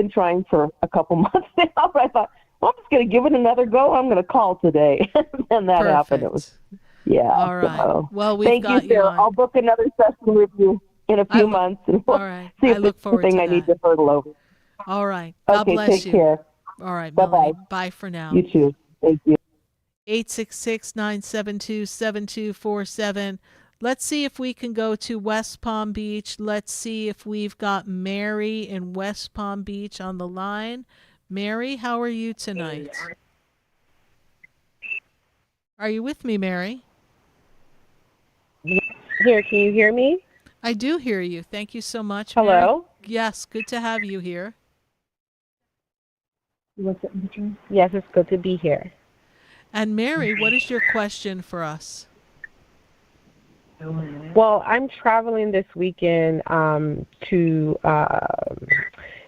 trying for a couple months now, but I thought, well, I'm just going to give it another go. I'm going to call today. And that happened. It was, all right. So, well, we've thank got you, Sarah. on. I'll book another session with you in a few months, and we'll all right. see if I look there's forward anything to I that. need to hurdle over. All right. God Okay, bless take you. care. All right, Bye-bye. Melanie. Bye for now. You too. Thank you. 866-972-7247. Let's see if we can go to West Palm Beach. Let's see if we've got Mary in West Palm Beach on the line. Mary, how are you tonight? Are you with me, Mary? Here, can you hear me? I do hear you. Thank you so much. Hello? Mary. Yes, good to have you here. Yes, it's good to be here. And Mary, what is your question for us? Well, I'm traveling this weekend to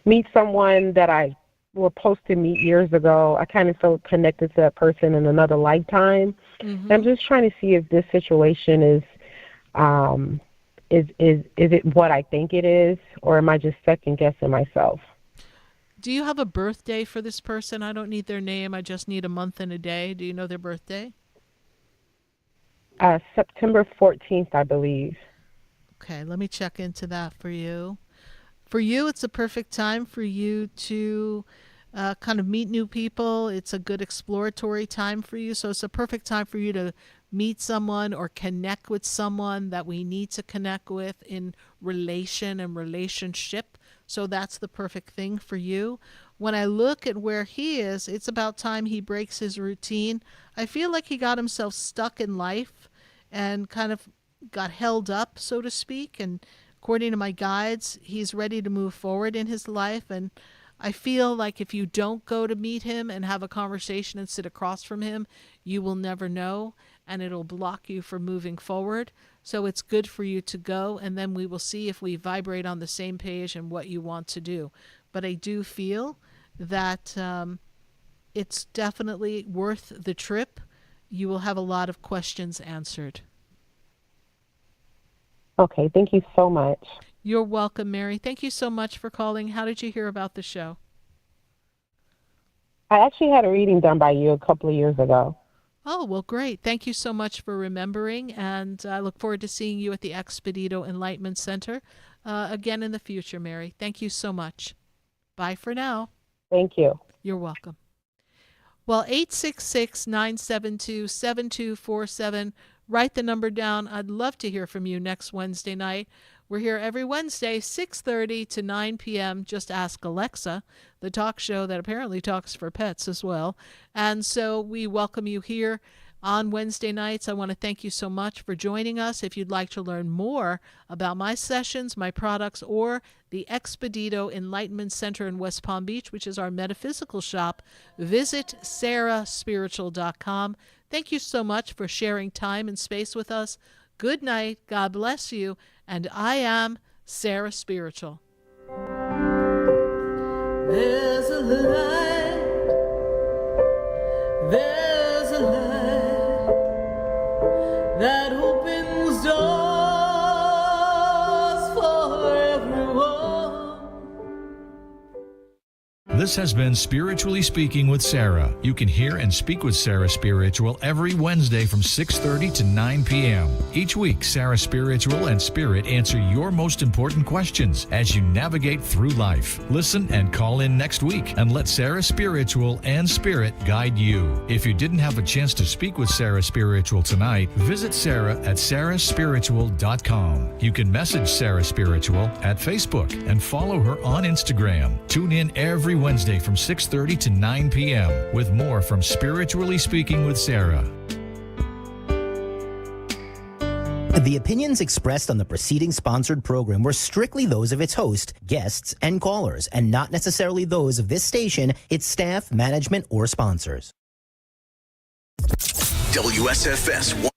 meet someone that I was supposed to meet years ago. I kind of feel connected to that person in another lifetime. Mm-hmm. I'm just trying to see if this situation is it what I think it is, or am I just second guessing myself? Do you have a birthday for this person? I don't need their name. I just need a month and a day. Do you know their birthday? September 14th, I believe. Okay, let me check into that for you. For you, it's a perfect time for you to kind of meet new people. It's a good exploratory time for you. So it's a perfect time for you to meet someone or connect with someone that we need to connect with in relation and relationship. So that's the perfect thing for you. When I look at where he is, it's about time he breaks his routine. I feel like he got himself stuck in life and kind of got held up, so to speak. And according to my guides, he's ready to move forward in his life. And I feel like if you don't go to meet him and have a conversation and sit across from him, you will never know, and it'll block you from moving forward. So it's good for you to go, and then we will see if we vibrate on the same page and what you want to do. But I do feel that it's definitely worth the trip. You will have a lot of questions answered. Okay, thank you so much. You're welcome, Mary. Thank you so much for calling. How did you hear about the show? I actually had a reading done by you a couple of years ago. Oh, well, great. Thank you so much for remembering, and I look forward to seeing you at the Expedito Enlightenment Center again in the future, Mary. Thank you so much. Bye for now. Thank you. You're welcome. Well, 866-972-7247. Write the number down. I'd love to hear from you next Wednesday night. We're here every Wednesday, 6:30 to 9 p.m. Just Ask Alexa, the talk show that apparently talks for pets as well. And so we welcome you here on Wednesday nights. I want to thank you so much for joining us. If you'd like to learn more about my sessions, my products, or the Expedito Enlightenment Center in West Palm Beach, which is our metaphysical shop, visit sarahspiritual.com. Thank you so much for sharing time and space with us. Good night. God bless you. And I am Sarah Spiritual. There's a light. There's a light that opens doors for everyone. This has been Spiritually Speaking with Sarah. You can hear and speak with Sarah Spiritual every Wednesday from 6:30 to 9 p.m. Each week, Sarah Spiritual and Spirit answer your most important questions as you navigate through life. Listen and call in next week and let Sarah Spiritual and Spirit guide you. If you didn't have a chance to speak with Sarah Spiritual tonight, visit Sarah at sarahspiritual.com. You can message Sarah Spiritual at Facebook and follow her on Instagram. Tune in every Wednesday from 6:30 to 9 p.m. with more from Spiritually Speaking with Sarah. The opinions expressed on the preceding sponsored program were strictly those of its host, guests, and callers, and not necessarily those of this station, its staff, management, or sponsors. WSFS